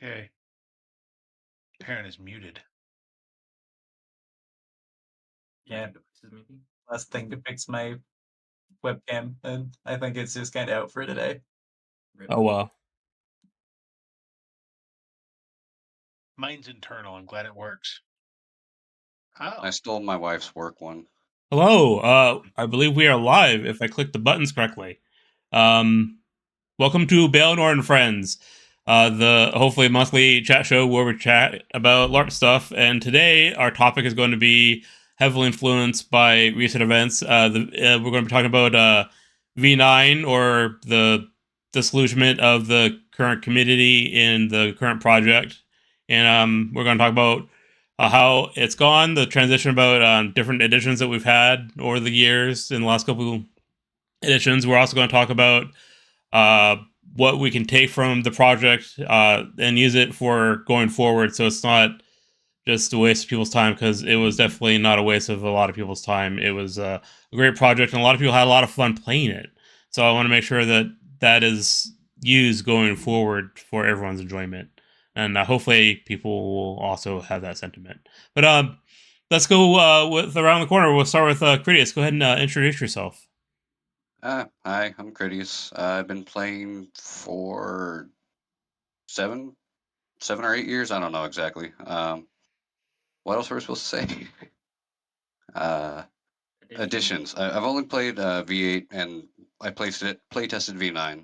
Okay. Parent is muted. Yeah. Devices, maybe. Last thing to fix my webcam, and I think it's just kind of out for today. Oh, wow. Mine's internal. I'm glad it works. Oh. I stole my wife's work one. Hello. I believe we are live if I click the buttons correctly. Welcome to Baelnorn and Friends, the hopefully monthly chat show where we chat about LARP stuff. And today our topic is going to be heavily influenced by recent events. We're going to be talking about V9, or the disillusionment of the current community in the current project. And we're going to talk about how it's gone, the transition, about different editions that we've had over the years in the last couple editions. We're also going to talk about uh, what we can take from the project and use it for going forward, so it's not just a waste of people's time, because it was definitely not a waste of a lot of people's time. It was a great project, and a lot of people had a lot of fun playing it. So I want to make sure that that is used going forward for everyone's enjoyment, and hopefully people will also have that sentiment. But let's go with around the corner. We'll start with Critias. Go ahead and introduce yourself. Hi, I'm Critias. I've been playing for 7 or 8 years. I don't know exactly. What else were we supposed to say? Additions. I've only played V8, and I playtested V9,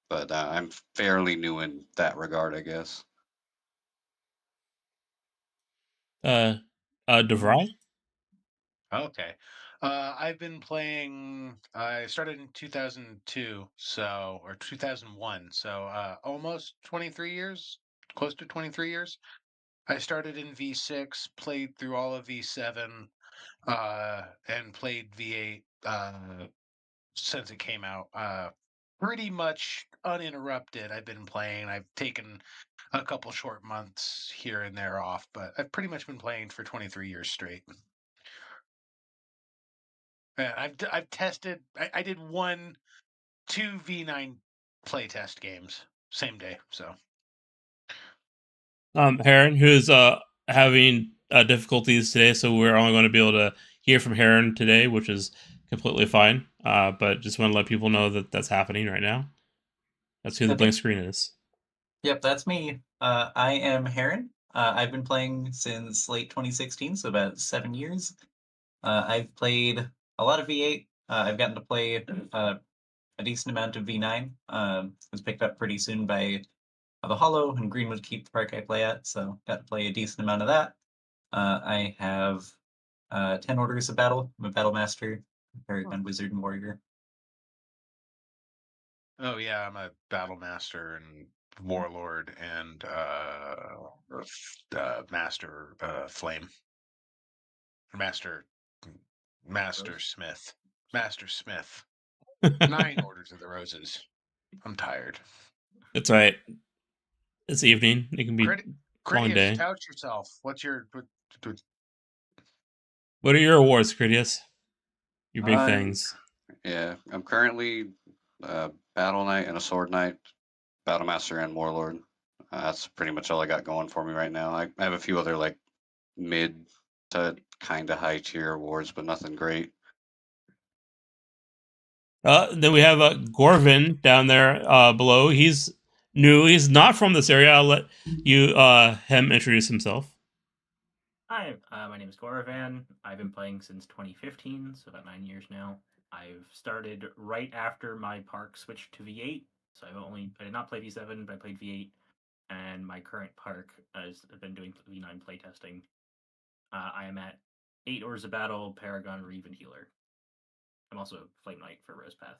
but I'm fairly new in that regard, I guess. DeVry? Okay. I've been playing. I started in 2002, or 2001, almost 23 years, close to 23 years. I started in V6, played through all of V7, and played V8 since it came out. Pretty much uninterrupted. I've been playing. I've taken a couple short months here and there off, but I've pretty much been playing for 23 years straight. Yeah, I've tested. I did 2 V9 playtest games same day. So Heron, who's having difficulties today, so we're only going to be able to hear from Heron today, which is completely fine. But just want to let people know that that's happening right now. That's who the blank screen is. Yep, that's me. I am Heron. I've been playing since late 2016, so about 7 years. I've played a lot of V8. I've gotten to play a decent amount of V9. Was picked up pretty soon by the Hollow and Greenwood Keep, the park I play at, so got to play a decent amount of that. I have 10 Orders of Battle. I'm a Battle Master, Paragon Wizard and Warrior. oh yeah, I'm a battle master and warlord and master flame, master smith, master smith. 9 orders of the roses. I'm tired. That's right. It's evening. It can be a long day. Tout yourself. What's your What are your awards, Critias? Your big things. Yeah, I'm currently Battle Knight and a Sword Knight, Battle Master and Warlord. That's pretty much all I got going for me right now. I have a few other like mid to kind of high tier awards, but nothing great. Then we have Gorvin down there below. He's new. He's not from this area. I'll let you him introduce himself. Hi, my name is Goravan. I've been playing since 2015, so about 9 years now. I've started right after my park switched to V8, so I did not play V7, but I played V8, and my current park has been doing V9 playtesting. I am at 8 Orders of Battle, Paragon, Reeve, and Healer. I'm also a Flame Knight for Rose Path.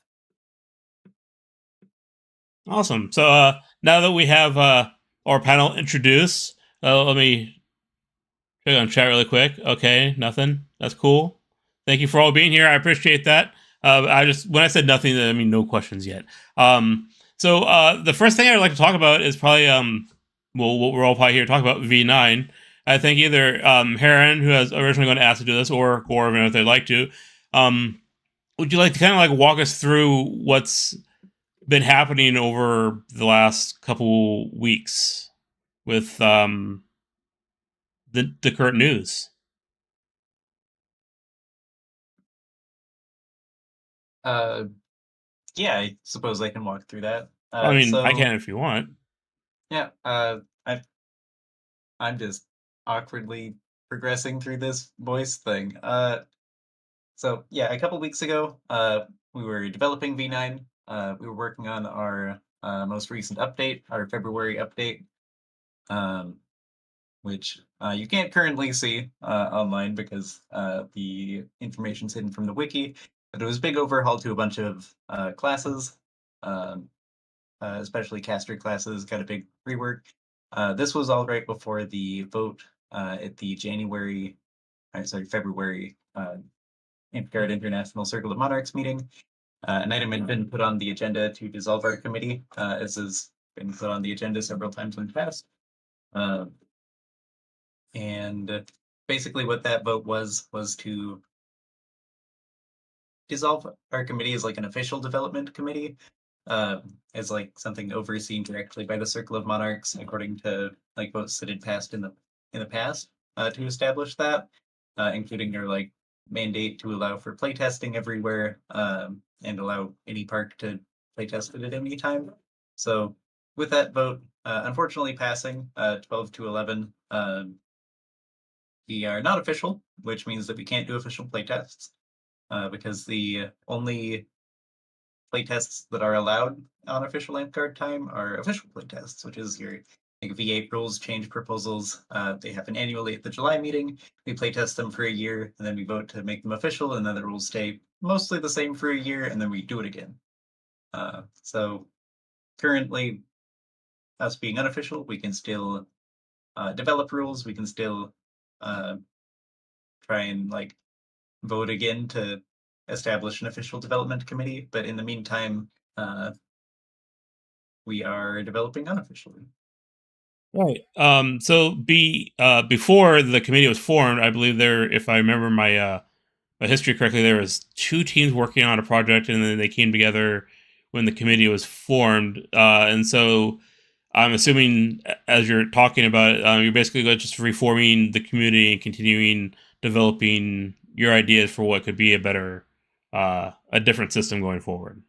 Awesome. So now that we have our panel introduced, let me check on chat really quick. Okay, nothing. That's cool. Thank you for all being here. I appreciate that. When I said nothing, I mean no questions yet. So the first thing I'd like to talk about is probably what we're all probably here to talk about, V9. I think either Heron, who has originally going to ask to do this, or Gorvin, if they'd like to. Would you like to kind of like walk us through what's been happening over the last couple weeks with the current news? Yeah, I suppose I can walk through that. I mean, I So can if you want. yeah, I'm just awkwardly progressing through this voice thing. So yeah, a couple weeks ago, we were developing V9. We were working on our most recent update, our February update, um, which you can't currently see online because the information's hidden from the wiki. But it was a big overhaul to a bunch of classes, um, especially caster classes. Got a big rework. This was all right before the vote at the February Amtgard International Circle of Monarchs meeting. An item had been put on the agenda to dissolve our committee, as has been put on the agenda several times in the past. And basically, what that vote was to dissolve our committee as like an official development committee, as like something overseen directly by the Circle of Monarchs, according to like votes that had passed in the past to establish that, including their like mandate to allow for playtesting everywhere, and allow any park to playtest it at any time. So with that vote, unfortunately passing 12 to 11, we are not official, which means that we can't do official playtests, because the only playtests that are allowed on official Amtgard time are official playtests, which is your like V8 rules change proposals. They happen annually at the July meeting. We playtest them for a year, and then we vote to make them official, and then the rules stay mostly the same for a year, and then we do it again. So currently, us being unofficial, we can still develop rules. We can still try and like vote again to establish an official development committee. But in the meantime, we are developing unofficially. Right. So before the committee was formed, I believe there, if I remember my history correctly, there was two teams working on a project, and then they came together when the committee was formed. And so I'm assuming, as you're talking about it, you're basically just reforming the community and continuing developing your ideas for what could be a different system going forward.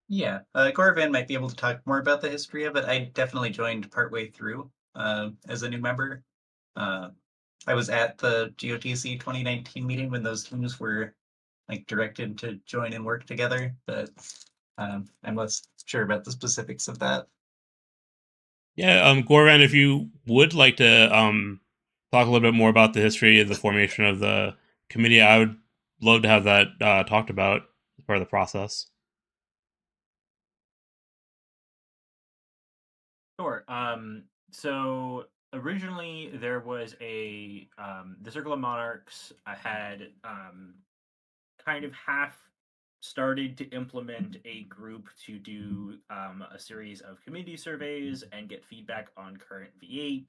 Yeah, Corvan might be able to talk more about the history of it. I definitely joined partway through as a new member. Uh, I was at the GOTC 2019 meeting when those teams were like directed to join and work together, but I'm less sure about the specifics of that. Yeah, Gorvan, if you would like to talk a little bit more about the history of the formation of the committee, I would love to have that talked about as part of the process. Sure. So originally there was the Circle of Monarchs had kind of half started to implement a group to do a series of community surveys and get feedback on current V8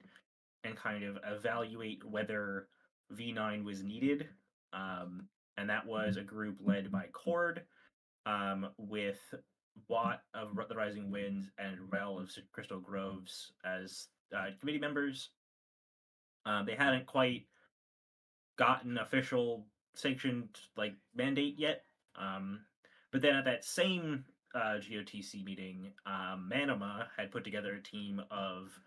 and kind of evaluate whether V9 was needed. And that was a group led by Cord, with Watt of the Rising Winds and Rel of Crystal Groves as committee members. They hadn't quite gotten official sanctioned like mandate yet. But then at that same GOTC meeting, Manama had put together a team of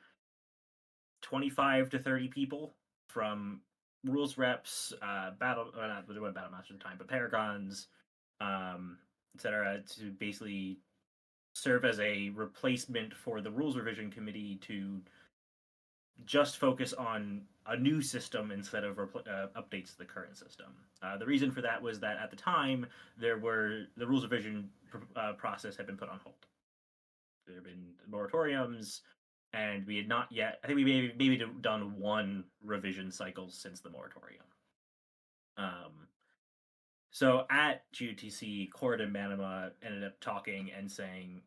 25 to 30 people from rules reps, not battle masters at the time, but paragons, etc., to basically serve as a replacement for the rules revision committee to just focus on a new system instead of updates to the current system. The reason for that was that at the time the rules revision process had been put on hold. There have been moratoriums, and we had not yet. I think we maybe done one revision cycle since the moratorium. So at GTC, Cord and Manama ended up talking and saying,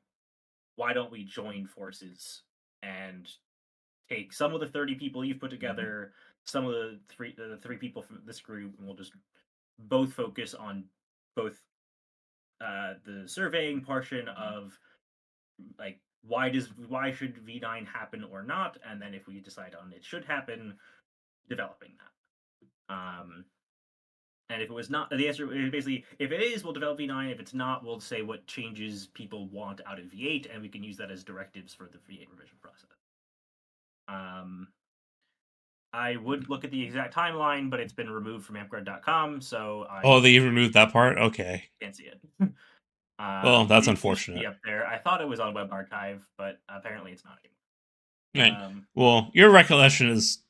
"Why don't we join forces and take some of the 30 people you've put together, some of the three people from this group, and we'll just both focus on both the surveying portion of like why should V9 happen or not, and then if we decide on it should happen, developing that. And if it was not, the answer is basically, if it is, we'll develop V9. If it's not, we'll say what changes people want out of V8, and we can use that as directives for the V8 revision process. I would look at the exact timeline, but it's been removed from Amtgard.com, so I they removed that part. Okay. can't see it. Well, that's it used to unfortunate. be up there. I thought it was on Web Archive, but apparently it's not Right. anymore. Well, your recollection is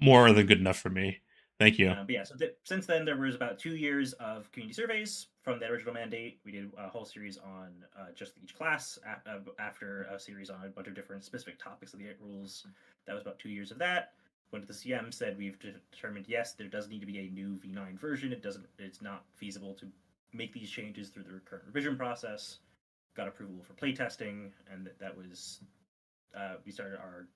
more than good enough for me. Thank you. But yeah, so since then there was about 2 years of community surveys from the original mandate. We did a whole series on just each class after a series on a bunch of different specific topics of the rules. That was about 2 years of that. Went to the CM, said we've determined yes, there does need to be a new V9 version. It's not feasible to make these changes through the current revision process. Got approval for playtesting, and that was we started our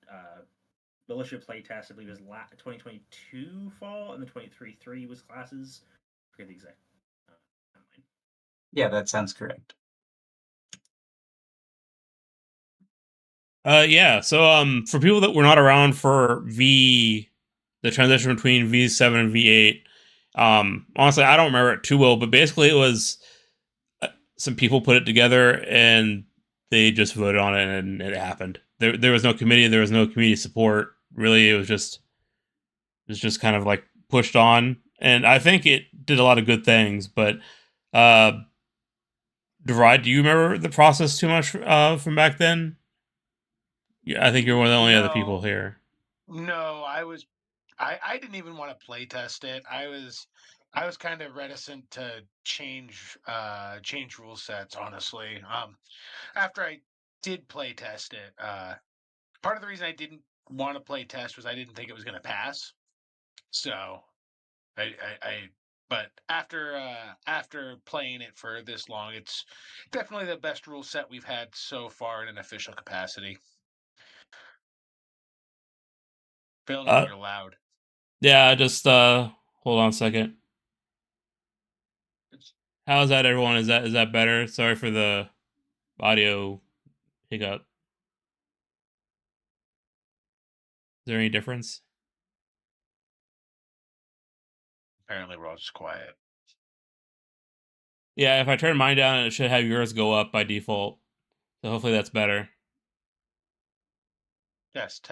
militia playtest. I believe it was 2022 fall, and the 23 was classes. I forget the exact timeline. Yeah, that sounds correct. Yeah. So, for people that were not around for the transition between V7 and V8, honestly, I don't remember it too well, but basically, it was some people put it together and they just voted on it, and it happened. There was no committee, there was no community support. Really, it was just kind of like pushed on, and I think it did a lot of good things. But Deride, do you remember the process too much from back then? Yeah, I think you're one of the only other people here. No, I didn't even want to play test it. I was kind of reticent to change rule sets, honestly. After I did play test it, part of the reason I didn't want to play test was I didn't think it was going to pass. So I but after playing it for this long, it's definitely the best rule set we've had so far in an official capacity. Baelnorn, you're loud. Yeah, just hold on a second. How's that, everyone? Is that better? Sorry for the audio hiccup. Is there any difference? Apparently, we're all just quiet. Yeah, if I turn mine down, it should have yours go up by default. So hopefully that's better. Test.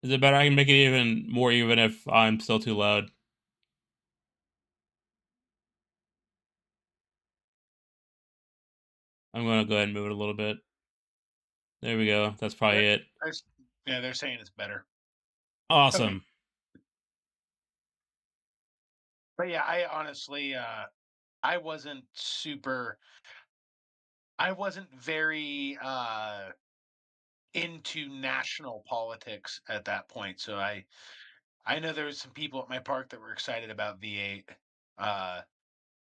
Is it better? I can make it even more even if I'm still too loud. I'm going to go ahead and move it a little bit. There we go. That's probably it. They're saying it's better. Awesome. Okay. But yeah, I honestly, I wasn't very into national politics at that point. So I know there was some people at my park that were excited about V8.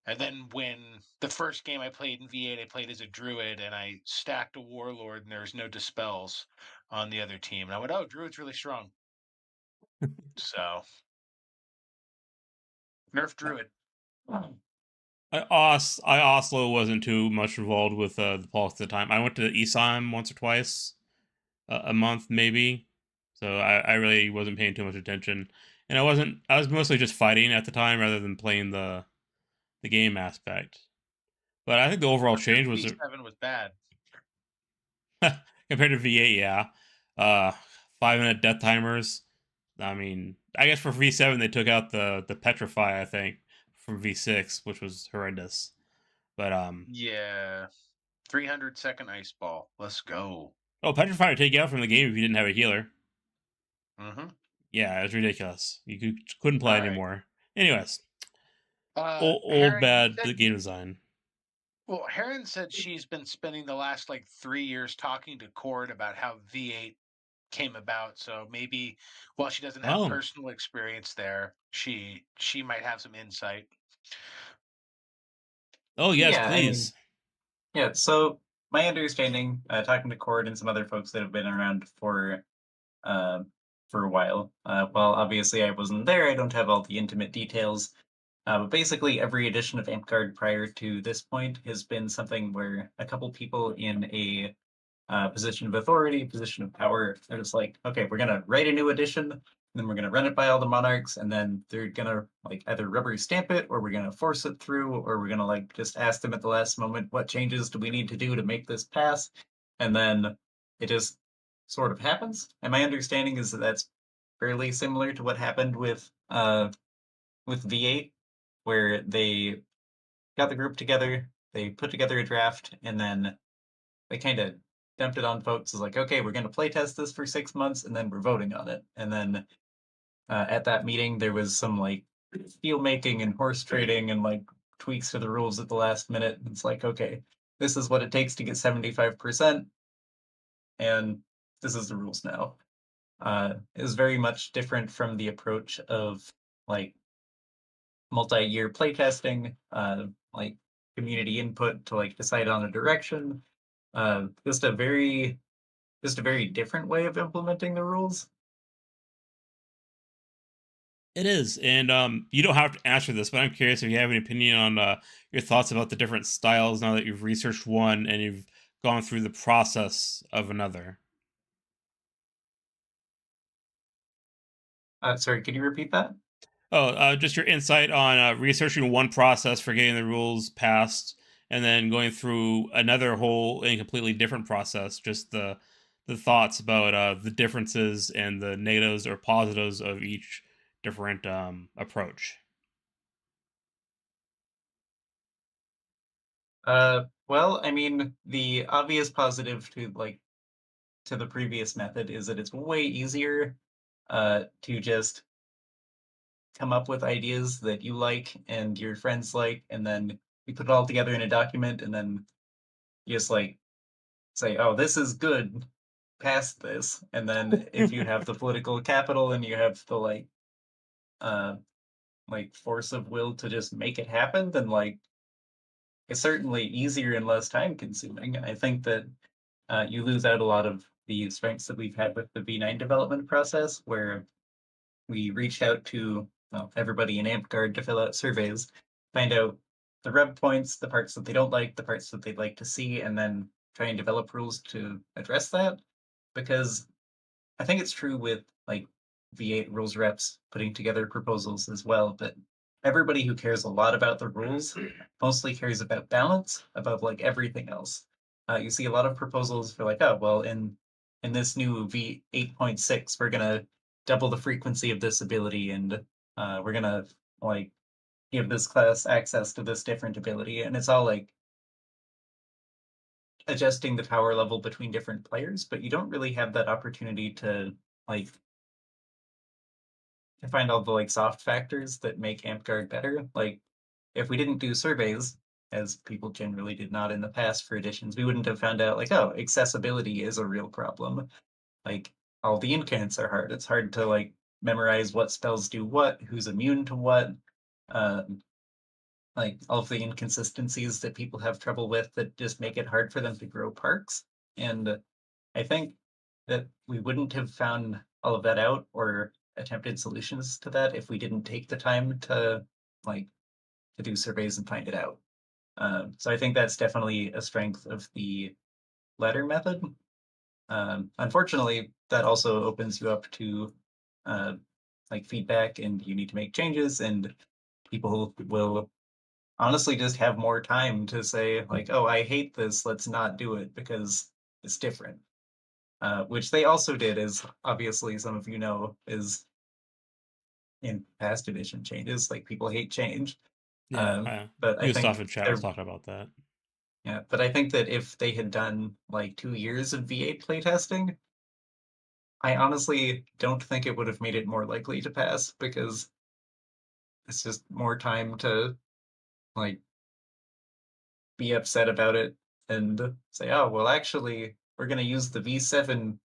And then when the first game I played in V8, I played as a druid and I stacked a warlord and there was no dispels on the other team. And I went, oh, druid's really strong. So nerf druid. I also wasn't too much involved with the politics at the time. I went to ESOM once or twice a month, maybe. So I really wasn't paying too much attention. And I was mostly just fighting at the time rather than playing the game aspect. But I think the overall change was V7 was bad. compared to V8, yeah. 5-minute death timers. I mean, I guess for V7 they took out the petrify, I think, from V6, which was horrendous. But yeah, 300-second ice ball. Let's go. Oh, petrify would take you out from the game if you didn't have a healer. Mm-hmm. Yeah, it was ridiculous. You couldn't play anymore. Anyways, old bad game design. Well, Heron said she's been spending the last 3 years talking to Cord about how V8 came about. So maybe while she doesn't have personal experience there, she might have some insight. Oh yes, please. Yeah, so my understanding, talking to Cord and some other folks that have been around for a while. Well, obviously I wasn't there. I don't have all the intimate details. But basically, every edition of Amtgard prior to this point has been something where a couple people in a position of authority, position of power, they're just like, okay, we're gonna write a new edition, and then we're gonna run it by all the monarchs, and then they're gonna like either rubber stamp it, or we're gonna force it through, or we're gonna like just ask them at the last moment, what changes do we need to do to make this pass? And then it just sort of happens. And my understanding is that that's fairly similar to what happened with V8, where they got the group together, they put together a draft, and then they kind of dumped it on folks as like, okay, we're going to play test this for 6 months, and then we're voting on it. And then at that meeting, there was some like steel making and horse trading and like tweaks to the rules at the last minute. It's like, okay, this is what it takes to get 75%, and this is the rules now. It was very much different from the approach of like multi-year playtesting, like community input to like decide on a direction. Just a very different way of implementing the rules. It is, and you don't have to answer this, but I'm curious if you have any opinion on your thoughts about the different styles now that you've researched one and you've gone through the process of another. Sorry, can you repeat that? Oh, just your insight on researching one process for getting the rules passed, and then going through another whole and completely different process. Just the thoughts about the differences and the negatives or positives of each different approach. Well, I mean, the obvious positive to the previous method is that it's way easier to just come up with ideas that you like and your friends like, and then you put it all together in a document, and then you just like say, "Oh, this is good, pass this." And then if you have the political capital and you have the uh force of will to just make it happen, then like it's certainly easier and less time consuming. I think that you lose out a lot of the strengths that we've had with the V9 development process, where we reached out to everybody in Amtgard to fill out surveys, find out the rub points, the parts that they don't like, the parts that they'd like to see, and then try and develop rules to address that. Because I think it's true with like V8 rules reps putting together proposals as well, but everybody who cares a lot about the rules mostly cares about balance above like everything else. You see a lot of proposals for like, oh, well, in this new V8.6, we're gonna double the frequency of this ability, and we're gonna like give this class access to this different ability, and it's all like adjusting the power level between different players, but you don't really have that opportunity to like to find all the like soft factors that make Amtgard better. Like if we didn't do surveys, as people generally did not in the past for editions, we wouldn't have found out like, oh, accessibility is a real problem. Like all the incants are hard. It's hard to like memorize what spells do what, who's immune to what. Um, like all of the inconsistencies that people have trouble with that just make it hard for them to grow parks. And I think that we wouldn't have found all of that out or attempted solutions to that if we didn't take the time to like to do surveys and find it out. So I think that's definitely a strength of the ladder method. Unfortunately, that also opens you up to uh, like feedback, and you need to make changes, and people will honestly just have more time to say like, "Oh, I hate this. Let's not do it because it's different." Which they also did, as obviously some of you know, is in past edition changes. Like people hate change, Yeah, but I think Gustav in chat was they're talking about that. yeah. But I think that if they had done like 2 years of V8 playtesting, I honestly don't think it would have made it more likely to pass because it's just more time to like be upset about it and say, oh well, actually, we're going to use the V7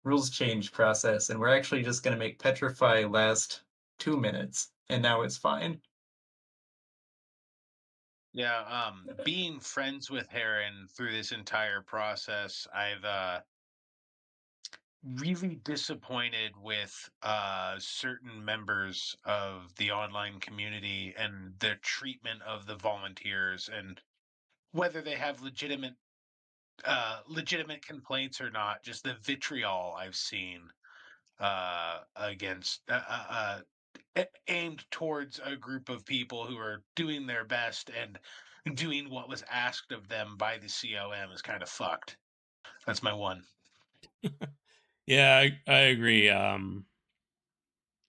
rules change process, and we're actually just going to make Petrify last 2 minutes, and now it's fine. Yeah, being friends with Heron through this entire process, really disappointed with certain members of the online community and their treatment of the volunteers, and whether they have legitimate complaints or not. Just the vitriol I've seen against aimed towards a group of people who are doing their best and doing what was asked of them by the COM is kind of fucked. That's my one. Yeah, I agree. I'm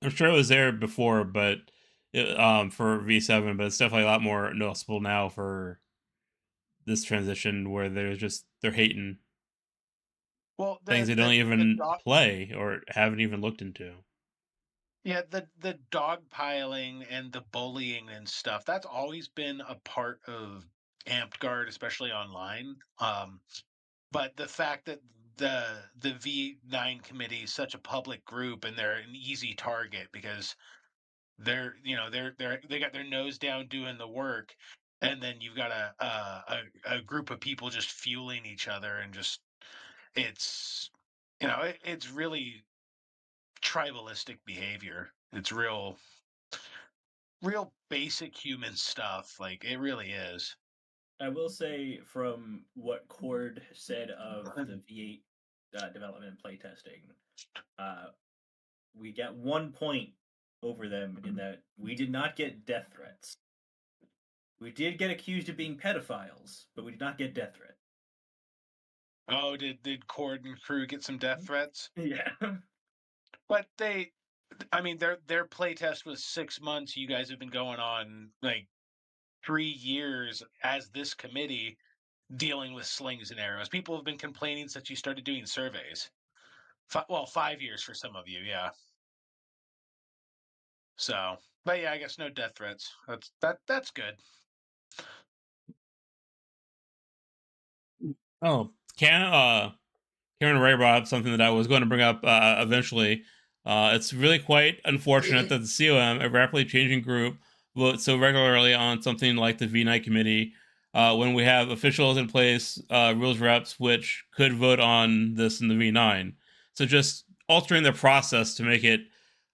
sure it was there before, but for V7, but it's definitely a lot more noticeable now for this transition where they're hating Well, things they don't even play or haven't even looked into. yeah, the dog piling and the bullying and stuff, that's always been a part of Amtgard, especially online. But the fact that the V9 committee is such a public group and they're an easy target because they got their nose down doing the work, and then you've got a group of people just fueling each other, and just it's it's really tribalistic behavior. It's real basic human stuff. Like, it really is. I will say, from what Cord said of the V8 development and playtesting, we got 1 point over them in that we did not get death threats. We did get accused of being pedophiles, but we did not get death threats. Oh, did Cord and crew get some death threats? Yeah. But I mean, their playtest was 6 months. You guys have been going on like 3 years as this committee dealing with slings and arrows. People have been complaining since you started doing surveys. Well, 5 years for some of you, yeah. So, but yeah, I guess no death threats. That's good. Oh, Karen Ray brought up something that I was going to bring up eventually. It's really quite unfortunate that the COM, a rapidly changing group, votes so regularly on something like the V9 committee when we have officials in place, rules reps, which could vote on this in the V9. So just altering the process to make it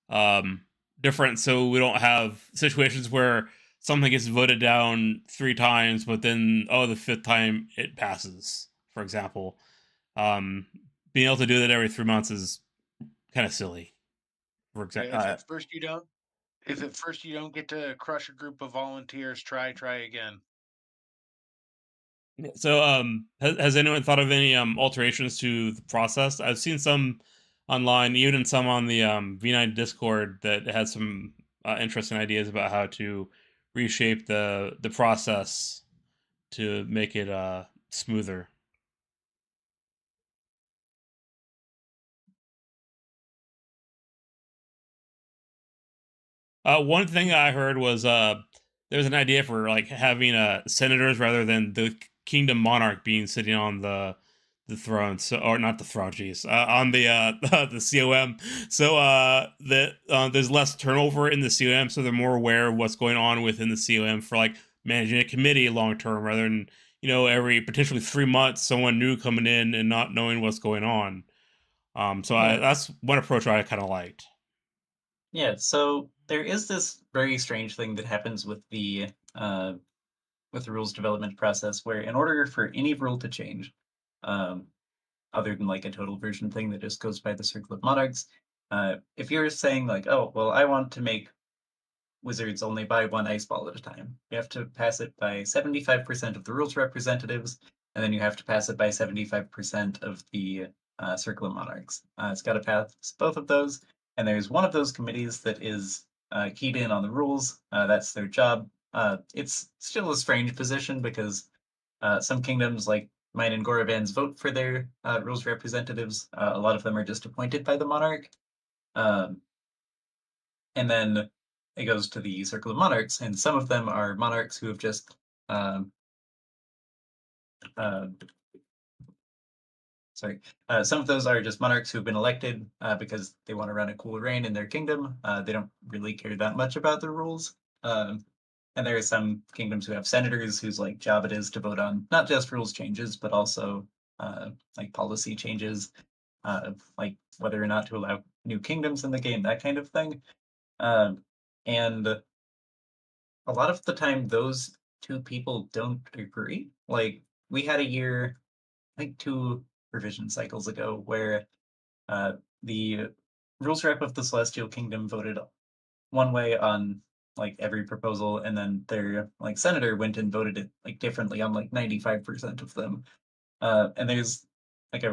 um, different so we don't have situations where something gets voted down 3 times, but then, oh, the 5th time it passes, for example. Um, Being able to do that every 3 months is kind of silly. For example, If at first you don't get to crush a group of volunteers, try again. so has anyone thought of any alterations to the process? I've seen some online, even some on the V9 Discord that had some interesting ideas about how to reshape the process to make it smoother. One thing I heard was there was an idea for like having senators rather than the kingdom monarch being sitting on the throne, so or not the throne, geez, on the the COM, so that there's less turnover in the COM, so they're more aware of what's going on within the COM for like managing a committee long term, rather than every potentially 3 months someone new coming in and not knowing what's going on. That's one approach I kind of liked. Yeah, so there is this very strange thing that happens with the rules development process, where in order for any rule to change, um, other than like a total version thing that just goes by the circle of monarchs, if you're saying like, oh, well, I want to make wizards only buy one ice ball at a time, you have to pass it by 75% of the rules representatives, and then you have to pass it by 75% of the circle of monarchs. It's got to pass both of those, and there's one of those committees that is keyed in on the rules. That's their job. It's still a strange position because some kingdoms, like mine and Goravan's, vote for their rules representatives. A lot of them are just appointed by the monarch. Um, and then it goes to the Circle of Monarchs, and some of them are monarchs who have just um, uh, sorry, some of those are just monarchs who have been elected because they want to run a cool reign in their kingdom. They don't really care that much about the rules. And there are some kingdoms who have senators whose like job it is to vote on not just rules changes, but also like policy changes. like whether or not to allow new kingdoms in the game, that kind of thing. And a lot of the time, those two people don't agree. Like, we had a year, I think 2 revision cycles ago, where the rules rep of the Celestial Kingdom voted one way on like every proposal, and then their like senator went and voted it like differently on like 95% of them. And there's like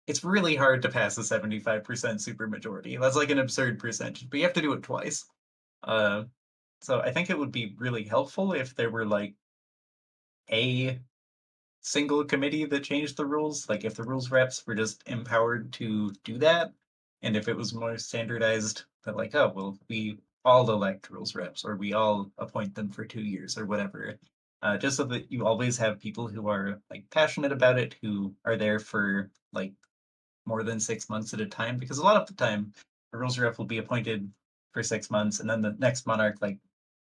it's really hard to pass a 75% supermajority. That's like an absurd percentage, but you have to do it twice. Uh, so I think it would be really helpful if there were like a single committee that changed the rules. Like if the rules reps were just empowered to do that, and if it was more standardized that like, oh well, we all elect rules reps or we all appoint them for 2 years or whatever. Just so that you always have people who are like passionate about it, who are there for like more than 6 months at a time, because a lot of the time a rules rep will be appointed for 6 months and then the next monarch like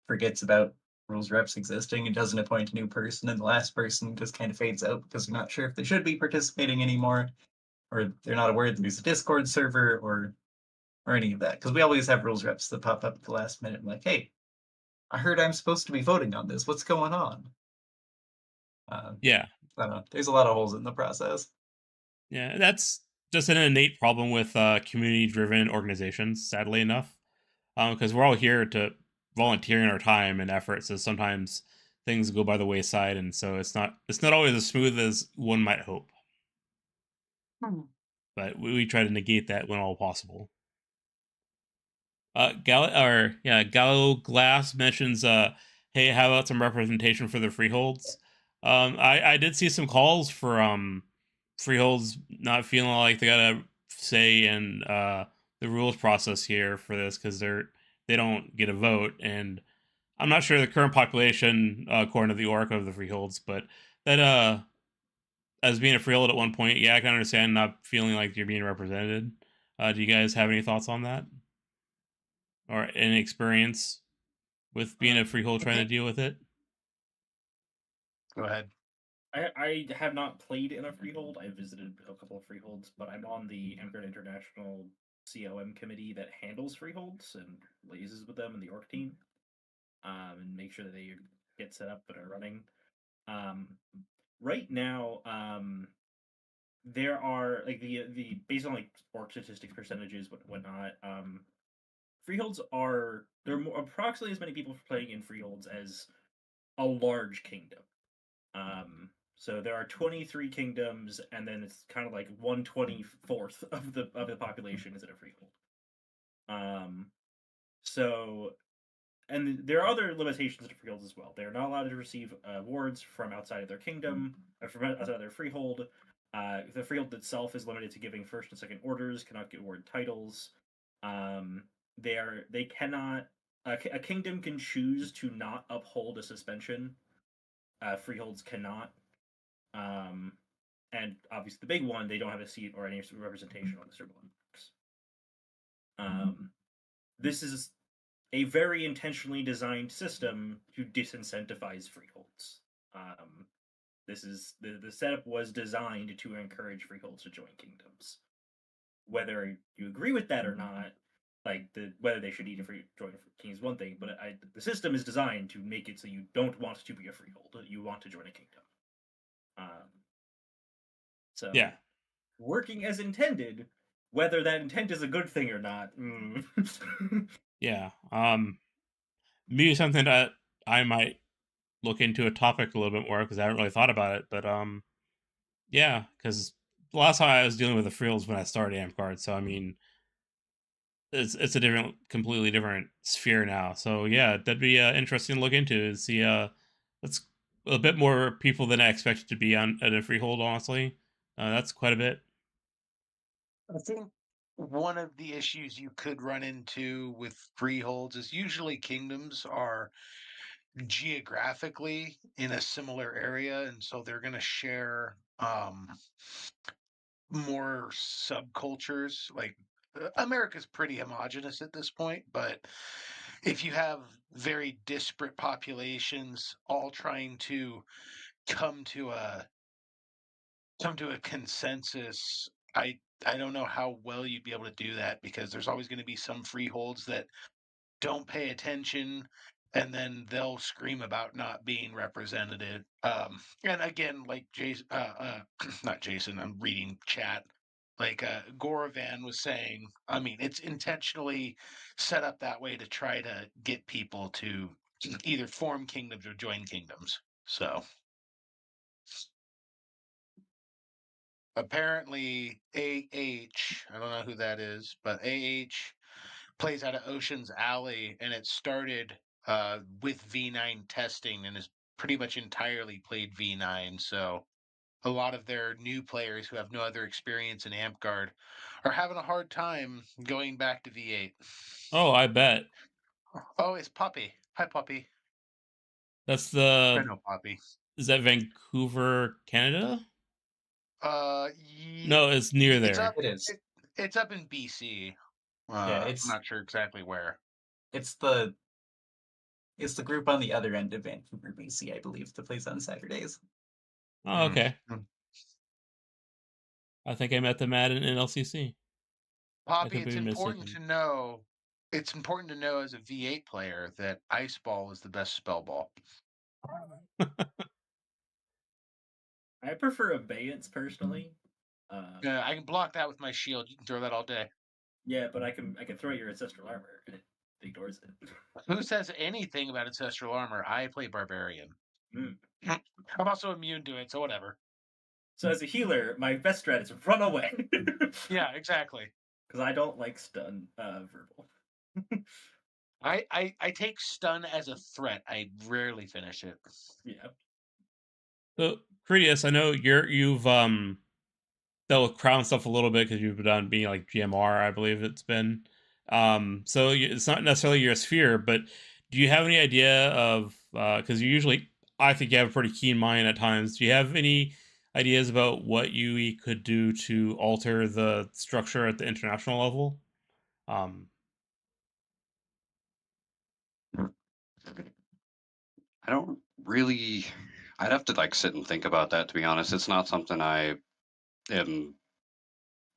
forgets about rules reps existing and doesn't appoint a new person, and the last person just kind of fades out because they're not sure if they should be participating anymore, or they're not aware that there's a Discord server or any of that. Because we always have rules reps that pop up at the last minute and like, hey, I heard I'm supposed to be voting on this. What's going on? Yeah. I don't know. There's a lot of holes in the process. Yeah, that's just an innate problem with community-driven organizations, sadly enough, because we're all here to volunteering our time and effort. So sometimes things go by the wayside, and so it's not always as smooth as one might hope. But we try to negate that when all possible. Gallo Glass mentions, hey, how about some representation for the freeholds? I did see some calls for freeholds not feeling like they got a say in the rules process here for this because they don't get a vote, and I'm not sure the current population according to the orc of the freeholds, but that as being a freehold at one point, yeah, I can understand not feeling like you're being represented. Do you guys have any thoughts on that? Or any experience with being a freehold trying to deal with it? Go ahead. I have not played in a freehold. I visited a couple of freeholds, but I'm on the Amtgard International COM committee that handles freeholds and liaises with them and the orc team, and make sure that they get set up and are running. Right now, there are like the based on like orc statistics percentages whatnot. Freeholds are there are approximately as many people playing in freeholds as a large kingdom. So there are 23 kingdoms, and then it's kind of like 1/24th of the population is in a freehold. So and there are other limitations to freeholds as well. They are not allowed to receive awards from outside of their kingdom, or from outside of their freehold. The freehold itself is limited to giving first and second orders, cannot get award titles. They cannot. A kingdom can choose to not uphold a suspension. Freeholds cannot. And obviously the big one, they don't have a seat or any representation on the Circle Olympics. This is a very intentionally designed system to disincentivize freeholds. This is the setup was designed to encourage freeholds to join kingdoms. Whether you agree with that or not, like whether they should join a king is one thing, but the system is designed to make it so you don't want to be a freehold, you want to join a kingdom. So Yeah, working as intended, whether that intent is a good thing or not. yeah. Maybe something that I might look into a topic a little bit more because I haven't really thought about it. But yeah, because the last time I was dealing with the freeholds when I started Amtgard, so I mean, it's a completely different sphere now. So yeah, that'd be interesting to look into and see. That's a bit more people than I expected to be on at a freehold. Honestly, that's quite a bit. I think one of the issues you could run into with freeholds is usually kingdoms are geographically in a similar area, and so they're going to share more subcultures. Like America's pretty homogenous at this point, but if you have very disparate populations all trying to come to come to a consensus. I don't know how well you'd be able to do that because there's always going to be some freeholds that don't pay attention, and then they'll scream about not being represented. And again, like Jason, not Jason, I'm reading chat. Like Goravan was saying, I mean, it's intentionally set up that way to try to get people to either form kingdoms or join kingdoms. So apparently, I don't know who that is, but plays out of Ocean's Alley, and it started with V9 testing and is pretty much entirely played V9. So a lot of their new players who have no other experience in Amtgard are having a hard time going back to V8. Oh, I bet. Oh, it's Poppy. Hi, Poppy. That's I the. know Poppy. Is that Vancouver, Canada? Ye- No, it's near it's up. there. It is. It's up in BC. Yeah, I'm not sure exactly where. it's the it's the group on the other end of Vancouver, BC, I believe, that plays on Saturdays. Oh, Mm. okay. I think I met them at an LCC. I Poppy, could be mistaken. It's important to know as a V8 player that Ice Ball is the best spell ball. I prefer Abeyance personally. I can block that with my shield. You can throw that all day. Yeah, but I can throw your ancestral armor and it ignores it. Who says anything about ancestral armor? I play barbarian. Mm. I'm also immune to it, so whatever. So as a healer, my best strat is run away. Yeah, exactly. Because I don't like stun verbal. I take stun as a threat. I rarely finish it. Yeah. So, Credius, I know you've dealt with crown stuff a little bit because you've done being like GMR, I believe it's been. So it's not necessarily your sphere, but do you have any idea of because you usually, I think you have a pretty keen mind at times. Do you have any ideas about what you could do to alter the structure at the international level? Um, I don't really. I'd have to like sit and think about that, to be honest. It's not something I am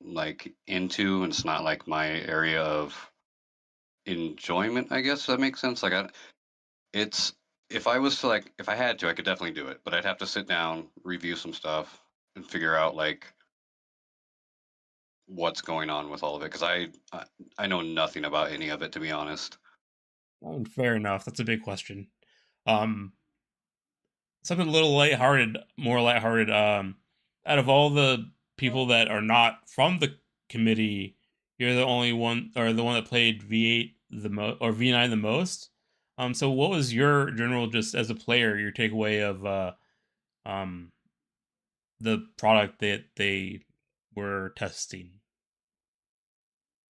like into, and it's not like my area of enjoyment, I guess that makes sense. It's if I was to like if I had to, I could definitely do it, but I'd have to sit down, review some stuff, and figure out like what's going on with all of it because I know nothing about any of it, to be honest. well, fair enough. That's a big question. Um, Something a little lighthearted, more lighthearted. Out of all the people that are not from the committee, you're the only one, or the one that played V8 the most, or V9 the most. So what was your general, just as a player, your takeaway of um, the product that they were testing?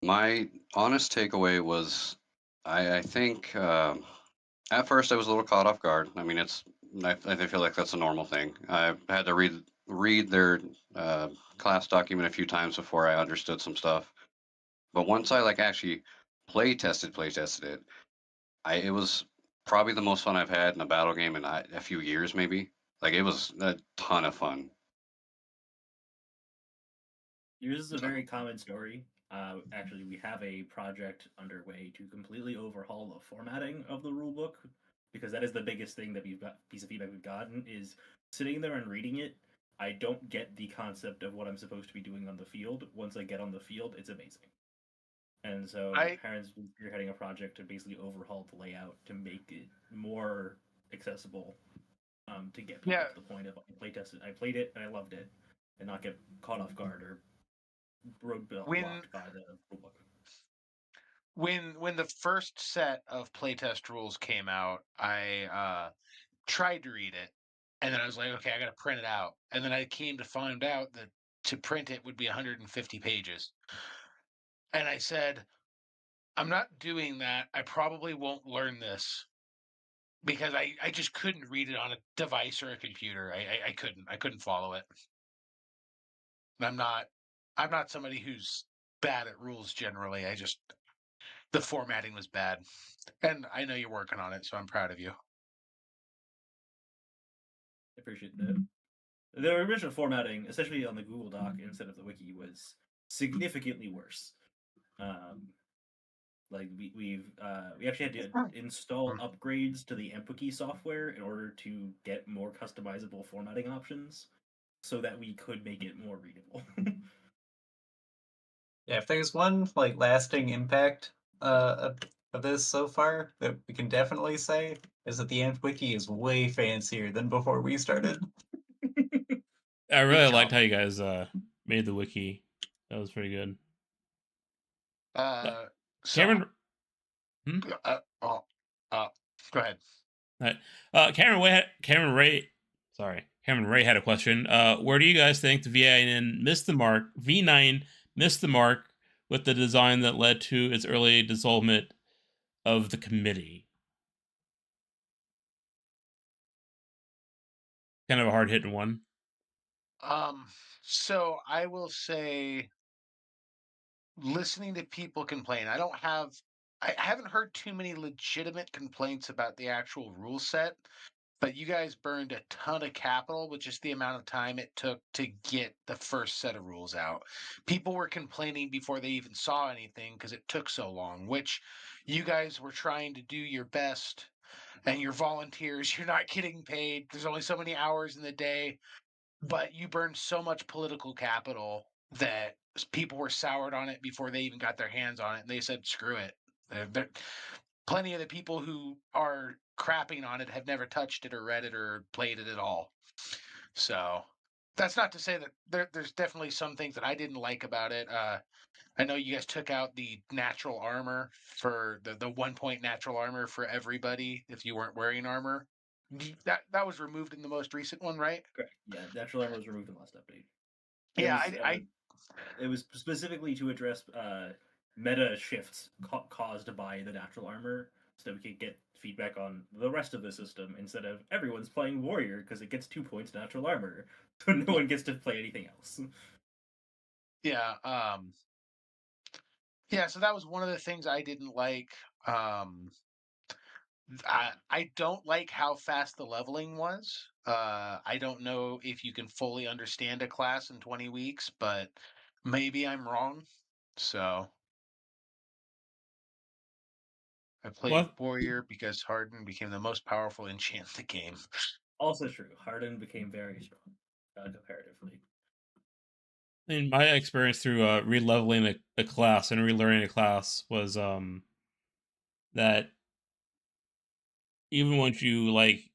My honest takeaway was I think at first I was a little caught off guard. I mean, I feel like that's a normal thing. I had to read their uh, class document a few times before I understood some stuff. But once I like actually play tested it, it was probably the most fun I've had in a battle game in a few years, maybe. Like it was a ton of fun. Yours is a very common story. Actually, we have a project underway to completely overhaul the formatting of the rulebook because that is the biggest thing that piece of feedback we've gotten is sitting there and reading it. I don't get the concept of what I'm supposed to be doing on the field. Once I get on the field, it's amazing. And so I Heron's been spearheading a project to basically overhaul the layout to make it more accessible to get people yeah. to the point of I played it and I loved it, and not get caught off guard or When roadblocked by the rulebook. when the first set of playtest rules came out, I tried to read it, and then I was like, okay, I got to print it out, and then I came to find out that to print it would be 150 pages, and I said, I'm not doing that. I probably won't learn this because I just couldn't read it on a device or a computer. I couldn't follow it. I'm not I'm not somebody who's bad at rules generally. The formatting was bad. And I know you're working on it, so I'm proud of you. I appreciate that. The original formatting, especially on the Google Doc instead of the wiki, was significantly worse. Like we actually had to install upgrades to the Amtgard software in order to get more customizable formatting options, so that we could make it more readable. Yeah, if there's one like lasting impact of this so far that we can definitely say is that the Ant Wiki is way fancier than before we started. I really Good liked job. how you guys made the wiki. That was pretty good. So Cameron, hmm? oh, go ahead. Cameron Ray had a question. Where do you guys think the V9 missed the mark? V9 missed the mark with the design that led to its early dissolvement of the committee. Kind of a hard hitting one. So I will say, listening to people complain, I haven't heard too many legitimate complaints about the actual rule set, but you guys burned a ton of capital with just the amount of time it took to get the first set of rules out. People were complaining before they even saw anything because it took so long, which you guys were trying to do your best, and you're volunteers, you're not getting paid. There's only so many hours in the day, but you burned so much political capital that people were soured on it before they even got their hands on it, and they said, "Screw it." Plenty of the people who are crapping on it have never touched it or read it or played it at all. So that's not to say that there's definitely some things that I didn't like about it. I know you guys took out the natural armor for the 1 point natural armor for everybody if you weren't wearing armor. That was removed in the most recent one, right? Correct. Yeah, natural armor was removed in the last update. It Yeah, was it was specifically to address meta shifts caused by the natural armor, so that we could get feedback on the rest of the system instead of everyone's playing warrior because it gets 2 points natural armor, so no one gets to play anything else. yeah, yeah. So that was one of the things I didn't like. Um, I don't like how fast the leveling was. I don't know if you can fully understand a class in 20 weeks, but maybe I'm wrong. So I played Well, warrior because Harden became the most powerful enchant in the game. Also true, Harden became very strong comparatively. in my experience through releveling a class and relearning a class was that even once you like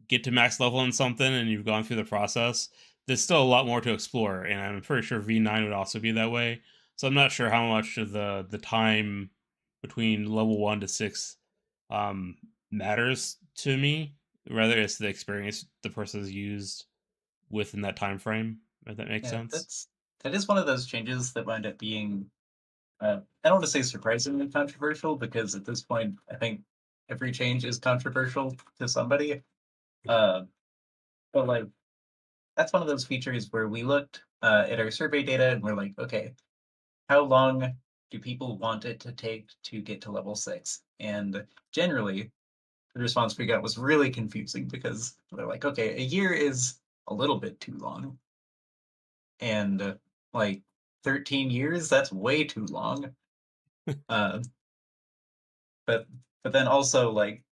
get to max level in something and you've gone through the process, there's still a lot more to explore, and I'm pretty sure V9 would also be that way. So I'm not sure how much of the time between level 1 to 6 matters to me. Rather, it's the experience the person has used within that time frame. If that makes Yeah, sense. that is one of those changes that wind up being I don't want to say surprisingly controversial because at this point I think every change is controversial to somebody. Uh, but like that's one of those features where we looked at our survey data and we're like, okay, how long do people want it to take to get to level 6? And generally, the response we got was really confusing because they're like, okay, a year is a little bit too long. And like 13 years, that's way too long. Uh, but then also like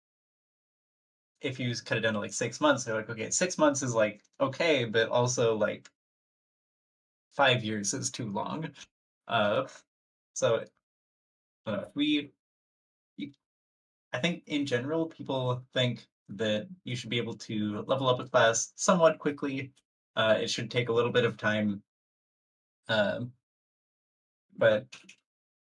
if you cut it down to like 6 months, they're like, okay, 6 months is like okay, but also like 5 years is too long. Uh, so we, I think in general, people think that you should be able to level up a class somewhat quickly. It should take a little bit of time, um, but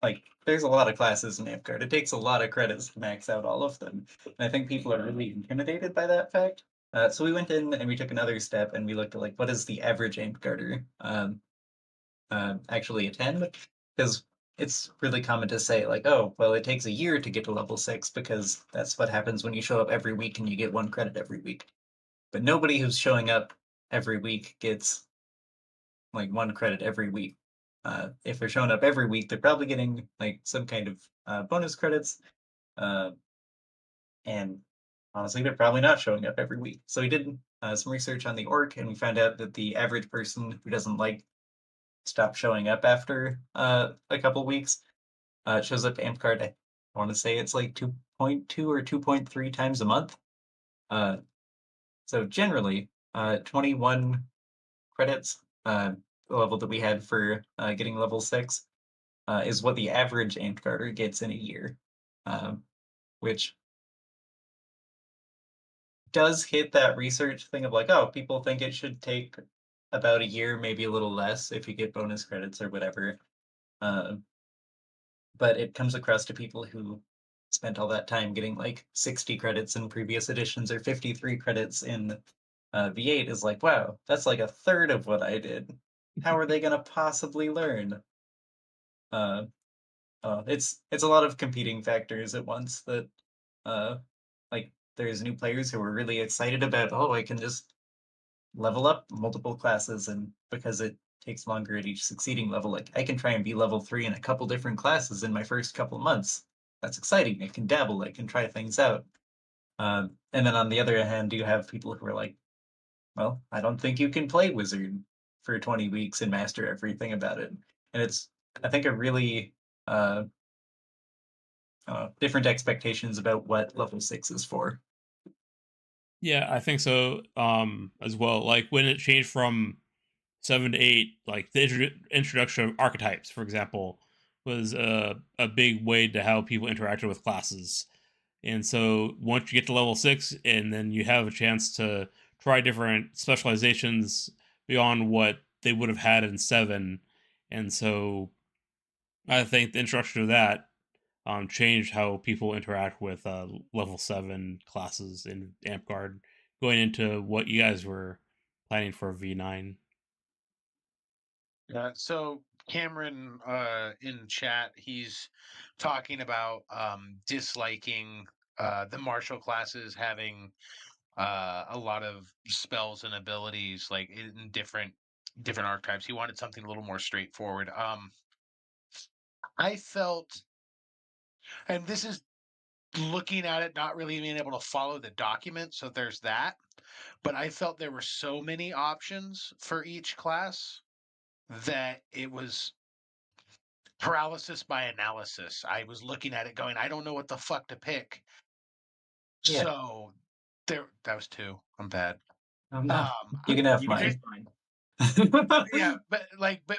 like there's a lot of classes in Amtgard. It takes a lot of credits to max out all of them. And I think people are really intimidated by that fact. So we went in and we took another step and we looked at like what is the average Amtgarder actually attend? Because it's really common to say like, oh, well, it takes a year to get to level 6 because that's what happens when you show up every week and you get 1 credit every week. But nobody who's showing up every week gets like 1 credit every week. If they're showing up every week, they're probably getting like some kind of bonus credits. Uh, and honestly, they're probably not showing up every week. So we did some research on the orc, and we found out that the average person who doesn't like stop showing up after a couple weeks. It shows up Amtgard. I want to say it's like 2.2 or 2.3 times a month. So generally, 21 credits, the level that we had for getting level 6, is what the average Amtgarder gets in a year, which does hit that research thing of like, oh, people think it should take about a year, maybe a little less if you get bonus credits or whatever. But it comes across to people who spent all that time getting like 60 credits in previous editions or 53 credits in V8 is like, wow, that's like a third of what I did. How are they going to possibly learn? Uh, it's a lot of competing factors at once that uh, like there's new players who are really excited about, oh, I can just level up multiple classes, and because it takes longer at each succeeding level, like I can try and be level 3 in a couple different classes in my first couple months. That's exciting. I can dabble, I can try things out. And then on the other hand, you have people who are like, well, I don't think you can play wizard for 20 weeks and master everything about it. And it's, I think, a really different expectations about what level 6 is for. Yeah, I think so as well. Like when it changed from 7 to 8, like the introduction of archetypes, for example, was a big way to how people interacted with classes. And so once you get to level 6, and then you have a chance to try different specializations beyond what they would have had in 7. And so I think the introduction of that changed how people interact with level 7 classes in Amtgard, going into what you guys were planning for V9. So Cameron in chat, he's talking about disliking the martial classes having a lot of spells and abilities like in different archetypes. He wanted something a little more straightforward. I felt, and this is looking at it, not really being able to follow the document, so there's that. But I felt there were so many options for each class that it was paralysis by analysis. I was looking at it going, I don't know what the fuck to pick. Yeah. So that was 2. I'm bad. No, you can have You can mine. take mine. Yeah, but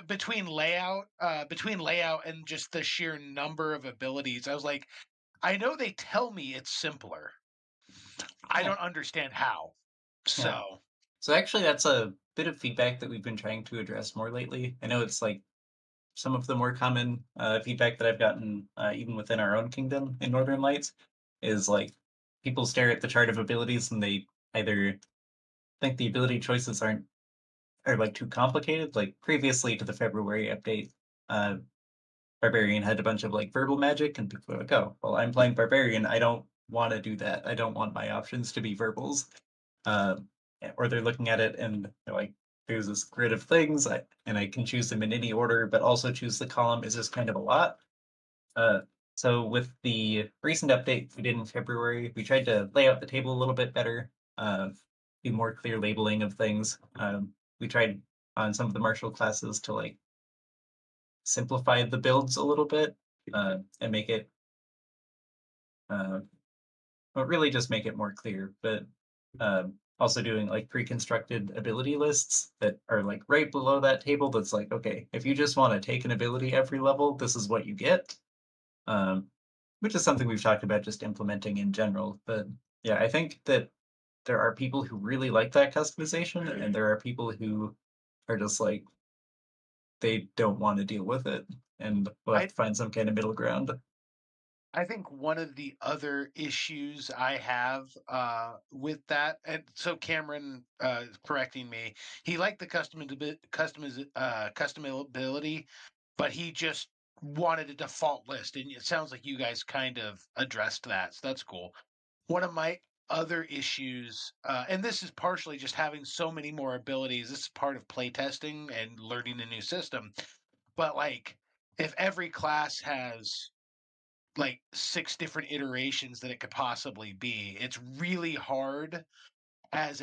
between layout and just the sheer number of abilities, I was like, I know they tell me it's simpler. I Yeah. don't understand how. Yeah. So So actually, that's a bit of feedback that we've been trying to address more lately. I know it's like some of the more common feedback that I've gotten, even within our own kingdom in Northern Lights, is like people stare at the chart of abilities and they either think the ability choices are like too complicated. Like previously to the February update, uh, Barbarian had a bunch of like verbal magic, and people were like, "Oh, well, I'm playing Barbarian. I don't want to do that. I don't want my options to be verbals." Um, or they're looking at it and they're like, there's this grid of things, and I can choose them in any order, but also choose the column is just kind of a lot. Uh, so with the recent update we did in February, we tried to lay out the table a little bit better, be more clear labeling of things. We tried on some of the martial classes to like simplify the builds a little bit and make it, but really just make it more clear. But also doing like pre-constructed ability lists that are like right below that table. That's like, okay, if you just want to take an ability every level, this is what you get. Um, which is something we've talked about just implementing in general. But yeah, I think that there are people who really like that customization, and there are people who are just like they don't want to deal with it, and we'll have I to find some kind of middle ground. I think one of the other issues I have with that, and so Cameron is correcting me, he liked the customability, but he just wanted a default list, and it sounds like you guys kind of addressed that, so that's cool. One of my other issues, and this is partially just having so many more abilities. This is part of playtesting and learning a new system, but like if every class has like 6 different iterations that it could possibly be, it's really hard as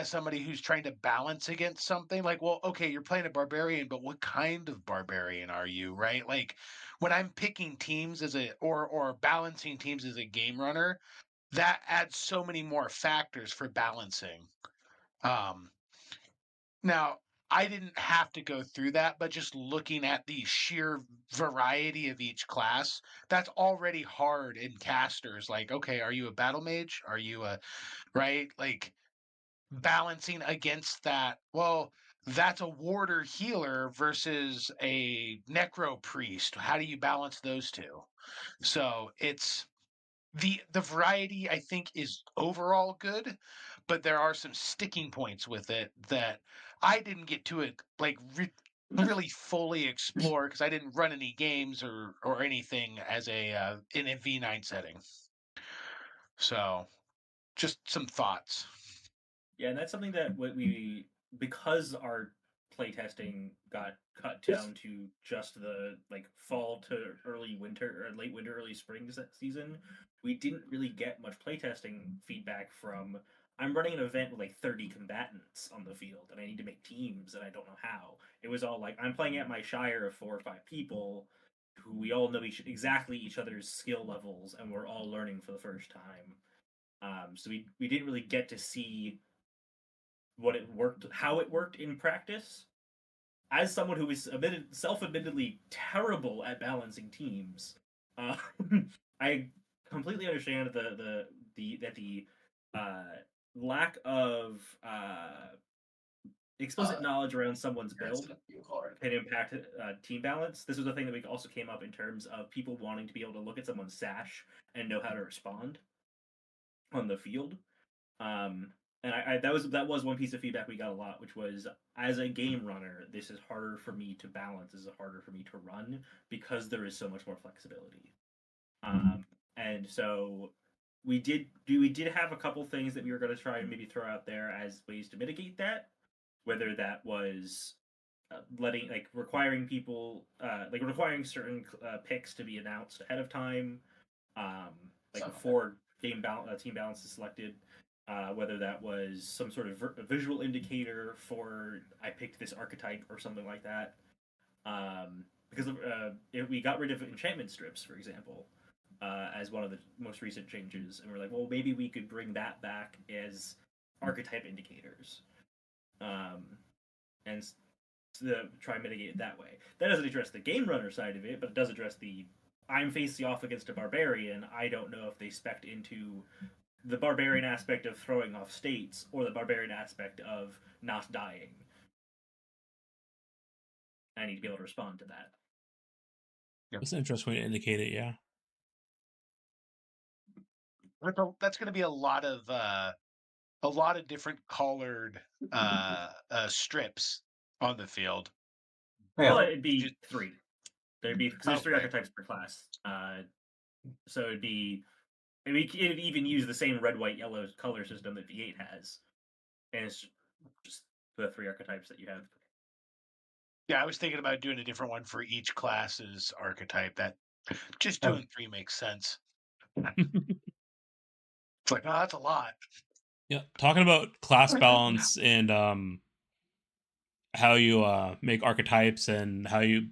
somebody who's trying to balance against something. Like, well, okay, you're playing a barbarian, but what kind of barbarian are you, right? Like when I'm picking teams as a or balancing teams as a game runner, that adds so many more factors for balancing. um Now, I didn't have to go through that, but just looking at the sheer variety of each class, that's already hard in casters. Like, okay, are you a battle mage? Are you a, right? Like balancing against that. Well, that's a warder healer versus a necro priest. How do you balance those two? So it's the variety, I think, is overall good, but there are some sticking points with it that I didn't get to it like really fully explore because I didn't run any games or anything as a in a V9 setting. So just some thoughts. Yeah, and that's something that we because our playtesting got cut down to just the like fall to early winter or late winter, early spring season, we didn't really get much playtesting feedback from. I'm running an event with like 30 combatants on the field, and I need to make teams, and I don't know how. It was all like I'm playing at my shire of 4 or 5 people, who we all know exactly each other's skill levels, and we're all learning for the first time. So we didn't really get to see what it worked, how it worked in practice. As someone who is self-admittedly terrible at balancing teams, uh, I completely understand the uh, lack of explicit knowledge around someone's build can impact team balance. This was a thing that we also came up in terms of people wanting to be able to look at someone's sash and know how to respond on the field. Um, and that was one piece of feedback we got a lot, which was as a game runner, this is harder for me to balance. This is harder for me to run because there is so much more flexibility. And so we did have a couple things that we were going to try and maybe throw out there as ways to mitigate that, whether that was letting like requiring people like requiring certain picks to be announced ahead of time, um, like before team balance is selected. Whether that was some sort of visual indicator for I picked this archetype or something like that. Because we got rid of enchantment strips, for example, as one of the most recent changes, and we're like, well, maybe we could bring that back as archetype indicators, um, and to try and mitigate it that way. That doesn't address the game runner side of it, but it does address the I'm facing off against a barbarian. I don't know if they spec into the barbarian aspect of throwing off states or the barbarian aspect of not dying. I need to be able to respond to that. That's an interesting way to indicate it. Yeah. That's going to be a lot of different colored strips on the field. Yeah. Well, it'd be 3. There'd be because there's 3 Okay. archetypes per class. So it'd even use the same red, white, yellow color system that V8 has, and it's just the 3 archetypes that you have. Yeah, I was thinking about doing a different one for each class's archetype. That just Oh. doing 3 makes sense. It's like, oh, that's a lot. Yeah. Talking about class balance and how you make archetypes and how you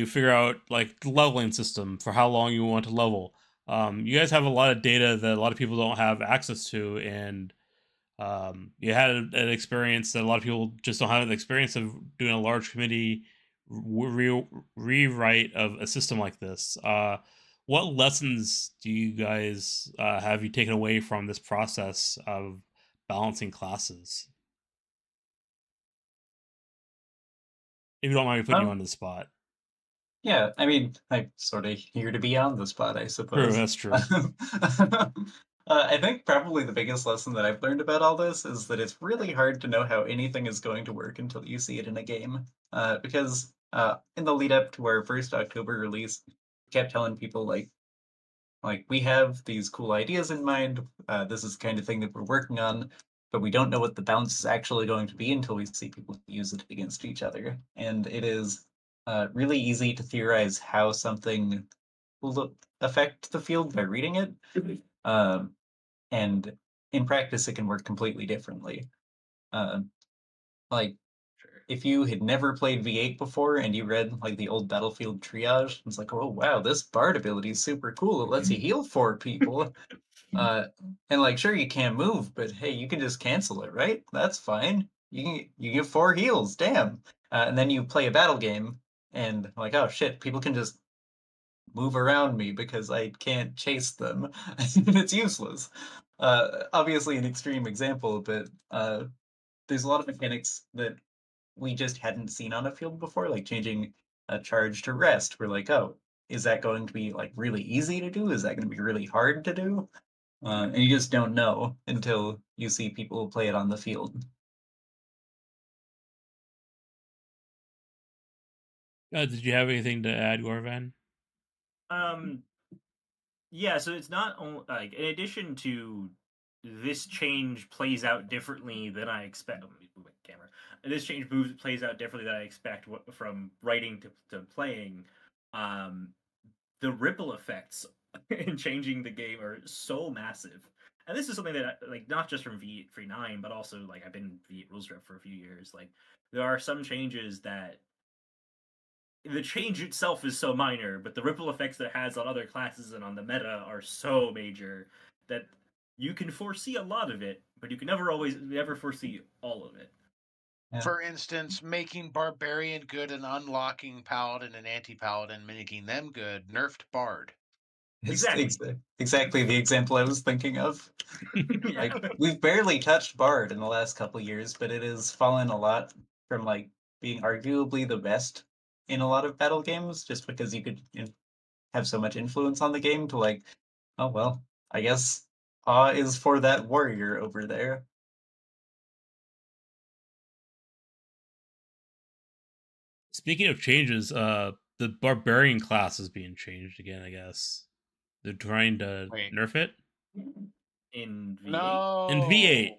figure out like the leveling system for how long you want to level. You guys have a lot of data that a lot of people don't have access to, and you had an experience that a lot of people just don't have the experience of doing a large committee rewrite of a system like this. What lessons do you guys have you taken away from this process of balancing classes? If you don't mind me putting you on the spot. Yeah, I mean, I'm sort of here to be on the spot, I True, suppose. that's true. I think probably the biggest lesson that I've learned about all this is that it's really hard to know how anything is going to work until you see it in a game. Because in the lead up to our first October release, we kept telling people like we have these cool ideas in mind. This is the kind of thing that we're working on, but we don't know what the balance is actually going to be until we see people use it against each other. And it is really easy to theorize how something will affect the field by reading it. And in practice it can work completely differently. Like Sure. if you had never played V8 before and you read like the old Battlefield triage, it's like, oh wow, this Bard ability is super cool. It lets you heal 4 people. And like, sure, you can't move, but hey, you can just cancel it, right? That's fine. You get 4 heals, damn. And then you play a battle game, and like, oh shit, people can just move around me because I can't chase them. It's useless. Obviously, an extreme example, but there's a lot of mechanics that we just hadn't seen on a field before, like changing a charge to rest. We're like, oh, is that going to be like really easy to do? Is that going to be really hard to do? And you just don't know until you see people play it on the field. Did you have anything to add, Gorvan? Yeah, so it's not only like in addition to this change plays out differently than I expect. Let me move my camera. This change plays out differently than I expect from writing to playing. The ripple effects in changing the game are so massive, and this is something that like not just from V9, but also like I've been V8 rules rep for a few years. Like there are some changes that the change itself is so minor, but the ripple effects that it has on other classes and on the meta are so major that you can foresee a lot of it, but you can never foresee all of it. Yeah. For instance, making Barbarian good and unlocking Paladin and Anti-Paladin, making them good, nerfed Bard. It's Exactly. exactly the example I was thinking of. Like Yeah. we've barely touched Bard in the last couple years, but it has fallen a lot from like being arguably the best in a lot of battle games, just because you could have so much influence on the game to like, oh well, I guess awe is for that warrior over there. Speaking of changes, the barbarian class is being changed again. I guess they're trying to Wait. nerf it In V8? No. in V8.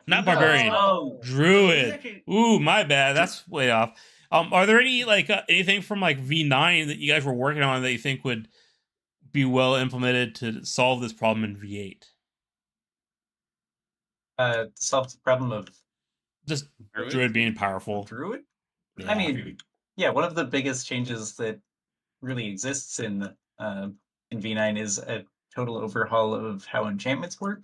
Not No. barbarian, Oh. druid. Actually, Ooh, my bad. That's way off. Are there any like anything from like V9 that you guys were working on that you think would be well implemented to solve this problem in V8? Solves the problem of Just Druid? druid being powerful. Druid. Yeah. I mean, yeah, one of the biggest changes that really exists in V9 is a total overhaul of how enchantments work,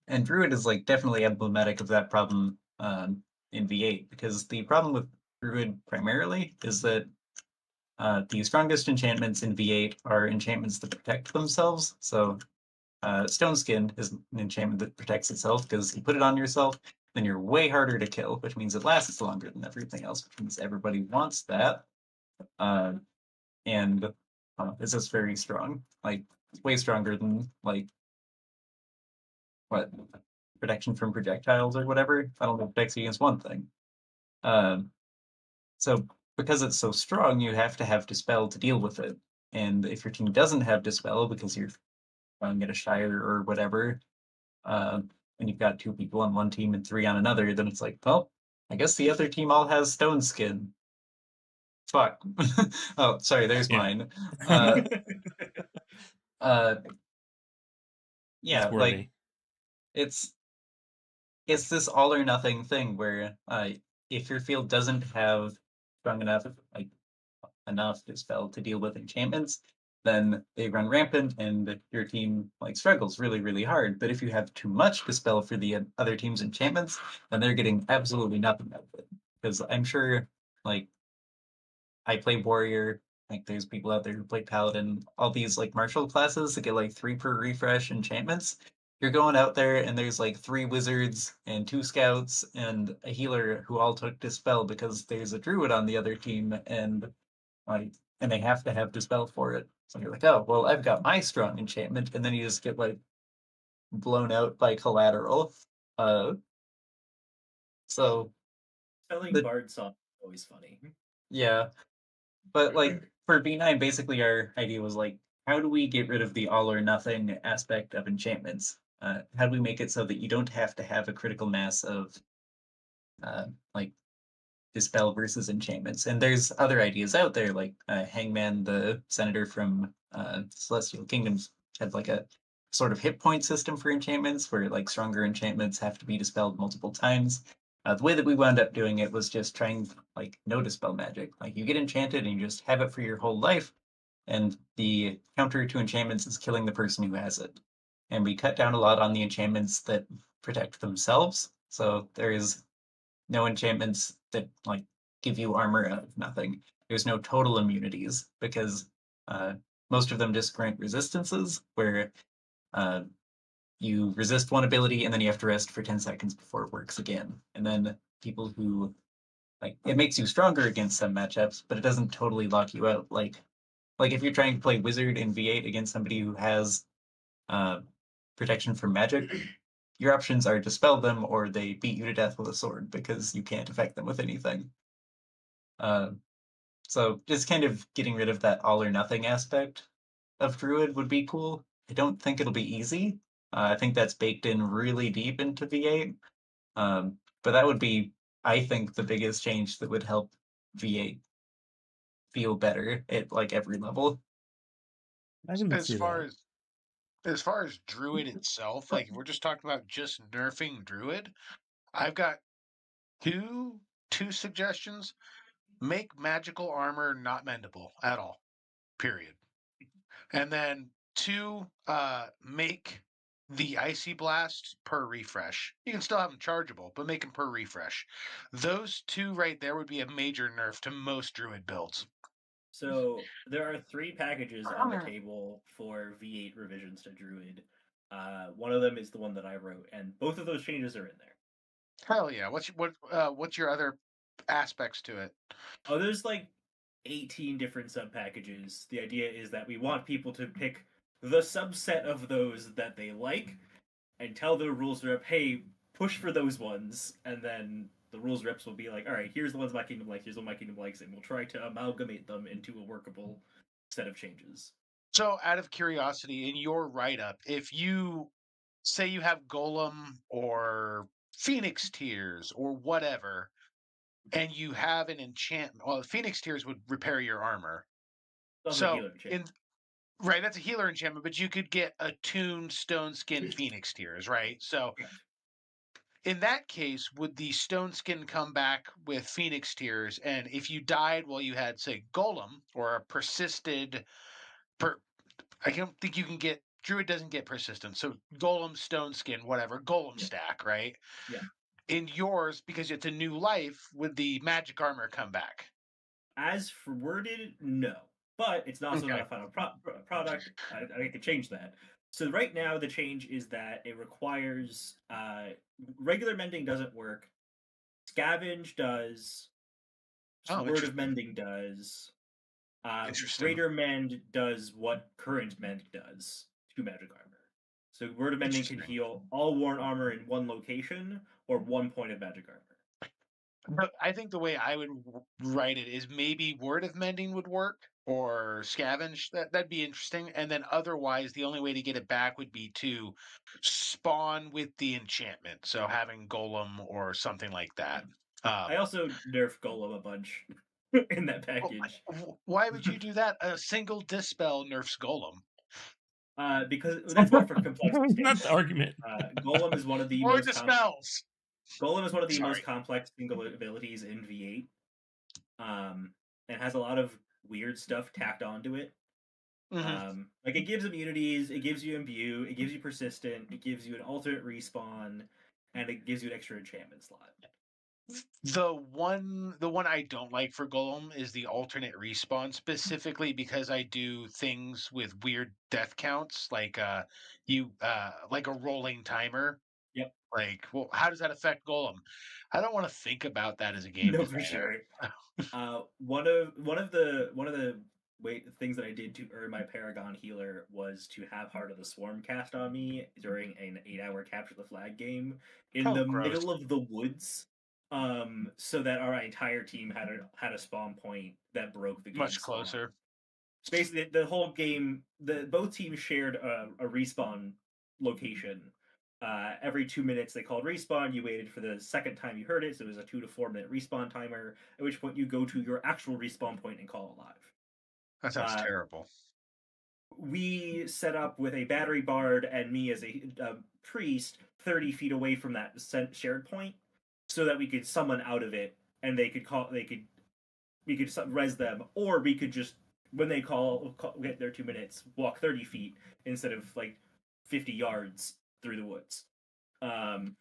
and Druid is like definitely emblematic of that problem in V8, because the problem with Druid primarily is that the strongest enchantments in V8 are enchantments that protect themselves. So Stone Skin is an enchantment that protects itself because you put it on yourself, then you're way harder to kill, which means it lasts longer than everything else, which means everybody wants that. And it's just very strong, like way stronger than like what protection from projectiles or whatever. I don't know, protects you against one thing. So because it's so strong, you have to have Dispel to deal with it. And if your team doesn't have Dispel because you're trying to get a Shire or whatever, and you've got 2 people on one team and 3 on another, then it's like, well, I guess the other team all has Stone Skin. Fuck. Oh, sorry, there's Yeah. mine. Yeah, That's like worthy. it's this all or nothing thing where if your field doesn't have strong enough dispel to deal with enchantments, then they run rampant and your team like struggles really, really hard. But if you have too much dispel for the other team's enchantments, then they're getting absolutely nothing out of it. Because I'm sure like I play warrior, like there's people out there who play paladin, all these like martial classes that get like 3 per refresh enchantments. You're going out there and there's like 3 wizards and 2 scouts and a healer who all took dispel because there's a druid on the other team, and like and they have to have dispel for it. So you're like, oh well, I've got my strong enchantment, and then you just get like blown out by collateral. Uh, so Spelling the Bard song is always funny. yeah, but like for V9, basically our idea was like, how do we get rid of the all or nothing aspect of enchantments? How do we make it so that you don't have to have a critical mass of like dispel versus enchantments? And there's other ideas out there, like Hangman, the senator from Celestial Kingdoms, had like a sort of hit point system for enchantments, where like stronger enchantments have to be dispelled multiple times. The way that we wound up doing it was just trying like no dispel magic. Like you get enchanted and you just have it for your whole life, and the counter to enchantments is killing the person who has it. And we cut down a lot on the enchantments that protect themselves. So there is no enchantments that like give you armor out of nothing. There's no total immunities because most of them just grant resistances where uh, you resist one ability and then you have to rest for 10 seconds before it works again. And then people who like it makes you stronger against some matchups, but it doesn't totally lock you out. Like if you're trying to play wizard in V8 against somebody who has uh, protection from magic, your options are dispel them or they beat you to death with a sword because you can't affect them with anything. Uh, so just kind of getting rid of that all or nothing aspect of Druid would be cool. I don't think it'll be easy. I think that's baked in really deep into V8. But that would be, I think, the biggest change that would help V8 feel better at like every level. I can As see far that. as far as Druid itself, like if we're just talking about just nerfing Druid, I've got two two suggestions. Make magical armor not mendable at all. Period. And then two, make the icy blast per refresh. You can still have them chargeable, but make them per refresh. Those two right there would be a major nerf to most Druid builds. So there are 3 packages on the table for V8 revisions to Druid. One of them is the one that I wrote, and both of those changes are in there. Hell yeah! What's your other aspects to it? Oh, there's like 18 different sub packages. The idea is that we want people to pick the subset of those that they like and tell the rules rep, hey, push for those ones, and then the rules reps will be like, all right, here's the ones my kingdom likes, here's what my kingdom likes, and we'll try to amalgamate them into a workable set of changes. So, out of curiosity, in your write up, if you say you have Golem or Phoenix Tears or whatever, and you have an enchantment, well, Phoenix Tears would repair your armor. Also So, healer enchantment. in right, that's a healer enchantment, but you could get attuned Stone Skin Phoenix Tears, right? So, Correct. in that case, would the Stone Skin come back with Phoenix Tears? And if you died while you had, say, Golem or a persisted per, I don't think you can get Druid doesn't get persistent. So Golem, Stone Skin, whatever, Golem Yeah. stack, right? Yeah. In yours, because it's a new life, would the magic armor come back? As for worded, no. But it's also not Okay. a final product. I could change that. So right now, the change is that it requires regular mending doesn't work. Scavenge does. Oh, Word of interesting. Mending does. Interesting. Greater Mend does what Current Mend does to magic armor. So Word of Mending can Interesting. heal all worn armor in one location or 1 point of magic armor. But I think the way I would write it is maybe Word of Mending would work or Scavenge. That'd be interesting. And then otherwise, the only way to get it back would be to spawn with the enchantment. So having Golem or something like that. I also nerf Golem a bunch in that package. Why would you do that? A single dispel nerfs Golem. Because that's more for complexity Not stakes. the argument. Golem is one of the Or most dispels. Golem is one of the most Sorry. complex single abilities in V8. And has a lot of weird stuff tacked onto it. Like it gives immunities, it gives you imbue, it gives you persistent, it gives you an alternate respawn, and it gives you an extra enchantment slot. The one I don't like for Golem is the alternate respawn, specifically because I do things with weird death counts, like like a rolling timer. Yep. Like, well, how does that affect Golem? I don't want to think about that as a game No, for designer. sure. One of the things that I did to earn my Paragon healer was to have Heart of the Swarm cast on me during an 8-hour capture the flag game in Oh, the gross. middle of the woods. So that our entire team had a spawn point that broke the game Much spawn. closer. Basically, the whole game, both teams shared a respawn location. Every 2 minutes they called respawn. You waited for the second time you heard it, so it was a 2 to 4 minute respawn timer. At which point you go to your actual respawn point and call it live. That sounds terrible. we set up with a battery bard and me as a priest 30 feet away from that shared point, so that we could summon out of it, and we could res them, or we could just when they get their 2 minutes, walk 30 feet instead of like 50 yards through the woods. And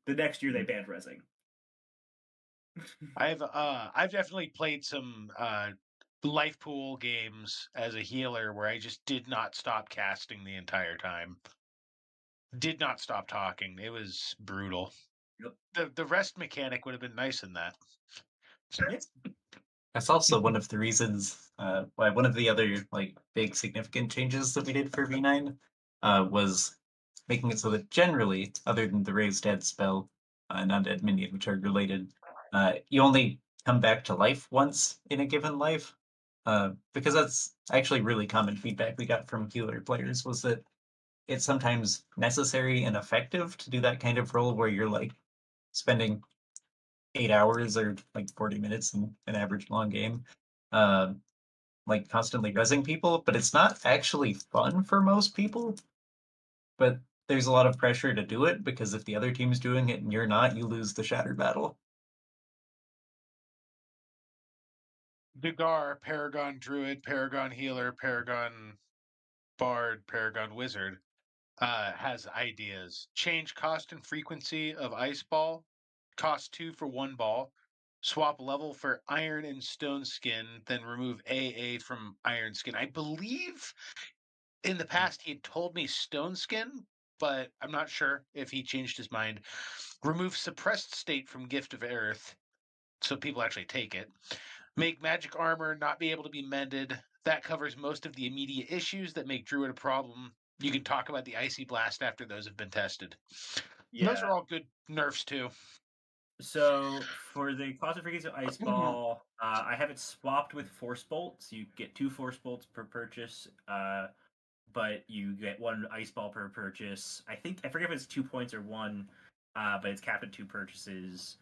the next year they banned resing. I've definitely played some life pool games as a healer where I just did not stop casting the entire time. Did not stop talking. It was brutal. Yep. The rest mechanic would have been nice in that. Yeah. That's also one of the reasons why one of the other like big significant changes that we did for V9 was making it so that generally, other than the raised dead spell and undead minion, which are related, you only come back to life once in a given life. Because that's actually really common feedback we got from healer players was that it's sometimes necessary and effective to do that kind of role where you're like spending 8 hours or like 40 minutes in an average long game, uh, like constantly rezzing people, but it's not actually fun for most people. But there's a lot of pressure to do it because if the other team's doing it and you're not, you lose the shattered battle. Dugar, Paragon Druid, Paragon Healer, Paragon Bard, Paragon Wizard has ideas. Change cost and frequency of Ice Ball. Cost 2 for 1 ball. Swap level for Iron and Stone Skin, then remove AA from Iron Skin. I believe in the past he had told me Stone Skin, but I'm not sure if he changed his mind. Remove Suppressed State from Gift of Earth, so people actually take it. Make magic armor not be able to be mended. That covers most of the immediate issues that make Druid a problem. You can talk about the Icy Blast after those have been tested. Yeah. Those are all good nerfs too. So for the cost of frequency of Ice Ball, I have it swapped with Force Bolts. You get 2 Force Bolts per purchase, but you get 1 Ice Ball per purchase. I forget if it's 2 points or 1, but it's capped at 2 purchases.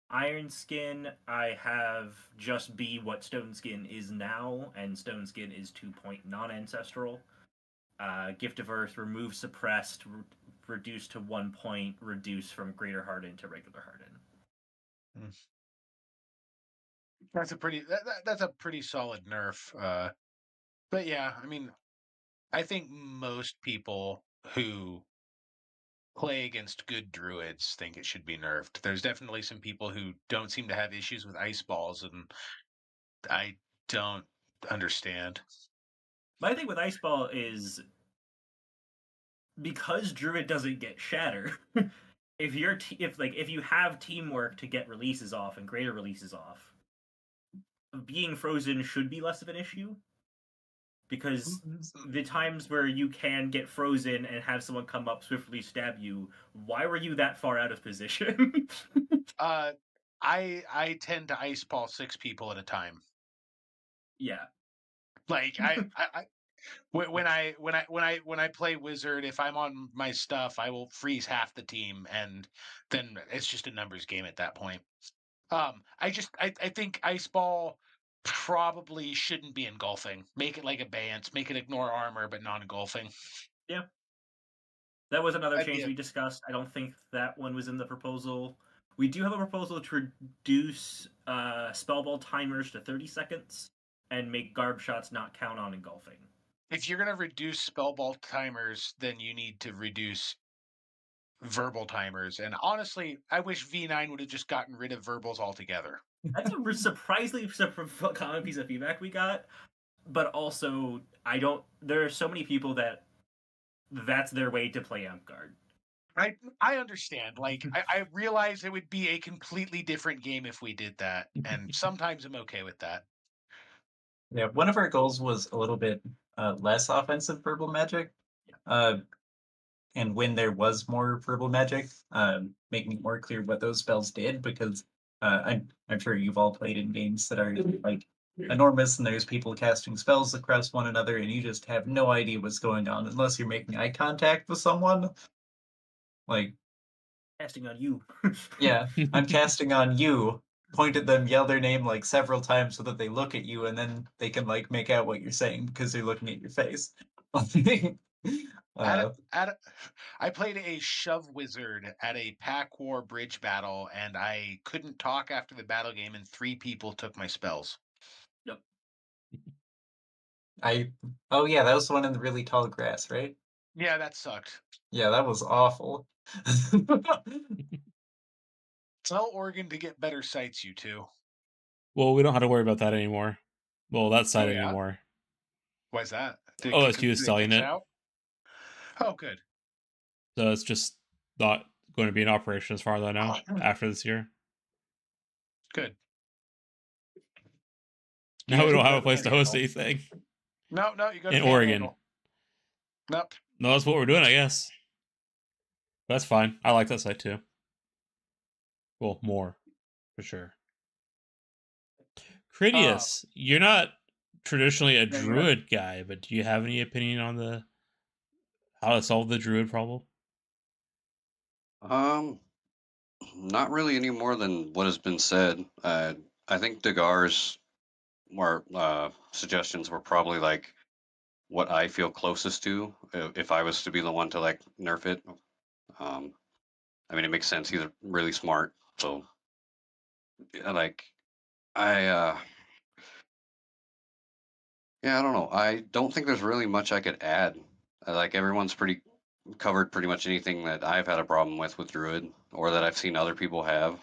Iron Skin, I have just be what Stone Skin is now, and Stone Skin is 2-point non-ancestral. Gift of Earth, remove suppressed, reduce to 1 point, reduce from greater harden to regular harden. That's a pretty solid nerf. But yeah, I mean, I think most people who play against good druids think it should be nerfed. There's definitely some people who don't seem to have issues with ice balls, and I don't understand. My thing with Ice Ball is because Druid doesn't get shatter. If you have teamwork to get releases off and greater releases off, being frozen should be less of an issue. Because the times where you can get frozen and have someone come up swiftly stab you, why were you that far out of position? I tend to ice ball 6 people at a time. Yeah. Like when I play wizard, if I'm on my stuff, I will freeze half the team, and then it's just a numbers game at that point. I think ice ball probably shouldn't be engulfing. Make it like a Bance. Make it ignore armor, but not engulfing. Yeah. That was another That'd change be we discussed. I don't think that one was in the proposal. We do have a proposal to reduce spell ball timers to 30 seconds and make garb shots not count on engulfing. If you're gonna reduce spell ball timers, then you need to reduce verbal timers. And honestly, I wish V9 would have just gotten rid of verbals altogether. That's a surprisingly common piece of feedback we got. But also, there are so many people that's their way to play Amtgard. I understand. Like I realize it would be a completely different game if we did that, and sometimes I'm okay with that. Yeah, one of our goals was a little bit less offensive verbal magic. And when there was more verbal magic, making it more clear what those spells did, because I'm sure you've all played in games that are like enormous, and there's people casting spells across one another, and you just have no idea what's going on unless you're making eye contact with someone. Like, Casting on you. yeah, I'm casting on you. point at them, yell their name like several times so that they look at you, and then they can like make out what you're saying because they're looking at your face. At a, at a, I played a shove wizard at a pack war bridge battle, and I couldn't talk after the battle game, and 3 people took my spells. Oh yeah, that was the one in the really tall grass, right? Yeah, that sucked. Yeah, that was awful. Tell Oregon to get better sites, you two. Well, we don't have to worry about that anymore. Well, that side Oh, yeah? anymore. Why's that? OSU is Did they selling glitch it, out? Oh, good. so it's just not going to be in operation as far as I know after this year. Good. Now we guys don't go have a to place to host Panhandle. anything No, you go to in Oregon. Panhandle. Nope. No, that's what we're doing, I guess. That's fine. I like that site too. Well, more for sure. Critius, you're not traditionally a Yeah, you're not- druid guy, but do you have any opinion on the how to solve the druid problem? Not really any more than what has been said. I think Dagar's more suggestions were probably like what I feel closest to if I was to be the one to like nerf it. Um, I mean, it makes sense. He's really smart, so yeah, like I yeah, I don't know. I don't think there's really much I could add. Like everyone's pretty covered pretty much anything that I've had a problem with Druid or that I've seen other people have.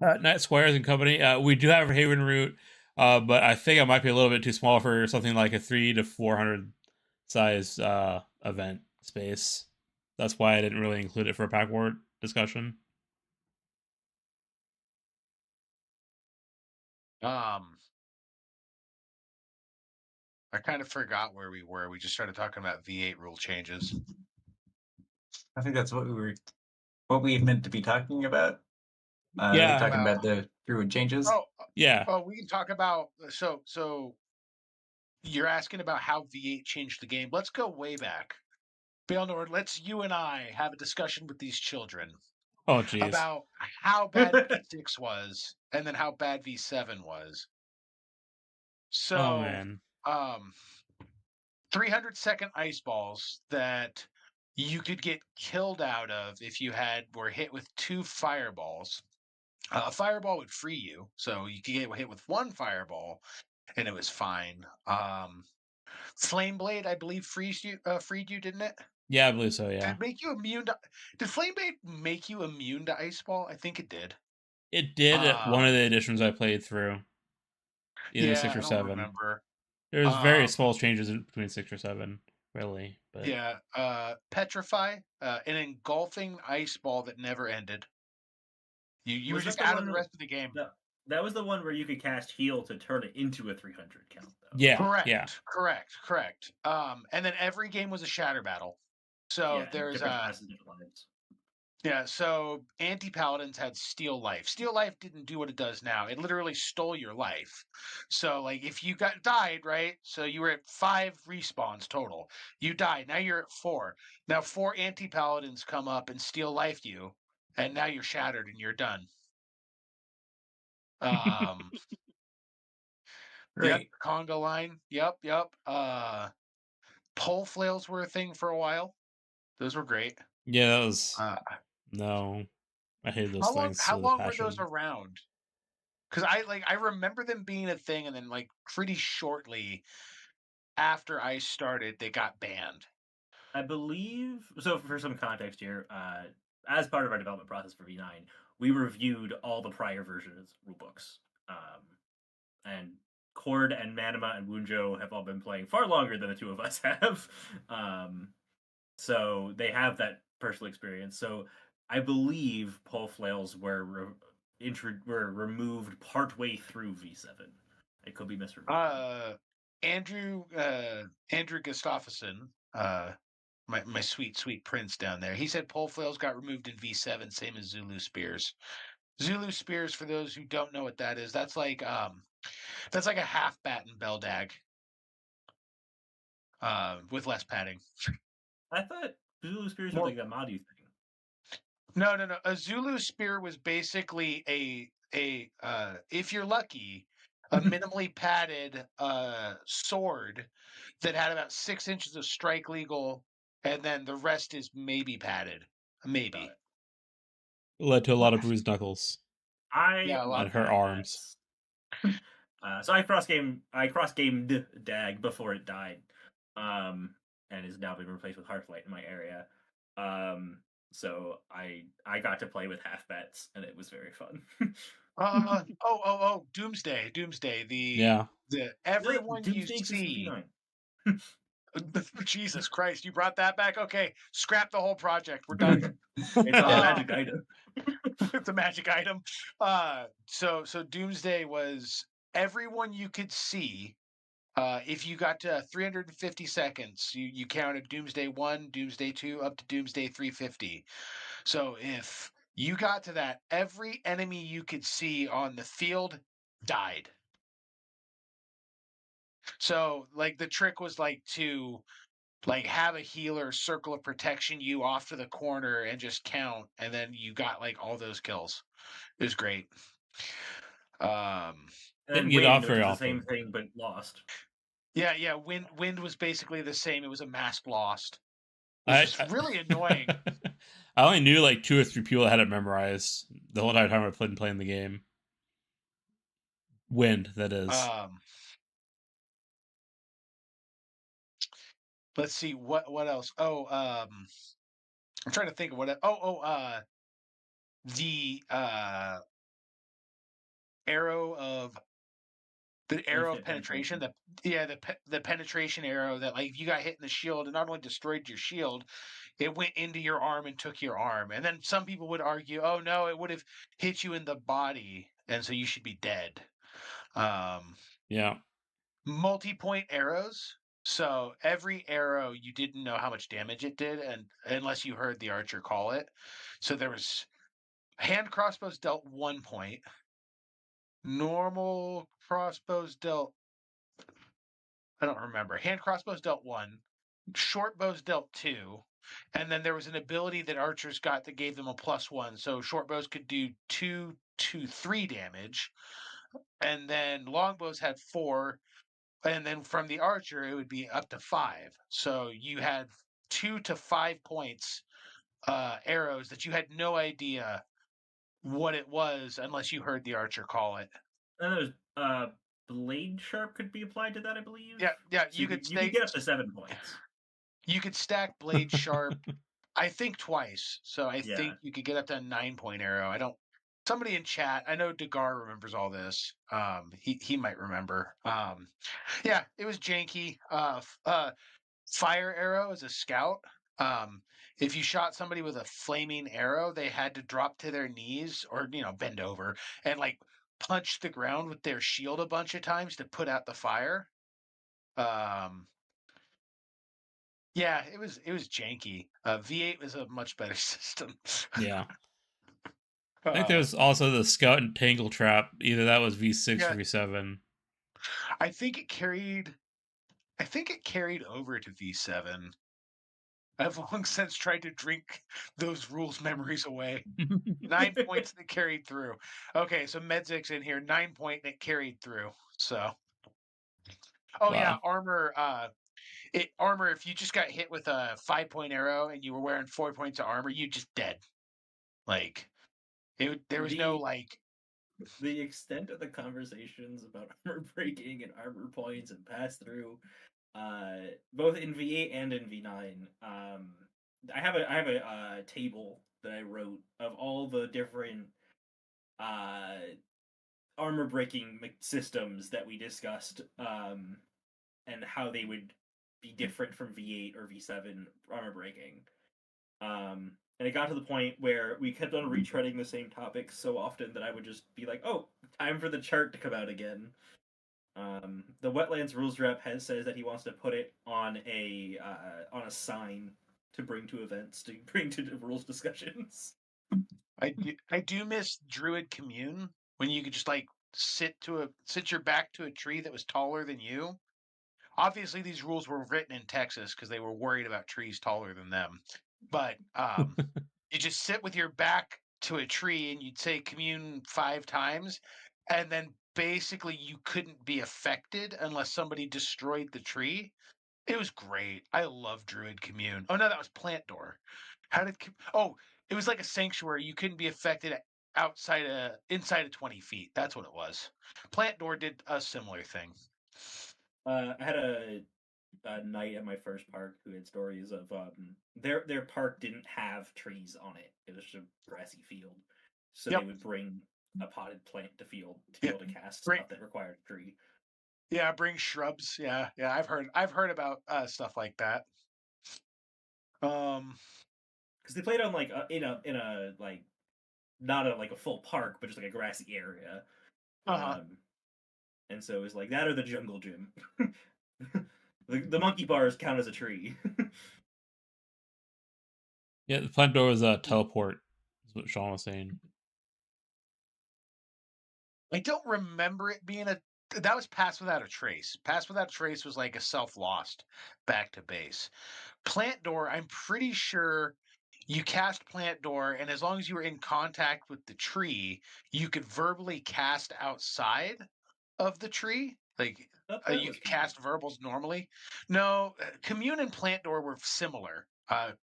Night Squires and Company. We do have a Haven route, but I think it might be a little bit too small for something like a 300 to 400 size event space. That's why I didn't really include it for a pack war discussion. I kind of forgot where we were. We just started talking about V8 rule changes. I think that's what we meant to be talking about. Yeah. Talking about the druid changes. Yeah. Oh, we can talk about so you're asking about how V8 changed the game. Let's go way back. Baelnorn, let's you and I have a discussion with these children Oh, jeez. about how bad V6 was and then how bad V7 was. So, Oh man. 300-second ice balls that you could get killed out of if you were hit with 2 fireballs. A fireball would free you, so you could get hit with 1 fireball, and it was fine. Flame Blade, I believe, freed you, didn't it? Yeah, I believe so. Did Yeah, it make you immune to? Did Flame Blade make you immune to ice ball? I think it did. it did at one of the editions I played through. Either Yeah, 6 or I don't 7. remember. There's very small changes between 6 or 7, really. But Yeah, Petrify, an engulfing ice ball that never ended. You were Was that just the out of one the rest of the game. That was the one where you could cast heal to turn it into a 300 count, though. yeah, Correct, yeah. correct. And then every game was a shatter battle. So Yeah, there's different classes, different lives. yeah, so anti-paladins had steal life. Steal life didn't do what it does now. It literally stole your life. So like if you died, right? So you were at 5 respawns total. You died. Now you're at 4. Now 4 anti-paladins come up and steal life you, and now you're shattered and you're done. Yep, Right. conga line. Yep. Pole flails were a thing for a while. Those were great. Yeah, that was Uh, no. I hated those things how with a long were those passion. around? Because I remember them being a thing, and then like pretty shortly after I started, they got banned. I believe so. For some context here, as part of our development process for V9, we reviewed all the prior versions rulebooks, and Cord and Manama and Wunjo have all been playing far longer than the two of us have. So they have that personal experience. So I believe pole flails were removed partway through V7. It could be misremembered. Andrew Gustafsson, my sweet prince down there, he said pole flails got removed in V7, same as Zulu spears. Zulu spears, for those who don't know what that is, that's like a half bat in Beldag, with less padding. I thought Zulu Spears More- was like the Madu thing. No, no, no. A Zulu spear was basically if you're lucky, a minimally padded sword that had about 6 inches of strike legal, and then the rest is maybe padded, Got maybe. it. Led to a lot of bruised knuckles I Yeah, a lot. and love her half arms. bats. So I cross gamed Dag before it died, and is now been replaced with Hearthlight in my area. So I got to play with half bats, and it was very fun. Doomsday, Doomsday. Yeah. The Yep, everyone you Doomsday exists in see. V9. Jesus Christ, you brought that back? Okay, scrap the whole project. We're done. It's a Uh, magic item. it's a magic item. So Doomsday was everyone you could see. If you got to 350 seconds, you counted Doomsday 1, Doomsday 2, up to Doomsday 350. So if you got to that, every enemy you could see on the field died. So like the trick was like to like have a healer circle of protection you off to the corner and just count, and then you got like all those kills. It was great. Um, And Didn't then get Wind, off which very is the same often. thing but lost. yeah. Wind was basically the same. It was a mask lost, which I was really annoying. I only knew like 2 or 3 people that had it memorized the whole entire time I played playing the game. Wind, that is. Um, let's see what else. I'm trying to think of what. The arrow of the arrow of Infinite penetration. penetration. The penetration arrow that like if you got hit in the shield, it not only destroyed your shield, it went into your arm and took your arm. And then some people would argue, oh no, it would have hit you in the body, and so you should be dead. Um, Yeah. multi-point arrows. So every arrow you didn't know how much damage it did, and unless you heard the archer call it. So there was hand crossbows dealt 1 point. Normal crossbows dealt, I don't remember. Hand crossbows dealt 1. Short bows dealt 2. And then there was an ability that archers got that gave them a +1. So short bows could do 2 to 3 damage. And then longbows had 4. And then from the archer, it would be up to 5. So you had 2 to 5 points arrows that you had no idea what it was unless you heard the archer call it. And there's Blade Sharp could be applied to that, I believe. Yeah. So you could get up to 7 points. You could stack blade sharp, I think twice. So I Yeah. think you could get up to a 9 point arrow. I don't. Somebody in chat, I know Degar remembers all this. He might remember. Yeah, it was janky. Fire arrow as a scout. Um, if you shot somebody with a flaming arrow, they had to drop to their knees or bend over and like punch the ground with their shield a bunch of times to put out the fire. Um, Yeah, it was janky. V8 was a much better system. Yeah. I think Uh, there's also the Scout and Tangle Trap. Either that was V6 or yeah, V7. I think it carried. I think it carried over to V7. I've long since tried to drink those rules memories away. 9 points that carried through. Okay, so Medzik's in here. 9 point that carried through. So, oh yeah, Wow. armor. Armor. If you just got hit with a 5 point arrow and you were wearing 4 points of armor, you just dead. Like there was no The like. the extent of the conversations about armor breaking and armor points and pass through, both in V8 and in V9. I have a table that I wrote of all the different uh, armor breaking systems that we discussed, and how they would be different from V8 or V7 armor breaking. And it got to the point where we kept on retreading the same topics so often that I would just be like, "Oh, time for the chart to come out again." The Wetlands rules rep says that he wants to put it on a sign to bring to events, to bring to rules discussions. I do miss Druid Commune when you could just like sit your back to a tree that was taller than you. Obviously, these rules were written in Texas because they were worried about trees taller than them. But You just sit with your back to a tree and you'd say commune 5 times, and then basically you couldn't be affected unless somebody destroyed the tree. It was great. I love Druid Commune. Oh no, that was Plant Door. How did oh, it was like a sanctuary. You couldn't be affected inside of 20 feet. That's what it was. Plant Door did a similar thing. I had a knight at my first park who had stories of their park didn't have trees on it. It was just a grassy field, so Yep. they would bring a potted plant to field to Yep. be able to cast Great. stuff that required a tree. Yeah, bring shrubs. Yeah, yeah. I've heard about stuff like that. Because they played on like in a like not a like a full park, but just like a grassy area. Uh-huh. And so it was like that or the jungle gym. The monkey bars count as a tree. Yeah, the plant door was a teleport, is what Sean was saying. I don't remember it being that was Pass Without a Trace. Pass Without a Trace was like a self-lost back to base. Plant Door, I'm pretty sure you cast Plant Door, and as long as you were in contact with the tree, you could verbally cast outside of the tree. Like That you was could cast verbals normally. No, Commune and Plant Door were similar.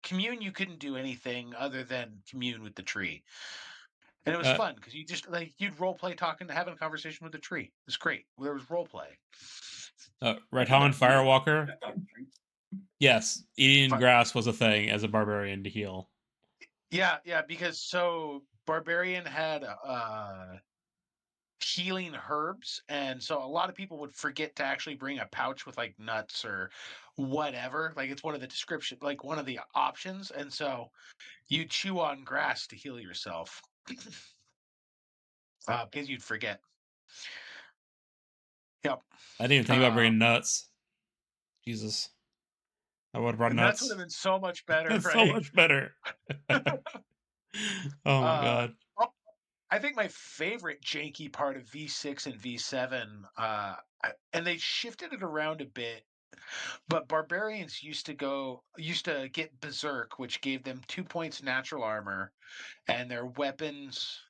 Commune, you couldn't do anything other than commune with the tree. And it was fun because you just like you'd role play talking, having a conversation with the tree. It was great. There was role play. Raton Firewalker. Yes, eating grass was a thing as a barbarian to heal. Yeah, yeah, because so Barbarian had healing herbs, and so a lot of people would forget to actually bring a pouch with like nuts or whatever. Like it's one of the description, like one of the options, and so you chew on grass to heal yourself because you'd forget. Yep. I didn't even think about bringing nuts. Jesus. I would have brought Nuts would nuts. have been so much better, That's right? so much better. Oh my god. I think my favorite janky part of V6 and V7, and they shifted it around a bit, but barbarians used to get berserk, which gave them 2 points natural armor, and their weapons.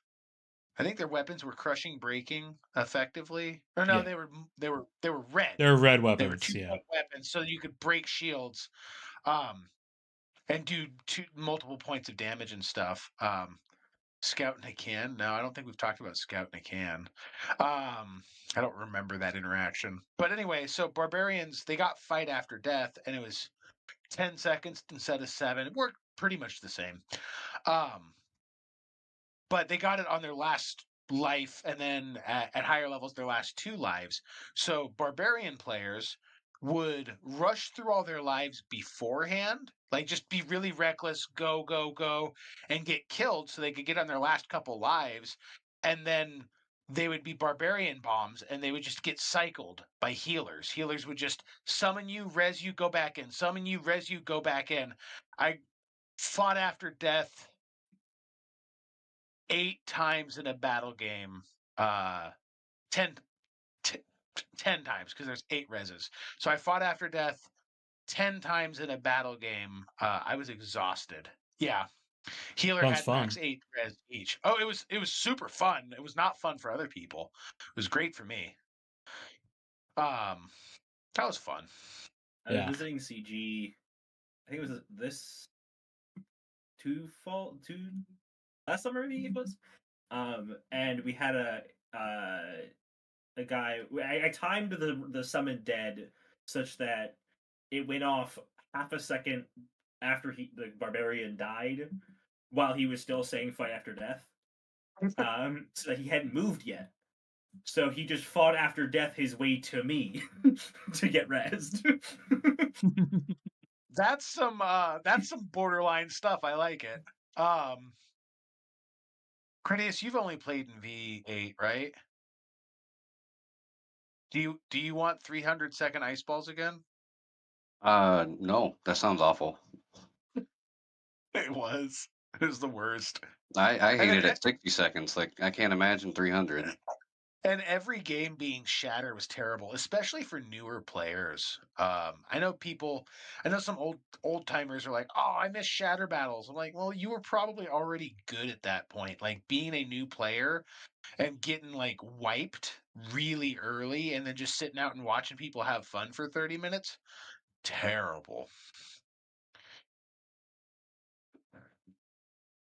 I think their weapons were crushing, breaking effectively. Or no, Yeah. they were red. They're red They were weapons, 2 yeah. point weapons, so you could break shields, and do multiple points of damage and stuff. Scout in a can? No, I don't think we've talked about Scout in a can. I don't remember that interaction. But anyway, so barbarians, they got fight after death, and it was 10 seconds instead of 7. It worked pretty much the same. But they got it on their last life, and then at higher levels, their last 2 lives. So barbarian players would rush through all their lives beforehand, like just be really reckless, go, go, go, and get killed so they could get on their last couple lives. And then they would be barbarian bombs and they would just get cycled by healers. Healers would just summon you, res you, go back in, summon you, res you, go back in. I fought after death 8 times in a battle game. 10, 10 times because there's 8 reses. So I fought after death 10 times in a battle game. I was exhausted. Yeah. Healer Sounds had max fun. 8 res each. Oh, it was super fun. It was not fun for other people. It was great for me. That was fun. I was Yeah. visiting CG. I think it was this last summer maybe it was. And we had a guy. I timed the summon dead such that it went off half a second after the barbarian died, while he was still saying "fight after death." So that he hadn't moved yet. So he just fought after death his way to me to get rezzed. That's some borderline stuff. I like it. Critias, you've only played in V8, right? Do you want 300-second ice balls again? No, that sounds awful. It was. It was the worst. I hate And it at 60 seconds. Like I can't imagine 300. And every game being Shatter was terrible, especially for newer players. I know some old timers are like, "Oh, I miss Shatter battles." I'm like, "Well, you were probably already good at that point. Like being a new player and getting like wiped really early, and then just sitting out and watching people have fun for 30 minutes. Terrible."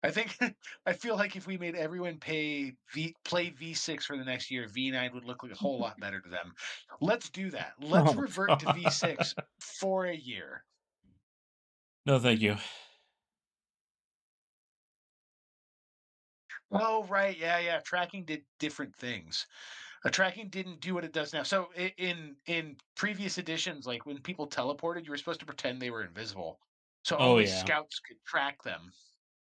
I think I feel like if we made everyone play V6 for the next year, V9 would look like a whole lot better to them. Let's do that. Let's Oh, revert to God. V6 for a year. No, thank you. Oh, right. Yeah. Tracking did different things. Tracking didn't do what it does now. So in previous editions, like when people teleported, you were supposed to pretend they were invisible. So Oh, only yeah. scouts could track them.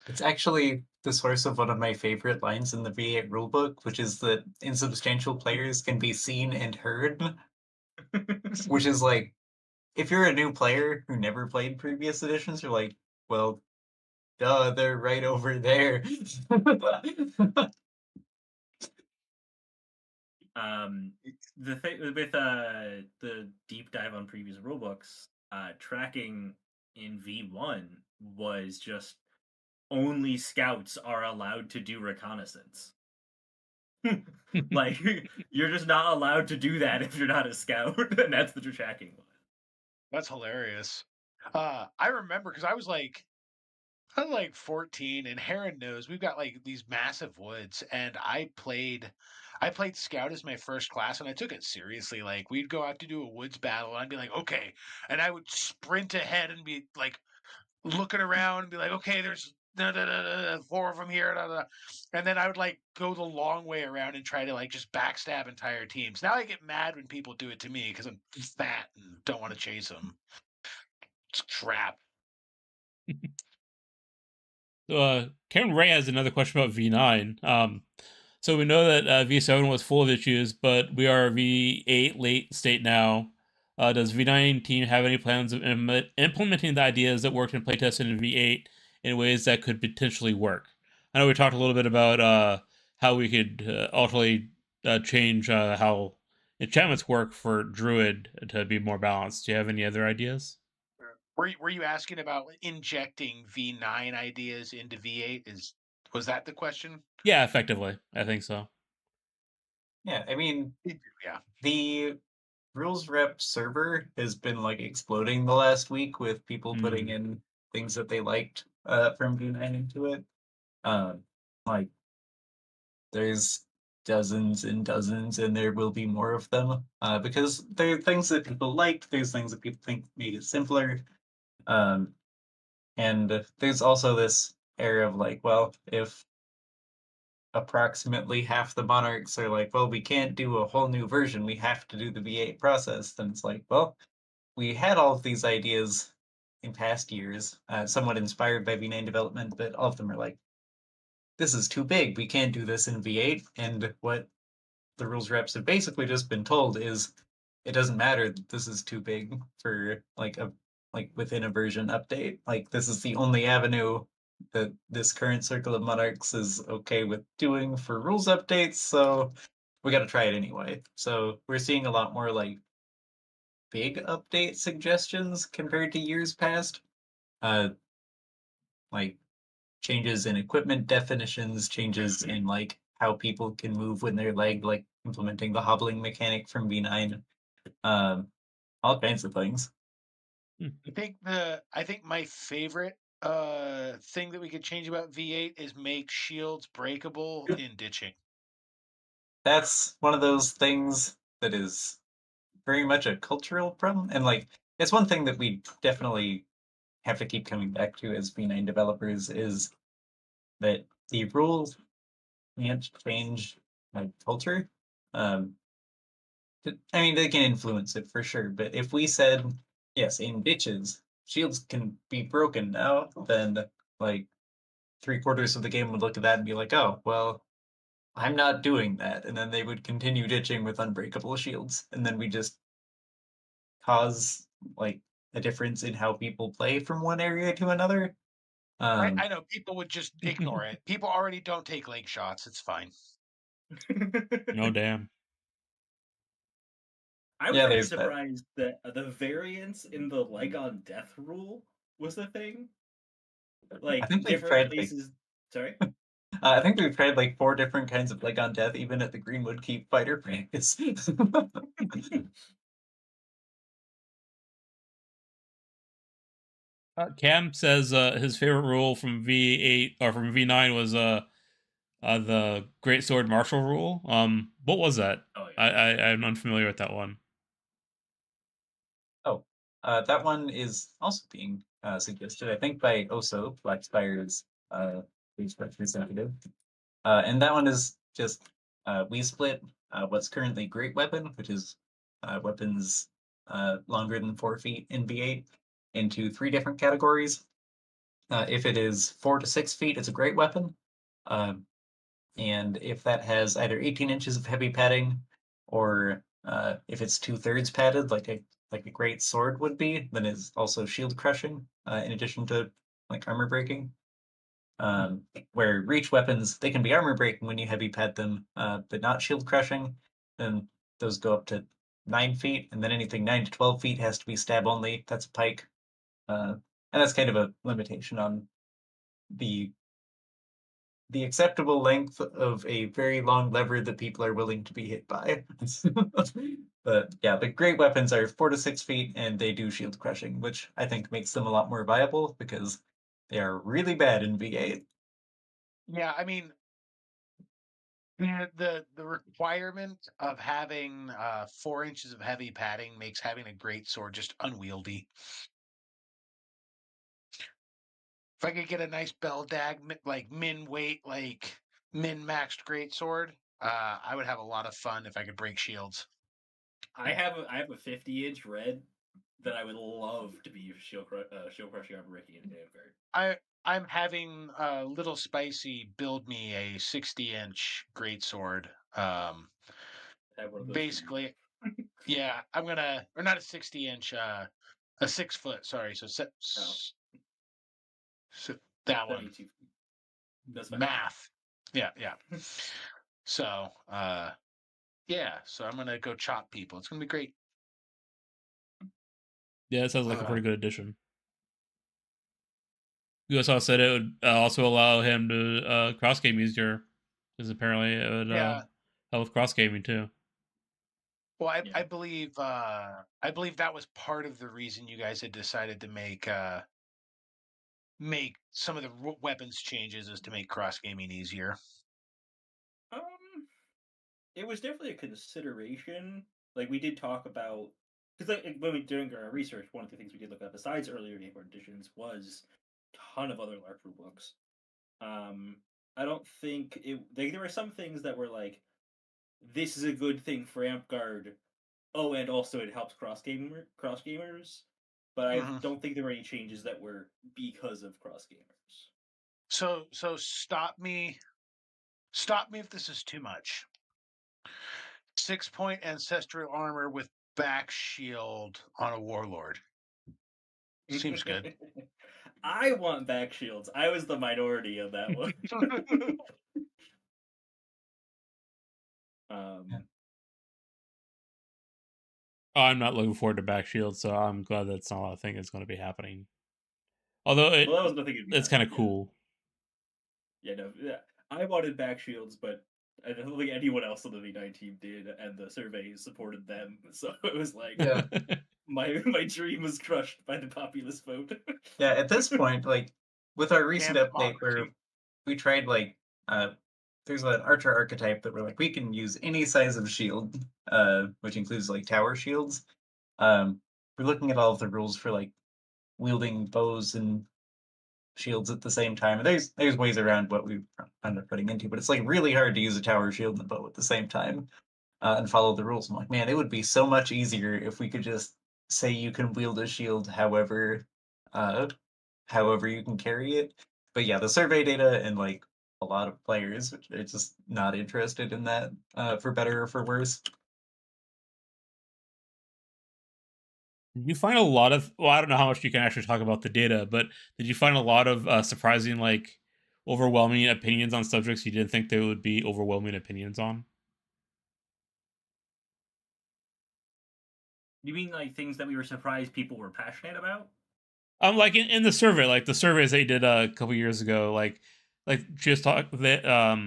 It's actually the source of one of my favorite lines in the V8 rulebook, which is that insubstantial players can be seen and heard, which is like, if you're a new player who never played previous editions, you're like, well, duh, they're right over there. The thing with the deep dive on previous rulebooks, tracking in V1 was just only scouts are allowed to do reconnaissance. Like you're just not allowed to do that if you're not a scout, and that's the tracking one. That's hilarious. I remember because I was like 14, and Heron knows we've got like these massive woods, and I played Scout as my first class, and I took it seriously. Like we'd go out to do a woods battle, and I'd be like, okay, and I would sprint ahead and be like looking around and be like, okay, there's four of them here, and then I would like go the long way around and try to like just backstab entire teams. Now I get mad when people do it to me because I'm fat and don't want to chase them. It's crap. Karen Ray has another question about V9. So we know that V7 was full of issues, but we are V8 late state now. Does V9 team have any plans of implementing the ideas that worked in playtest in V8 in ways that could potentially work? I know we talked a little bit about how we could ultimately change how enchantments work for Druid to be more balanced. Do you have any other ideas? Were you asking about injecting V9 ideas into V8? Was that the question? Yeah, effectively. I think so. Yeah, I mean, Yeah. the rules rep server has been like exploding the last week with people putting in things that they liked from V9 into it. Like there's dozens and dozens, and there will be more of them because there are things that people liked. There's things that people think made it simpler, um, and there's also this area of like, well, if approximately half the monarchs are like, well, we can't do a whole new version. We have to do the V8 process. Then it's like, well, we had all of these ideas in past years, somewhat inspired by V9 development, but all of them are like, this is too big. We can't do this in V8. And what the rules reps have basically just been told is it doesn't matter that this is too big for like within a version update. Like this is the only avenue that this current circle of monarchs is okay with doing for rules updates, so we got to try it anyway. So we're seeing a lot more like big update suggestions compared to years past. Like changes in equipment definitions, changes in like how people can move when they're lagged, like implementing the hobbling mechanic from V9, um, all kinds of things. I think my favorite thing that we could change about V8 is make shields breakable in ditching. That's one of those things that is very much a cultural problem, and like it's one thing that we definitely have to keep coming back to as V9 developers is that the rules can't change like culture. Um, I mean, they can influence it for sure, but if we said, yes, in ditches, shields can be broken now, then like 3/4 of the game would look at that and be like, oh, well, I'm not doing that. And then they would continue ditching with unbreakable shields. And then we just cause like a difference in how people play from one area to another. I know people would just ignore it. People already don't take lake shots. It's fine. No damn. I was Yeah, actually there's that. surprised that the variance in the leg on death rule was a thing. I Like think we've different tried like places. Sorry. I think we've tried like 4 different kinds of leg on death, even at the Greenwood Keep fighter practice. Cam says his favorite rule from V8 or from V9 was the Great Sword Martial rule. What was that? Oh I'm unfamiliar with that one. Oh, that one is also being suggested, I think, by Oso, Blackspire's representative. And that one is just we split what's currently Great Weapon, which is weapons longer than 4 feet in V8, into 3 different categories. If it is 4 to 6 feet, it's a Great Weapon. And if that has either 18 inches of heavy padding, or if it's 2/3 padded, like a great sword would be, then it's also shield crushing, in addition to like armor breaking. Where reach weapons, they can be armor breaking when you heavy pad them, but not shield crushing. Then those go up to 9 feet, and then anything 9 to 12 feet has to be stab only. That's a pike, and that's kind of a limitation on the acceptable length of a very long lever that people are willing to be hit by. But yeah, the great weapons are 4 to 6 feet, and they do shield crushing, which I think makes them a lot more viable because they are really bad in V8. Yeah, I mean, the requirement of having 4 inches of heavy padding makes having a great sword just unwieldy. If I could get a nice Beldag, like min weight, like min maxed great sword, I would have a lot of fun if I could break shields. I have a 50-inch red that I would love to be shield crushing armor breaking in Amtgard. I'm having Little Spicy build me a 60-inch greatsword. I have one of those for you. Basically, yeah, I'm gonna, or not a 60-inch, a 6 foot. Sorry, so, Oh, so that one 72. That's fine. math. Yeah, yeah. So, yeah, so I'm gonna go chop people. It's gonna be great. Yeah, it sounds like a Uh, pretty good addition. You also said it would also allow him to cross game easier, because apparently it would yeah. help with cross gaming too. Well, Yeah. I believe that was part of the reason you guys had decided to make some of the weapons changes is to make cross gaming easier. Um, it was definitely a consideration. Like we did talk about, because like when we doing our research, one of the things we did look up besides earlier Game Board editions was a ton of other LARP rule books. Um, I don't think it. There were some things that were like, this is a good thing for Amtgard. Oh, and also it helps cross gamers. But I Hmm. don't think there were any changes that were because of cross gamers. So stop me if this is too much. 6 point ancestral armor with back shield on a warlord. Seems good. I want back shields. I was the minority of that one. Yeah. um, Oh, I'm not looking forward to back shield, so I'm glad that's not a thing that's going to be happening. Although well, that was nothing to be it's kind of yeah. cool. Yeah, no, yeah. I wanted back shields, but I don't think anyone else on the V9 team did, and the survey supported them. So it was like Yeah. my dream was crushed by the populist vote. Yeah, at this point, like with our recent Damn update where democracy. we tried like there's an archer archetype that we're like we can use any size of shield, which includes like tower shields. We're looking at all of the rules for like wielding bows and shields at the same time. And there's ways around what we end up putting into, but it's like really hard to use a tower shield and a bow at the same time, and follow the rules. I'm like, man, it would be so much easier if we could just say you can wield a shield uh, however you can carry it. But yeah, the survey data and like a lot of players are just not interested in that, for better or for worse. Did you find a lot of? Well, I don't know how much you can actually talk about the data, but did you find a lot of surprising like overwhelming opinions on subjects you didn't think there would be overwhelming opinions on? You mean like things that we were surprised people were passionate about? Like in the survey, like the surveys they did a couple years ago, like just talk that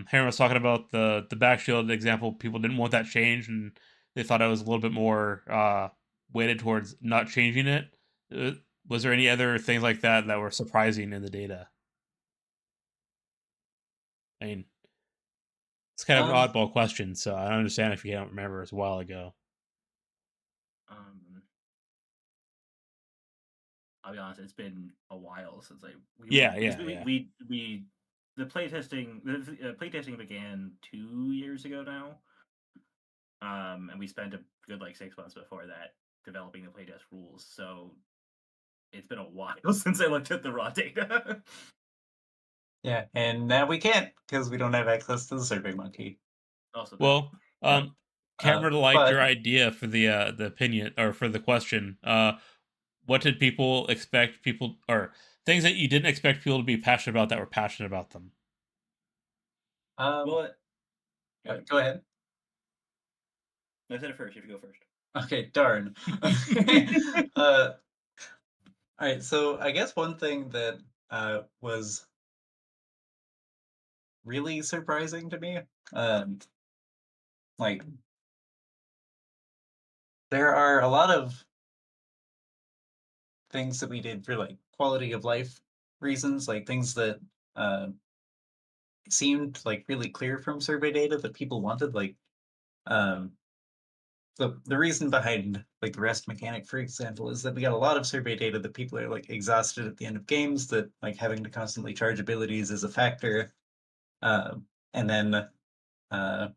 Harry was talking about the backshield example. People didn't want that change, and they thought it was a little bit more weighted towards not changing it. Uh, was there any other things like that that were surprising in the data? I mean, it's kind of an Um, oddball question, so I don't understand if you don't remember. It's a while ago. Um, I'll be honest, it's been a while since we Yeah, went because yeah, yeah. we the playtesting began 2 years ago now. And we spent a good like 6 months before that developing the playtest rules. So it's been a while since I looked at the raw data. yeah, and now we can't because we don't have access to the Survey Monkey. Also that. Well, Yeah. Cameron liked your But idea for the opinion or for the question. What did people expect people or things that you didn't expect people to be passionate about that were passionate about them? Well, go ahead. I said it first. You have to go first. Okay, darn. All right, so I guess one thing that was really surprising to me, like there are a lot of things that we did for like quality of life reasons, like things that uh, seemed like really clear from survey data that people wanted, like um, the reason behind like the rest mechanic, for example, is that we got a lot of survey data that people are like exhausted at the end of games, that like having to constantly charge abilities is a factor. And then uh,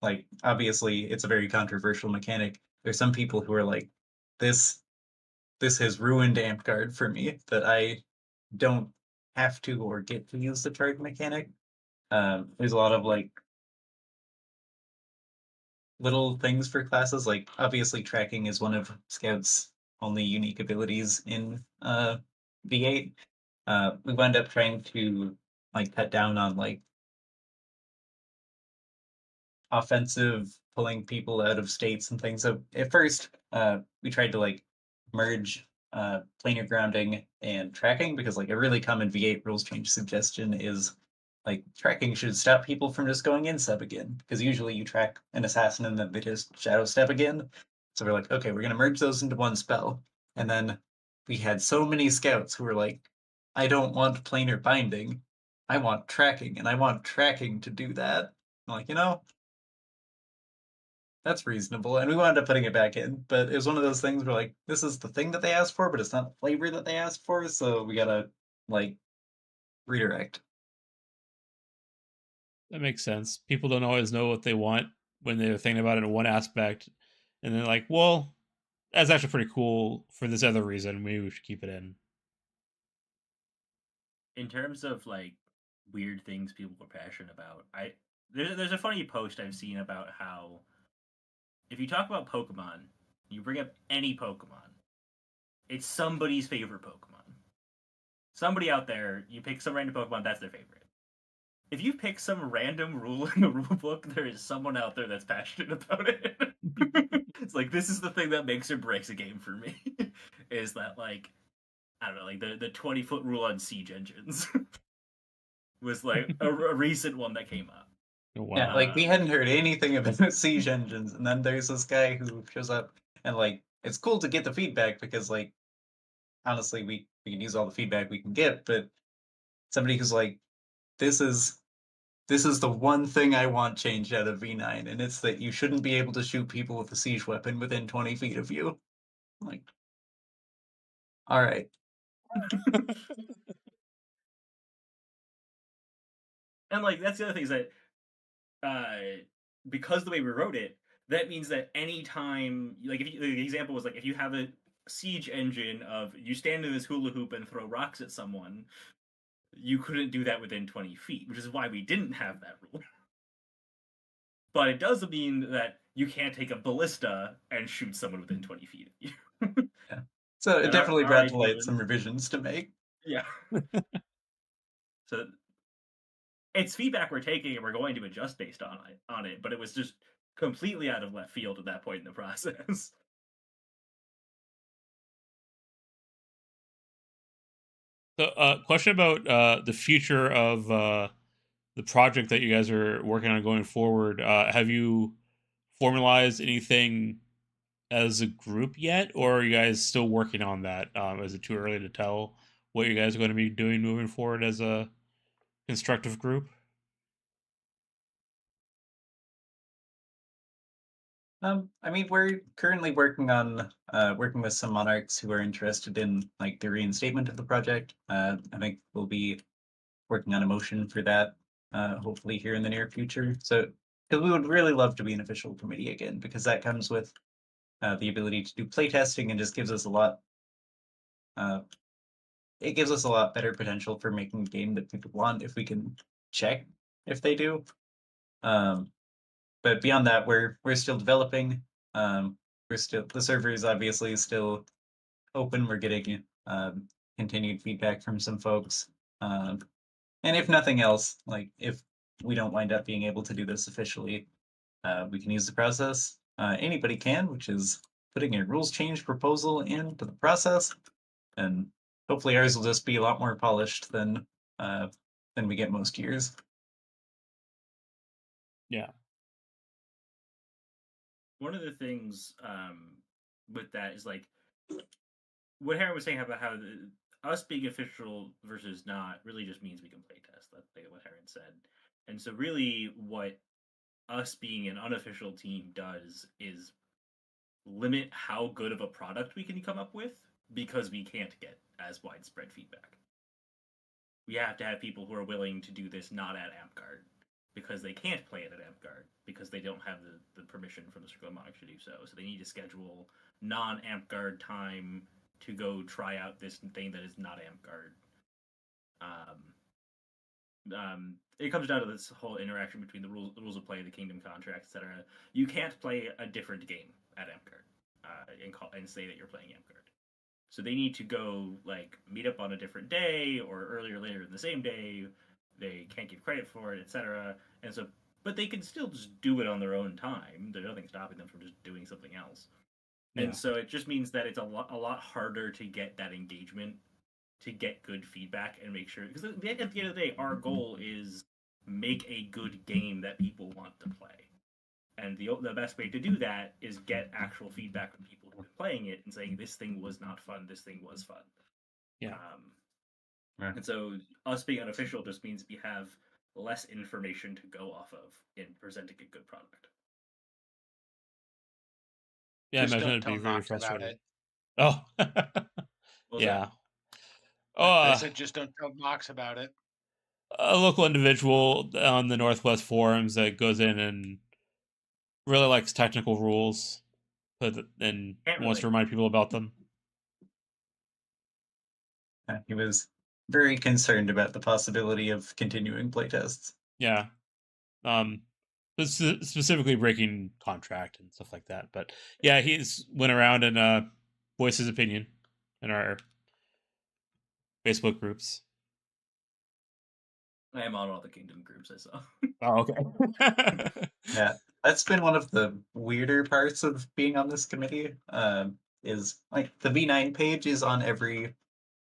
like obviously it's a very controversial mechanic. There's some people who are like, this has ruined Amtgard for me, that I don't have to or get to use the charge mechanic. There's a lot of like little things for classes. Like obviously tracking is one of Scout's only unique abilities in V8. We wound up trying to like cut down on like offensive pulling people out of states and things. So at first, we tried to like merge planar grounding and tracking, because like a really common V8 rules change suggestion is like tracking should stop people from just going in sub again, because usually you track an assassin and then they just shadow step again. So we're like, okay, we're gonna merge those into one spell. And then we had so many scouts who were like, I don't want planar binding. I want tracking, and I want tracking to do that. I'm like, that's reasonable. And we wound up putting it back in, but it was one of those things where like, this is the thing that they asked for, but it's not the flavor that they asked for, so we gotta like redirect. That makes sense. People don't always know what they want when they're thinking about it in one aspect, and they're like, "Well, that's actually pretty cool for this other reason. Maybe we should keep it in." In terms of like weird things people are passionate about, there's a funny post I've seen about how if you talk about Pokemon, you bring up any Pokemon, it's somebody's favorite Pokemon. Somebody out there, you pick some random Pokemon, that's their favorite. If you pick some random rule in the rule book, there is someone out there that's passionate about it. It's like, this is the thing that makes or breaks a game for me. Is that like, I don't know, like the 20-foot rule on siege engines was like a recent one that came up. Oh, wow. Yeah, like we hadn't heard anything about siege engines, and then there's this guy who shows up, and like it's cool to get the feedback, because like honestly we can use all the feedback we can get, but somebody who's like, this is the one thing I want changed out of V9, and it's that you shouldn't be able to shoot people with a siege weapon within 20 feet of you. I'm like, all right. And like that's the other thing is that because the way we wrote it, that means that anytime, like if you, the example was like if you have a siege engine of you stand in this hula hoop and throw rocks at someone, you couldn't do that within 20 feet, which is why we didn't have that rule. But it does mean that you can't take a ballista and shoot someone within 20 feet of you. Yeah. So it And definitely our brought to idea light was, some revisions to make. yeah. So it's feedback we're taking, and we're going to adjust based on it. But it was just completely out of left field at that point in the process. So, question about the future of the project that you guys are working on going forward. Have you formalized anything as a group yet, or are you guys still working on that? Is it too early to tell what you guys are going to be doing moving forward as a constructive group? I mean, we're currently working on working with some monarchs who are interested in like the reinstatement of the project. I think we'll be working on a motion for that, hopefully here in the near future. So, because we would really love to be an official committee again, because that comes with the ability to do playtesting and just gives us a lot. It gives us a lot better potential for making a game that people want if we can check if they do. But beyond that, we're still developing. The server is obviously still open. We're getting continued feedback from some folks. And if nothing else, like if we don't wind up being able to do this officially, we can use the process. Anybody can, which is putting a rules change proposal into the process, and hopefully ours will just be a lot more polished than we get most years. Yeah. One of the things with that is like what Heron was saying about how us being official versus not really just means we can play test. That's like what Heron said. And so really what us being an unofficial team does is limit how good of a product we can come up with because we can't get as widespread feedback. We have to have people who are willing to do this not at Amtgard because they can't play it at Amtgard because they don't have the permission from the Circle of Monarchs to do so. So they need to schedule non-Amtgard time to go try out this thing that is not Amtgard. It comes down to this whole interaction between the rules of play, the kingdom contract, etc. You can't play a different game at Amtgard and say that you're playing Amtgard. So they need to go like meet up on a different day or earlier, later in the same day. They can't give credit for it, etc. And so, but they can still just do it on their own time. There's nothing stopping them from just doing something else. Yeah. And so it just means that it's a lot harder to get that engagement, to get good feedback, and make sure because at the end of the day, our goal is make a good game that people want to play. And the best way to do that is get actual feedback from people who've been playing it and saying this thing was not fun, this thing was fun. Yeah. Yeah. And so us being unofficial just means we have less information to go off of in presenting a good product. Yeah, I Just imagine don't it'd be tell very Knox about frustrating. it. Oh. What was Yeah. that? I Oh, said just don't tell Knox about it. a local individual on the Northwest forums that goes in and really likes technical rules, and Can't wants to relate. remind people about them. He was very concerned about the possibility of continuing playtests. Yeah. Specifically breaking contract and stuff like that. But yeah, he's went around and voiced his opinion in our Facebook groups. I am on all the kingdom groups I saw. Oh, okay. Yeah, that's been one of the weirder parts of being on this committee. Is like the V9 page is on every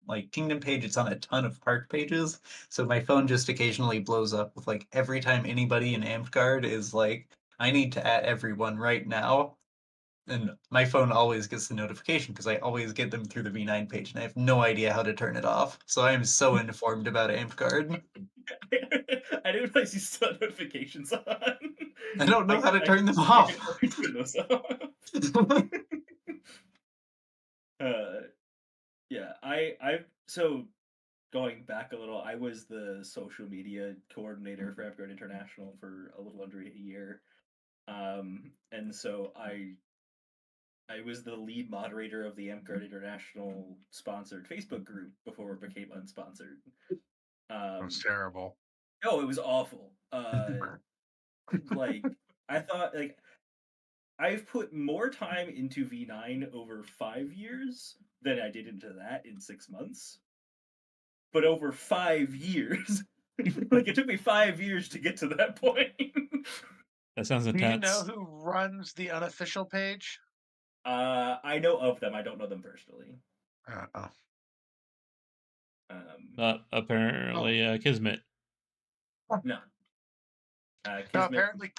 like kingdom page. It's on a ton of park pages. So my phone just occasionally blows up with like every time anybody in Amtgard is like, I need to add everyone right now. And my phone always gets the notification because I always get them through the V9 page and I have no idea how to turn it off. So I am so informed about Amtgard. I didn't realize you still had notifications on. I don't know how to turn them I can off. only turn those off. Yeah, so going back a little, I was the social media coordinator for Amtgard International for a little under a year. And so I was the lead moderator of the Amtgard International sponsored Facebook group before it became unsponsored. That's terrible. Oh, it was awful. Like I thought, like I've put more time into V9 over 5 years than I did into that in 6 months. but over 5 years. Like, it took me 5 years to get to that point. That sounds Do you know intense. who runs the unofficial page? I know of them. I don't know them personally. Oh. Apparently, Kismet. No. No, Kismet. apparently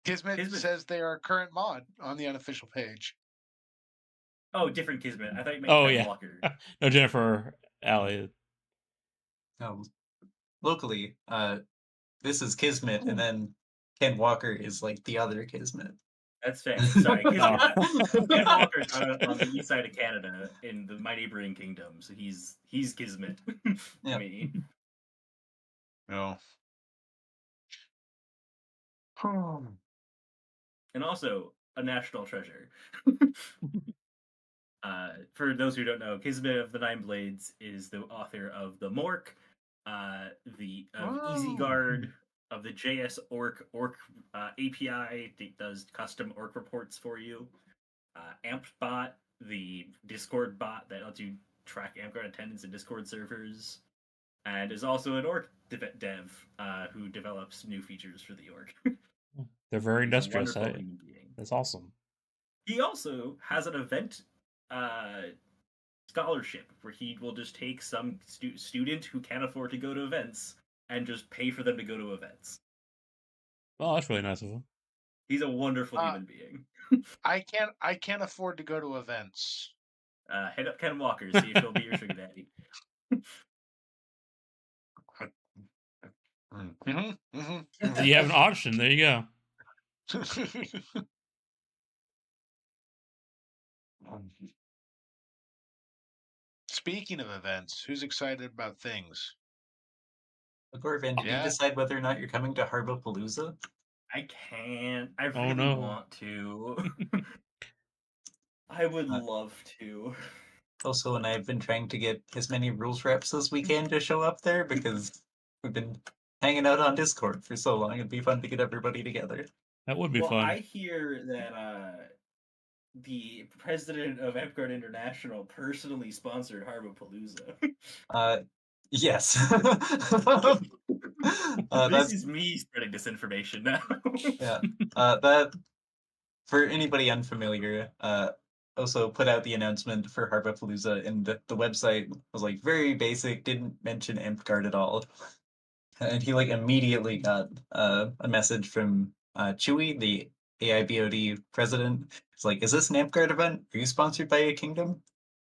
Kismet Kismet. says they are a current mod on the unofficial page. Oh, different Kismet. I thought you meant Oh Ken yeah, Walker. no, Jennifer Alley. Locally, this is Kismet, and then Ken Walker is like the other Kismet. That's fair. Sorry, Kismet. Oh. Ken Walker's on the east side of Canada in my neighboring kingdom, so he's Kismet to Yep. me. No. And also a national treasure. For those who don't know, Kismet of the Nine Blades is the author of the Mork, of EasyGuard, of the JS Orc API that does custom Orc reports for you. Amtbot, the Discord bot that lets you track Amtgard attendance in Discord servers, and is also an Orc dev who develops new features for the Orc. They're very He's a industrious. wonderful human being. That's awesome. He also has an event scholarship where he will just take some student who can't afford to go to events and just pay for them to go to events. Oh, that's really nice of him. He's a wonderful human being. I can't afford to go to events. Head up Ken Walker, see if he'll be your sugar daddy. You have an auction. There you go. Speaking of events, who's excited about things? Gorvan, did you decide whether or not you're coming to Harbapalooza? I can't. I Oh, really no. want to. I would love to. Also, and I've been trying to get as many rules reps as we can to show up there because we've been hanging out on Discord for so long. It'd be fun to get everybody together. That would be Well, fun. I hear that the president of Amtgard International personally sponsored Harbapalooza. Yes. This is me spreading disinformation now. Yeah. That, for anybody unfamiliar, also put out the announcement for Harbapalooza, and the website was like very basic, didn't mention Amtgard at all. And he like immediately got a message from Chewy, the AIBOD president. It's like, is this an Amtgard event? Are you sponsored by a kingdom?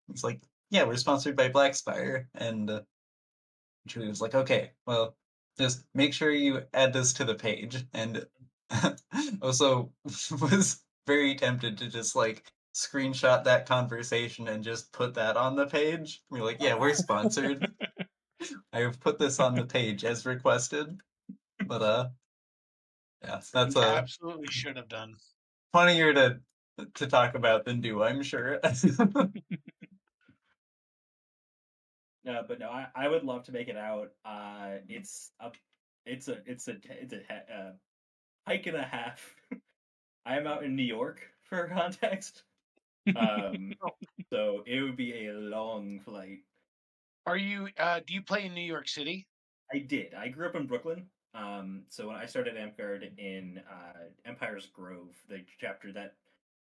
He's like, yeah, we're sponsored by Blackspire. And Chewy was like, okay, well, just make sure you add this to the page. And also was very tempted to just like screenshot that conversation and just put that on the page. We're like, yeah, we're sponsored. I have put this on the page as requested. But yeah, that's Absolutely should have done. funnier to talk about than do, I'm sure. No, but no, I would love to make it out. It's a hike and a half. I am out in New York for context. So it would be a long flight. Are you? Do you play in New York City? I did. I grew up in Brooklyn. So when I started Amtgard in Empire's Grove, the chapter that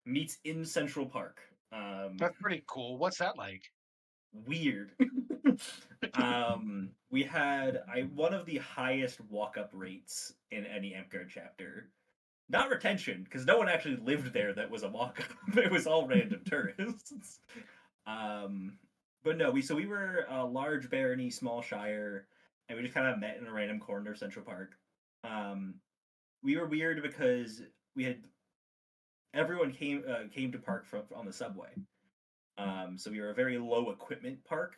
meets in Central Park. That's pretty cool. What's that like? Weird. We had one of the highest walk-up rates in any Amtgard chapter. Not retention, because no one actually lived there that was a walk-up. It was all random tourists. But no, we were a large barony, small shire, and we just kind of met in a random corner of Central Park. We were weird because everyone came to park on the subway. So we were a very low equipment park.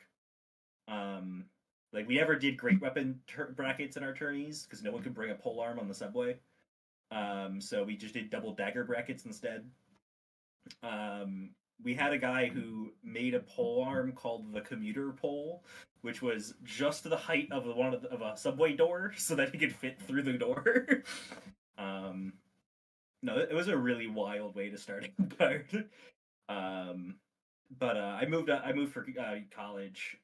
Like we never did great weapon brackets in our tourneys because no one could bring a polearm on the subway. So we just did double dagger brackets instead. We had a guy who made a polearm called the commuter pole, which was just the height of of a subway door, so that he could fit through the door. No, it was a really wild way to start Amtgard. but I moved for college,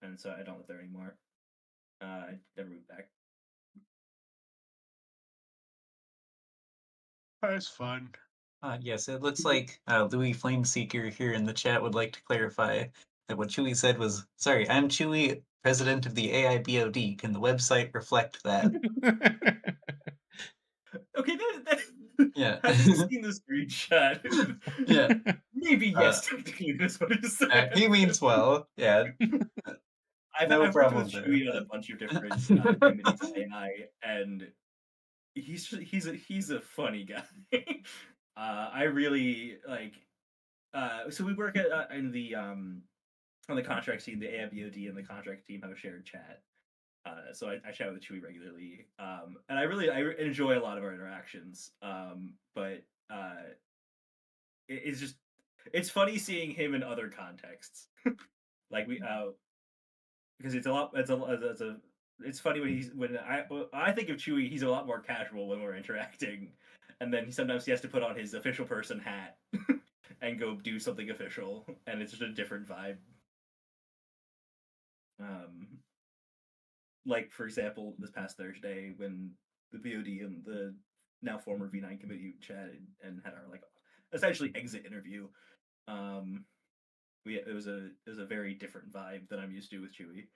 and so I don't live there anymore. I never moved back. That's fun. Yes, it looks like Louis Flameseeker here in the chat would like to clarify that what Chewy said was, sorry, I'm Chewy, president of the AIBOD. Can the website reflect that? Okay, that Yeah. having seen the screenshot, Yeah. maybe yes, technically that's what he said. He means well. Yeah. No I've worked with problem there. Chewy on a bunch of different committees of AI, and he's a funny guy. I really like. So we work in the on the contract team, the AIBOD and the contract team have a shared chat. So I chat with Chewy regularly, and I enjoy a lot of our interactions. But it's just it's funny seeing him in other contexts. Like we because it's funny when I think of Chewy, he's a lot more casual when we're interacting, and then sometimes he has to put on his official person hat and go do something official, and it's just a different vibe. Like for example, this past Thursday when the BOD and the now former V9 committee chatted and had our like essentially exit interview. It was a very different vibe than I'm used to with Chewy.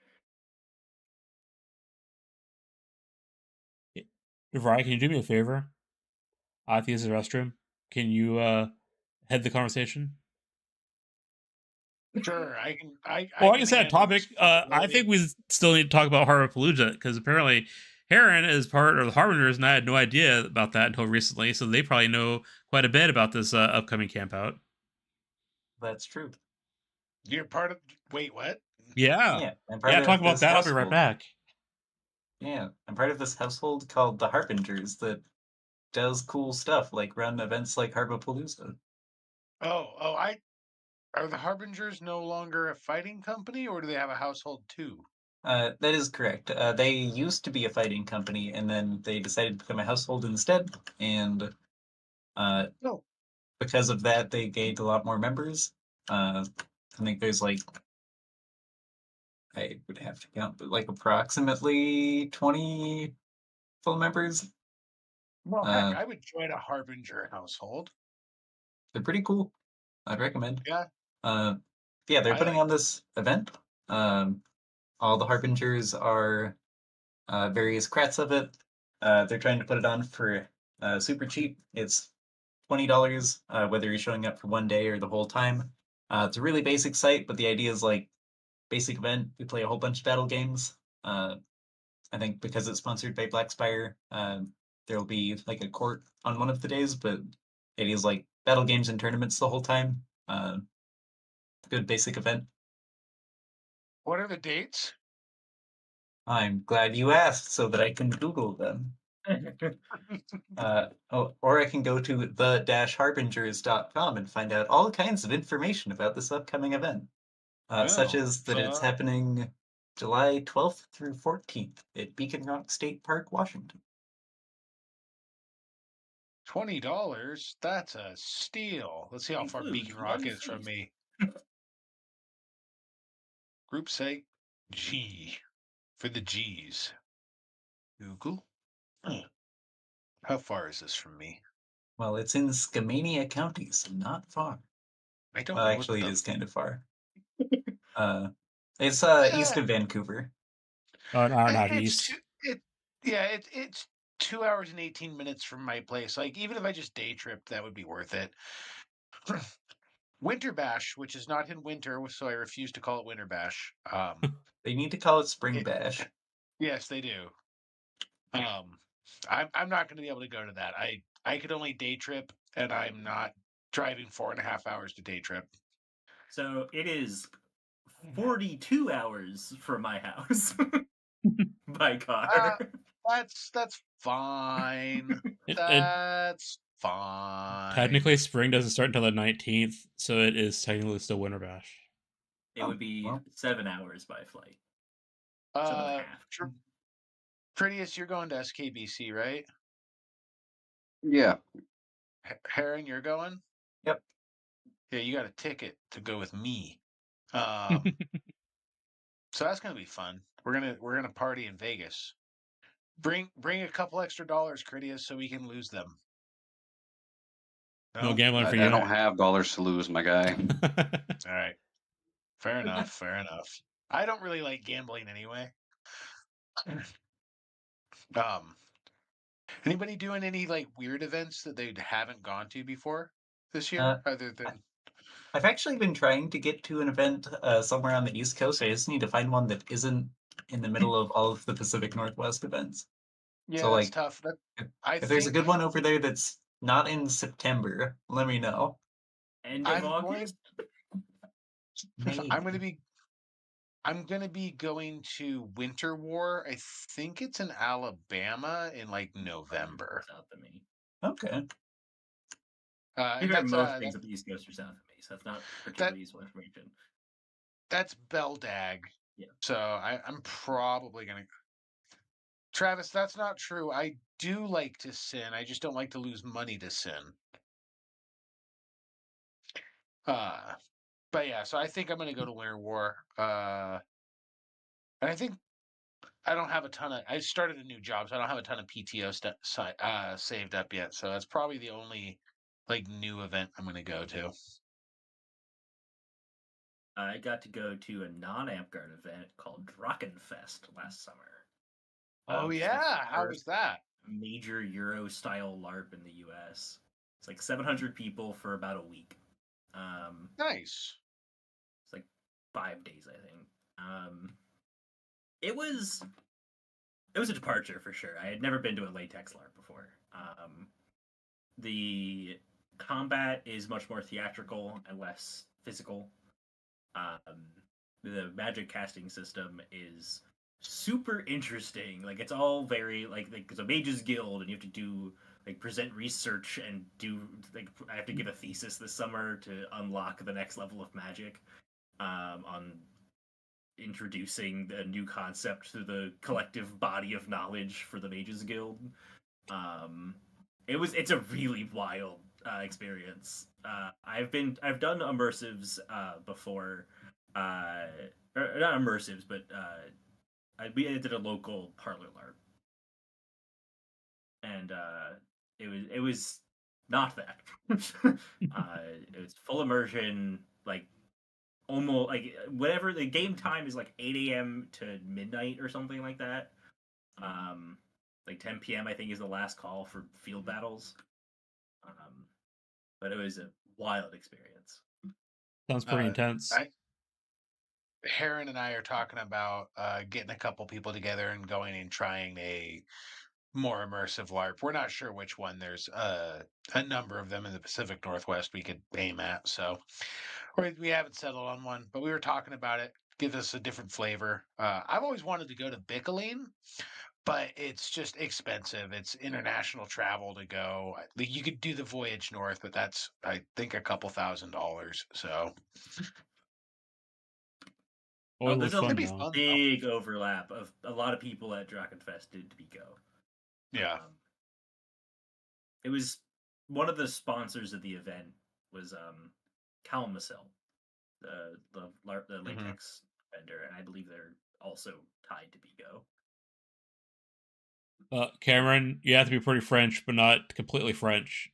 Ryan, can you do me a favor? I have to use the restroom. Can you head the conversation? Sure, I can. Well, I like I can said, handle topic. I responsibility. think we still need to talk about Harpapalooza because apparently Heron is part of the Harbingers, and I had no idea about that until recently. So they probably know quite a bit about this upcoming camp out. That's true. You're part of. Wait, what? Yeah, Yeah, I'm part yeah. Talk of about this that. I'll be right household. back. Yeah, I'm part of this household called the Harpingers that does cool stuff like run events like Harpapalooza. Oh, I are the Harbingers no longer a fighting company, or do they have a household too? That is correct. They used to be a fighting company, and then they decided to become a household instead. And No. because of that, they gained a lot more members. I think there's like, I would have to count, but like approximately 20 full members. Well, heck, Uh, I would join a Harbinger household. they're pretty cool. I'd recommend. Yeah, Uh, yeah, they're I putting like. on this event. All the Harbingers are various crats of it. They're trying to put it on for super cheap. It's $20, whether you're showing up for one day or the whole time. It's a really basic site, but the idea is like basic event. We play a whole bunch of battle games. I think because it's sponsored by Black Spire, there will be like a court on one of the days, but it is like battle games and tournaments the whole time. Good basic event. What are the dates? I'm glad you asked so that I can Google them. Or I can go to the-harbingers.com and find out all kinds of information about this upcoming event, such Oh, as that it's happening July 12th through 14th at Beacon Rock State Park, Washington. $20. That's a steal. Let's see how far Includes Beacon Rock one is from seat. me. Group site G for the G's. Google. How far is this from me? Well, it's in Skamania County, so not far. I don't Well, know what actually, it the. is kind of far. It's east Eh, of Vancouver. An hour and a half it's east. too. Yeah. It's 2 hours and 18 minutes from my place. Like even if I just day tripped, that would be worth it. Winter Bash, which is not in winter, so I refuse to call it Winter Bash. They need to call it Spring It, Bash. yes, they do. Um, I'm not going to be able to go to that. I could only day trip, and I'm not driving 4.5 hours to day trip. So it is 42 hours from my house by car. That's fine. It That's fine. technically spring doesn't start until the 19th, so it is technically still Winter Bash. It would be Well, 7 hours by flight. 7.5. Prettiest, you're going to SKBC, right? Yeah. Herring, you're going? yep. Yeah, you got a ticket to go with me. So that's gonna be fun. We're gonna party in Vegas. Bring a couple extra dollars, Critias, so we can lose them. No No, gambling for I you. don't have dollars to lose, my guy. All right, fair enough. Fair enough. I don't really like gambling anyway. Um, anybody doing any like weird events that they haven't gone to before this year, Uh, other I- than? I've actually been trying to get to an event somewhere on the East Coast. I just need to find one that isn't in the middle of all of the Pacific Northwest events. Yeah, So, that's like, tough. That if, I if there's a think good one over there that's not in September, let me know. End of I'm going. August? I'm going to Maybe. be. I'm going to be going to Winter War. I think it's in Alabama in like Farther November. south than me. Okay. And Figure that's most things at the East Coast are south of me, so that's not that particularly useful information. that's Beldag. Yeah. So I'm probably going to. Travis, that's not true. I do like to sin. I just don't like to lose money to sin. Uh, but yeah, so I think I'm going to go to Winter War. And I think I don't have a ton of. I started a new job, so I don't have a ton of PTO saved up yet. So that's probably the only like new event I'm going to go to. I got to go to a non-Amtgard event called Drachenfest last summer. Oh Which is the yeah, how was first that? major Euro-style LARP in the U.S. It's like 700 people for about a week. Nice. It's like 5 days, I think. It was a departure for sure. I had never been to a latex LARP before. The combat is much more theatrical and less physical. The magic casting system is super interesting. Like it's all very like it's a mages guild, and you have to do like present research and do like I have to give a thesis this summer to unlock the next level of magic. On introducing a new concept to the collective body of knowledge for the mages guild. Um, it's a really wild experience. I've done immersives before, uh, or not immersives, but we did a local parlor LARP, and it was not that. It was full immersion, like almost like whatever the game time is like 8 a.m. to midnight or something like that. Um, like 10 p.m. I think is the last call for field battles. But it was a wild experience. Sounds pretty intense. Heron and I are talking about getting a couple people together and going and trying a more immersive LARP. We're not sure which one. There's a number of them in the Pacific Northwest we could aim at. So we haven't settled on one, but we were talking about it. Give us a different flavor. I've always wanted to go to Bicoline, but it's just expensive. It's international travel to go. You could do the voyage north, but that's I think a couple $1,000s. So Always There's looks a it'd fun be though. fun though. big overlap of a lot of people at Drachenfest did to be go. Yeah. It was one of the sponsors of the event was Calmacell, the latex vendor, and I believe they're also tied to Bigo. Cameron, you have to be pretty French, but not completely French.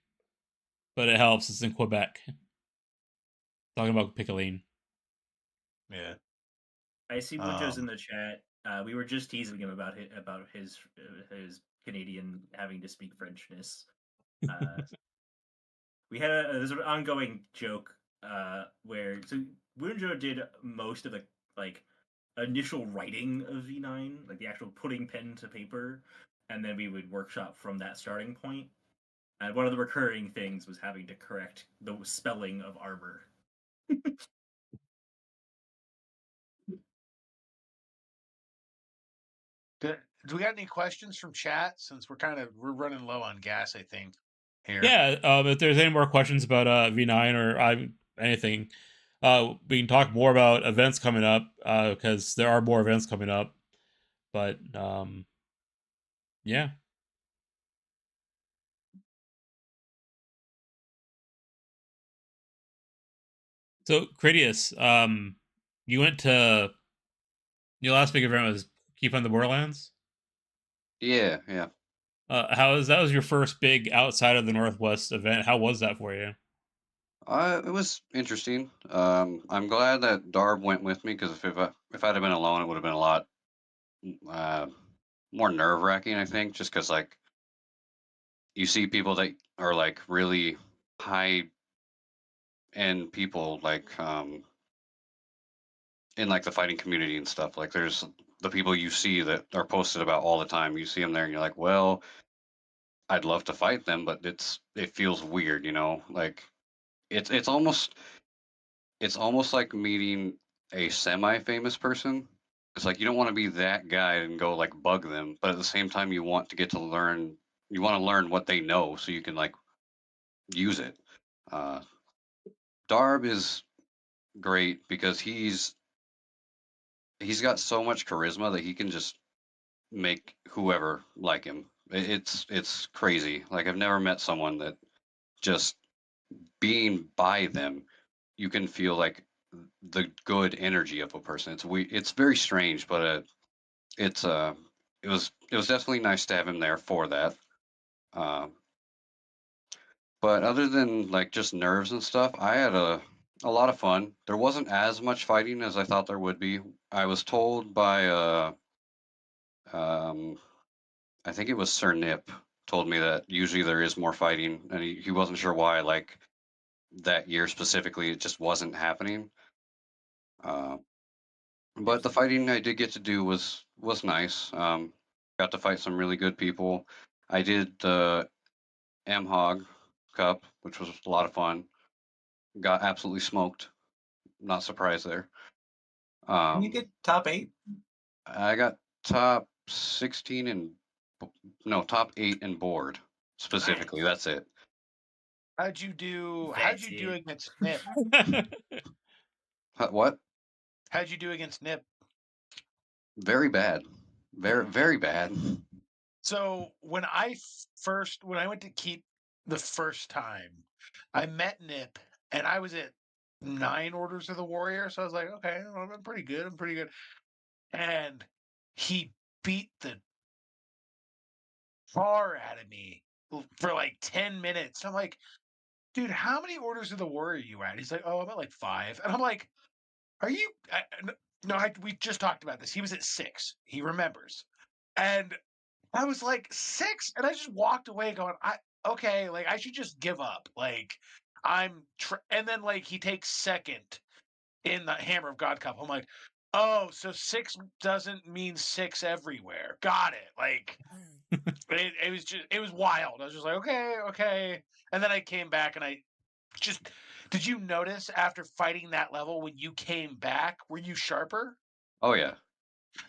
But it helps. It's in Quebec. Talking about Picoline. Yeah. I see Winjo's in the chat. We were just teasing him about his Canadian having to speak Frenchness. We had there's an ongoing joke where so Winjo did most of the like initial writing of V9, like the actual putting pen to paper, and then we would workshop from that starting point. And one of the recurring things was having to correct the spelling of armor. Do we got any questions from chat? Since we're running low on gas, I think. Here. Yeah, if there's any more questions about V9 or anything, we can talk more about events coming up because there are more events coming up. But yeah. So, Critias, you went to your last big event was Keep on the Borderlands. Yeah, yeah. How was that? Was your first big outside of the Northwest event? How was that for you? It was interesting. I'm glad that Darb went with me because if I'd have been alone, it would have been a lot uh, more nerve wracking. I think just because like you see people that are like really high end people like in like the fighting community and stuff. Like there's the people you see that are posted about all the time. You see them there, and you're like, well, I'd love to fight them, but it feels weird, you know. Like it's almost like meeting a semi-famous person. It's like you don't want to be that guy and go like bug them, but at the same time you want to get to learn. You want to learn what they know so you can like use it. Uh, Darb is great because he's got so much charisma that he can just make whoever like him. It's crazy. Like I've never met someone that just being by them, you can feel like the good energy of a person. It's very strange, but it's it was definitely nice to have him there for that. Um, but other than like just nerves and stuff, I had a lot of fun. There wasn't as much fighting as I thought there would be. I was told by um, I think it was Sir Nip told me that usually there is more fighting, and he wasn't sure why. Like that year specifically, it just wasn't happening. Uh, but the fighting I did get to do was nice. Got to fight some really good people. I did the Amhog Cup, which was a lot of fun. Got absolutely smoked. Not surprised there. Can you Um, get top 8? I got top 16 and no top 8 and board specifically. Nice. That's it. How'd That's you do it. against Nip? What? How'd you do against Nip? Very bad. Very bad. So when I went to keep the first time, I met Nip and I was at 9 orders of the warrior. So I was like, okay, well, I'm pretty good. I'm pretty good. And he beat the tar out of me for like 10 minutes. I'm like, dude, how many orders of the warrior are you at? He's like, oh, I'm at like 5. And I'm like, are you? No, we just talked about this. He was at 6. He remembers. And I was like 6, and I just walked away going, I okay, like I should just give up. Like and then like he takes second in the Hammer of God Cup. I'm like, oh, so 6 doesn't mean 6 everywhere. Got it. Like it was wild. I was just like, okay, okay. And then I came back and I just did you notice after fighting that level when you came back, were you sharper? Oh yeah.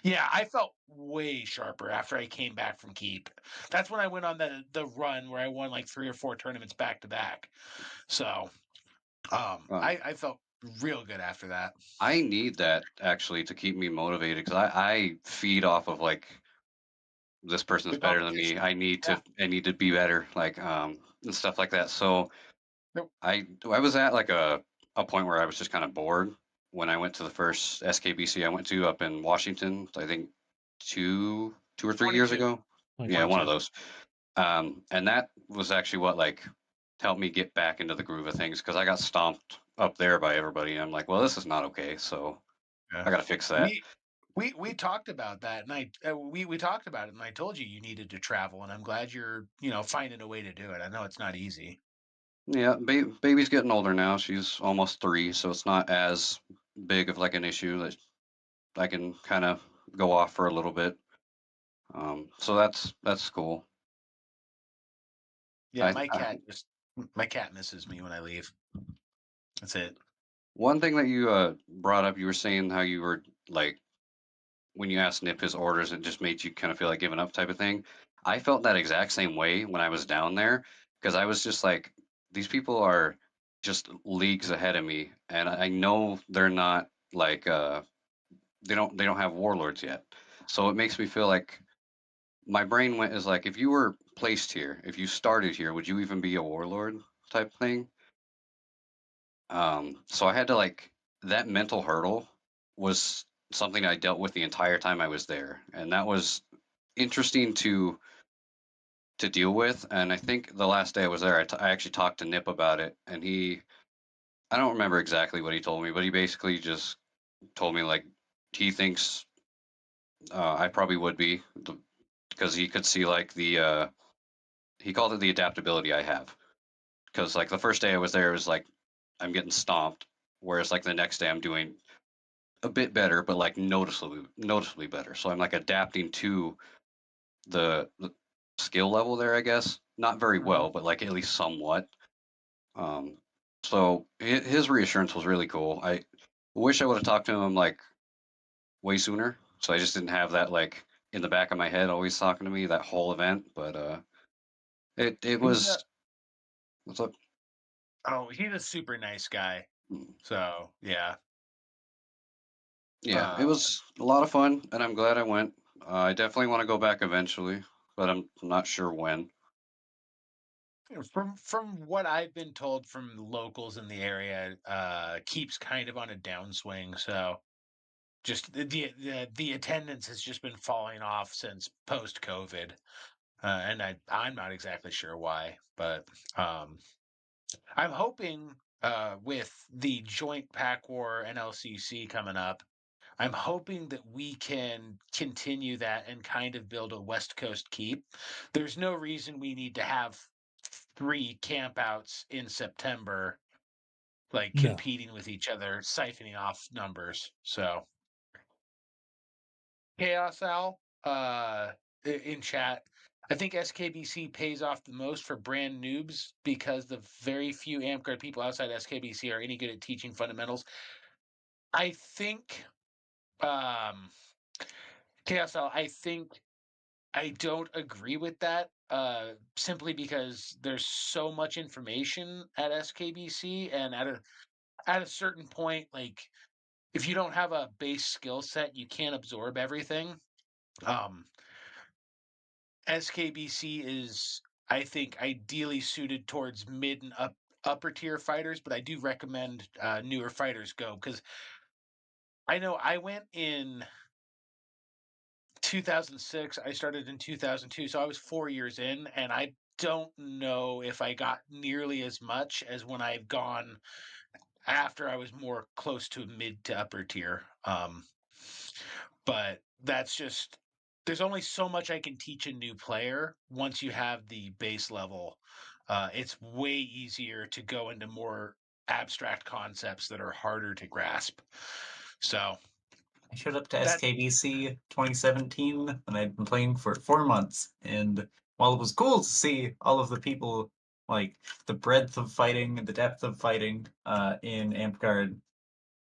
Yeah, I felt way sharper after I came back from Keep. That's when I went on the run where I won like 3 or 4 tournaments back to back. So, Uh, I felt real good after that. I need that actually to keep me motivated because I feed off of like this person's The better than me. competition. Yeah. I need to be better, like and stuff like that. So Nope. I was at like a point where I was just kind of bored when I went to the first SKBC I went to up in Washington. I think 2 or 3 years 22. ago. Yeah, one of 22. those. And that was actually what like helped me get back into the groove of things because I got stomped up there by everybody. And I'm like, well, this is not okay. So Yeah. I got to fix that. We talked about that, and we talked about it, and I told you you needed to travel, and I'm glad you're finding a way to do it. I know it's not easy. Yeah, baby's getting older now. She's almost 3, so it's not as big of like an issue that I can kind of go off for a little bit. So that's cool. Yeah, my cat misses me when I leave. That's it. One thing that you brought up, you were saying how you were like when you asked Nip his orders, it just made you kind of feel like giving up type of thing. I felt that exact same way when I was down there because I was just like, these people are just leagues ahead of me, and I know they're not like they don't have warlords yet. So it makes me feel like my brain went is like if you were placed here, if you started here, would you even be a warlord type thing? So I had to like that mental hurdle was something I dealt with the entire time I was there, and that was interesting to deal with. And I think the last day I was there, I actually talked to Nip about it, and I don't remember exactly what he told me, but he basically just told me like he thinks I probably would be because he could see like the he called it the adaptability I have. Because like the first day I was there, it was like I'm getting stomped, whereas like the next day I'm doing a bit better, but like noticeably better. So I'm like adapting to the skill level there, I guess. Not very well, but like at least somewhat. Um, so his reassurance was really cool. I wish I would have talked to him like way sooner, so I just didn't have that like in the back of my head always talking to me that whole event. But it He's was what's up? he's a super nice guy. Mm. So yeah. Yeah, it Uh, was a lot of fun, and I'm glad I went. I definitely want to go back eventually, but I'm not sure when. from what I've been told from locals in the area, keeps kind of on a downswing. So just the attendance has just been falling off since post COVID, and I'm not exactly sure why, but um, I'm hoping with the joint Pack War and LCC coming up. I'm hoping that we can continue that and kind of build a West Coast keep. There's no reason we need to have 3 campouts in September, like No. competing with each other, siphoning off numbers. So, Chaos Al, in chat, I think SKBC pays off the most for brand noobs because the very few Amtgard people outside SKBC are any good at teaching fundamentals. I think, um, KSL, I think I don't agree with that. Simply because there's so much information at SKBC, and at a certain point, like if you don't have a base skill set, you can't absorb everything. Um, SKBC is, I think, ideally suited towards mid and upper tier fighters, but I do recommend newer fighters go because I know I went in 2006. I started in 2002, so I was 4 years in, and I don't know if I got nearly as much as when I've gone after I was more close to mid to upper tier. But that's just there's only so much I can teach a new player once you have the base level. It's way easier to go into more abstract concepts that are harder to grasp. So I showed up to that SKBC 2017 and I'd been playing for 4 months. And while it was cool to see all of the people, like the breadth of fighting and the depth of fighting in Amtgard,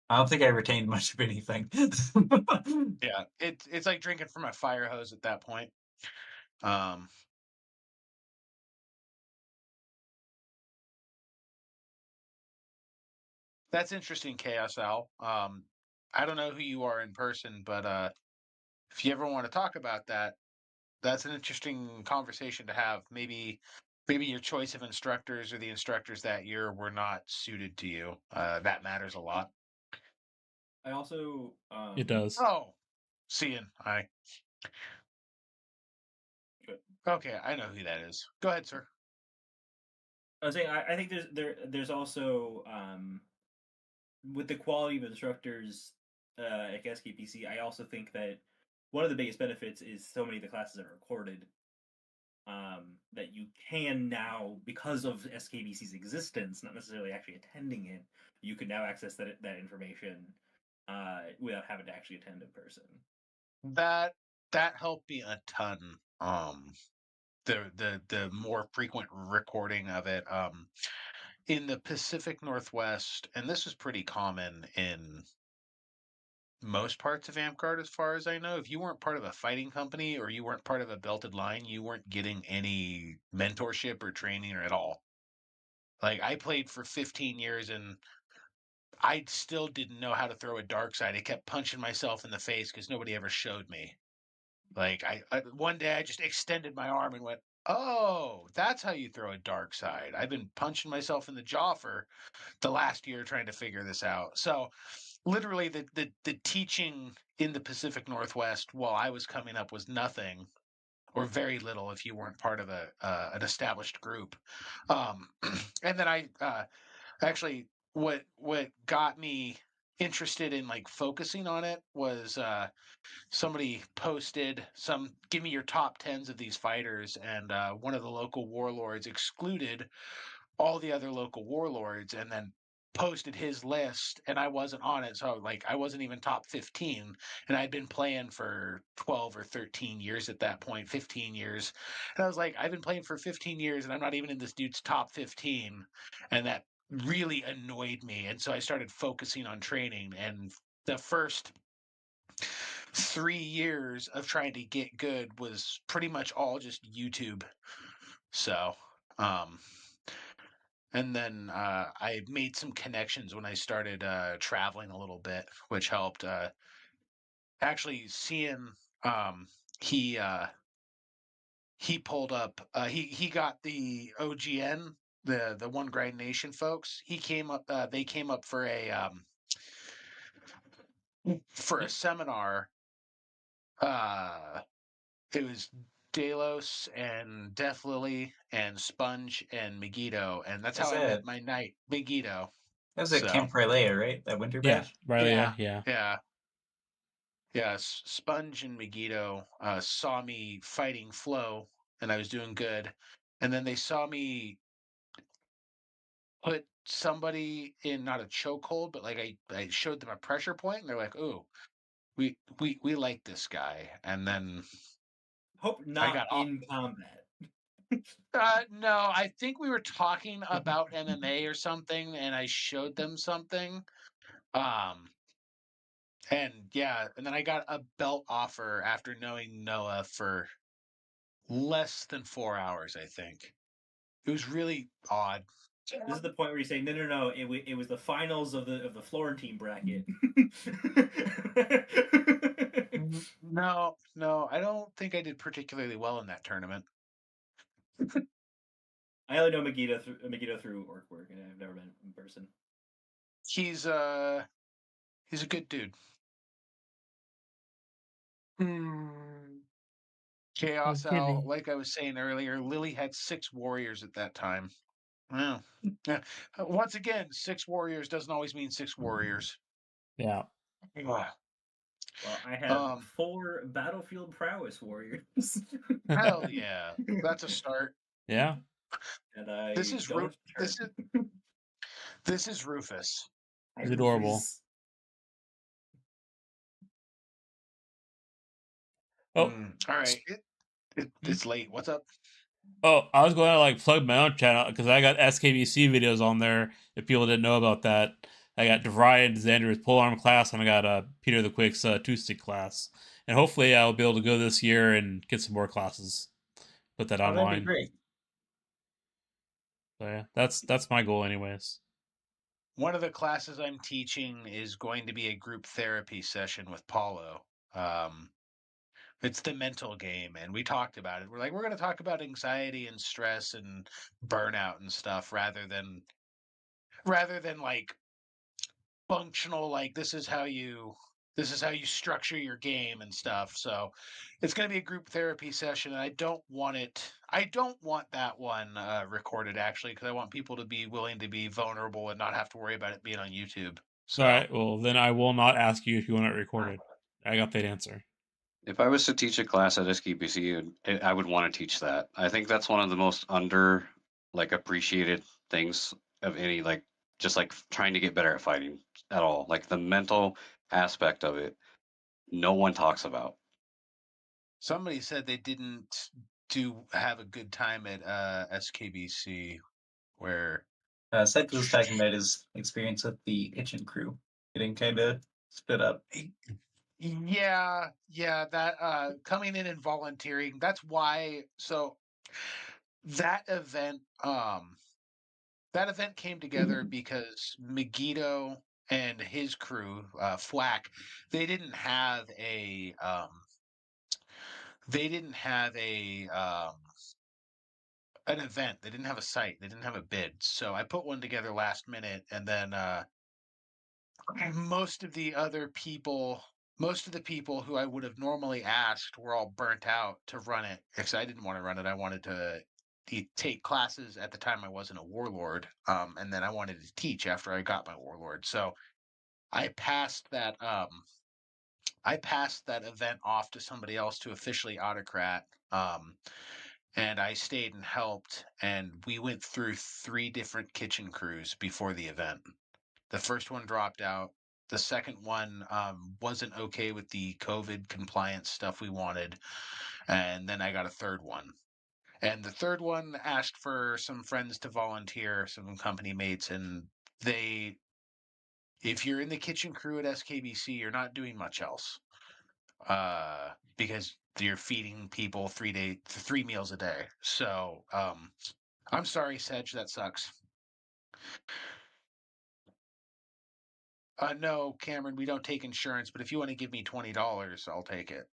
I don't think I retained much of anything. yeah, it's like drinking from a fire hose at that point. Um, that's interesting, KSL. I don't know who you are in person, but if you ever want to talk about that, that's an interesting conversation to have. Maybe your choice of instructors or the instructors that year were not suited to you. That matters a lot. I also It does. Oh, seeing I okay, I know who that is. Go ahead, sir. I was saying I think there's also with the quality of instructors at SKPC. I also think that one of the biggest benefits is so many of the classes are recorded. That you can now, because of SKBC's existence, not necessarily actually attending it, you can now access that information without having to actually attend in person. That helped me a ton. The more frequent recording of it. In the Pacific Northwest, and this is pretty common in most parts of Amtgard, as far as I know. If you weren't part of a fighting company or you weren't part of a belted line, you weren't getting any mentorship or training or at all. Like I played for 15 years and I still didn't know how to throw a dark side. I kept punching myself in the face because nobody ever showed me. Like I one day I just extended my arm and went, Oh, that's how you throw a dark side. I've been punching myself in the jaw for the last year trying to figure this out. So literally the teaching in the Pacific Northwest while I was coming up was nothing or very little if you weren't part of an established group. Um, and then I actually what got me interested in like focusing on it was somebody posted some give me your top tens of these fighters, and one of the local warlords excluded all the other local warlords and then posted his list, and I wasn't on it, so like I wasn't even top 15, and I'd been playing for 12 or 13 years at that point, 15 years. And I was like, I've been playing for 15 years and I'm not even in this dude's top 15. And that really annoyed me, and so I started focusing on training, and the first 3 years of trying to get good was pretty much all just YouTube. So, um, and then I made some connections when I started traveling a little bit, which helped. Actually, seeing um, he he pulled up. He got the OGN, the One Grind Nation folks. He came up. They came up for a seminar. Uh, it was Delos and Death Lily and Sponge and Megiddo, and that's how That's I met it. my knight, Megiddo. That was at So Camp Rylea, right? That winter Yeah, bash. Riley. yeah, Yeah. yeah, yeah. Sponge and Megiddo saw me fighting Flo, and I was doing good, and then they saw me put somebody in not a chokehold, but like I showed them a pressure point, and they're like, "Ooh, we like this guy," and then Hope I not got in combat. no, I think we were talking about MMA or something, and I showed them something. Um, and yeah, and then I got a belt offer after knowing Noah for less than 4 hours, I think. It was really odd. This is the point where you say, no, no, no. It was the finals of the Florentine bracket. No, no, I don't think I did particularly well in that tournament. I only know Megiddo through orc work, and I've never met him in person. He's uh he's a good dude. Hmm. Chaos Out, Really? like I was saying earlier, Lily had 6 warriors at that time. Well, yeah. Once again, 6 warriors doesn't always mean 6 warriors. Yeah. Ugh. Well, I have Um, 4 battlefield prowess warriors, hell yeah, that's a start. Yeah. and This I is don't turn. this is Rufus. I He's adorable. refuse. Oh. All right, Hmm? it's late. What's up? Oh, I was going to like plug my own channel because I got SKBC videos on there. If people didn't know about that, I got DeVry and Xander's polearm class, and I got Peter the Quick's two stick class. And hopefully, I'll be able to go this year and get some more classes. Put that Oh, that'd be online. great. So yeah, that's my goal, anyways. One of the classes I'm teaching is going to be a group therapy session with Paulo. Um, it's the mental game, and we talked about it. We're like, we're going to talk about anxiety and stress and burnout and stuff rather than like functional, like this is how you structure your game and stuff. So it's going to be a group therapy session, and I don't want that one recorded, actually, because I want people to be willing to be vulnerable and not have to worry about it being on YouTube. All So right. Well, then I will not ask you if you want it recorded. I got that answer. If I was to teach a class at SKPC, I would want to teach that. I think that's one of the most like appreciated things of any just like trying to get better at fighting at all. Like the mental aspect of it, no one talks about. somebody said they didn't do have a good time at SKBC, where Seth was talking about his experience with the Kitchen crew, getting kind of split up. yeah, that coming in and volunteering, that's why. So that event that event came together because Megiddo and his crew, Flack, they didn't have a an event. They didn't have a site. They didn't have a bid. So I put one together last minute, and then most of the other people, most of the people who I would have normally asked were all burnt out to run it because I didn't want to run it. I wanted to take classes. At the time I wasn't a warlord, and then I wanted to teach after I got my warlord. So I passed that event off to somebody else to officially autocrat. And I stayed and helped, and we went through 3 different kitchen crews before the event. The first one dropped out. The second one wasn't okay with the COVID compliance stuff we wanted. And then I got a third one. And the third one asked for some friends to volunteer, some company mates, and if you're in the kitchen crew at SKBC, you're not doing much else. Because you're feeding people 3 meals a day. So, I'm sorry, Sedge, that sucks. No, Cameron, we don't take insurance, but if you want to give me $20, I'll take it.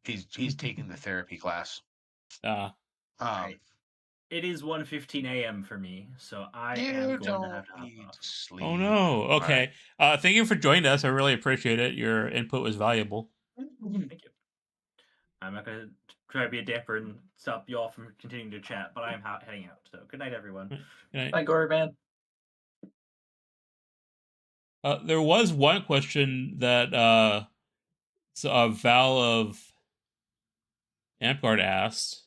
He's taking the therapy class. Ah, Um, It is 1:15 a.m. for me, so I am you going to don't have to hop need off. sleep. oh no. All right. Okay. Thank you for joining us. I really appreciate it. Your input was valuable. Thank you. I'm not going to try to be a dapper and stop you all from continuing to chat, but I am heading out. So good night, everyone. Good night. Bye, Gorban. There was one question that Val of Amtgard asked.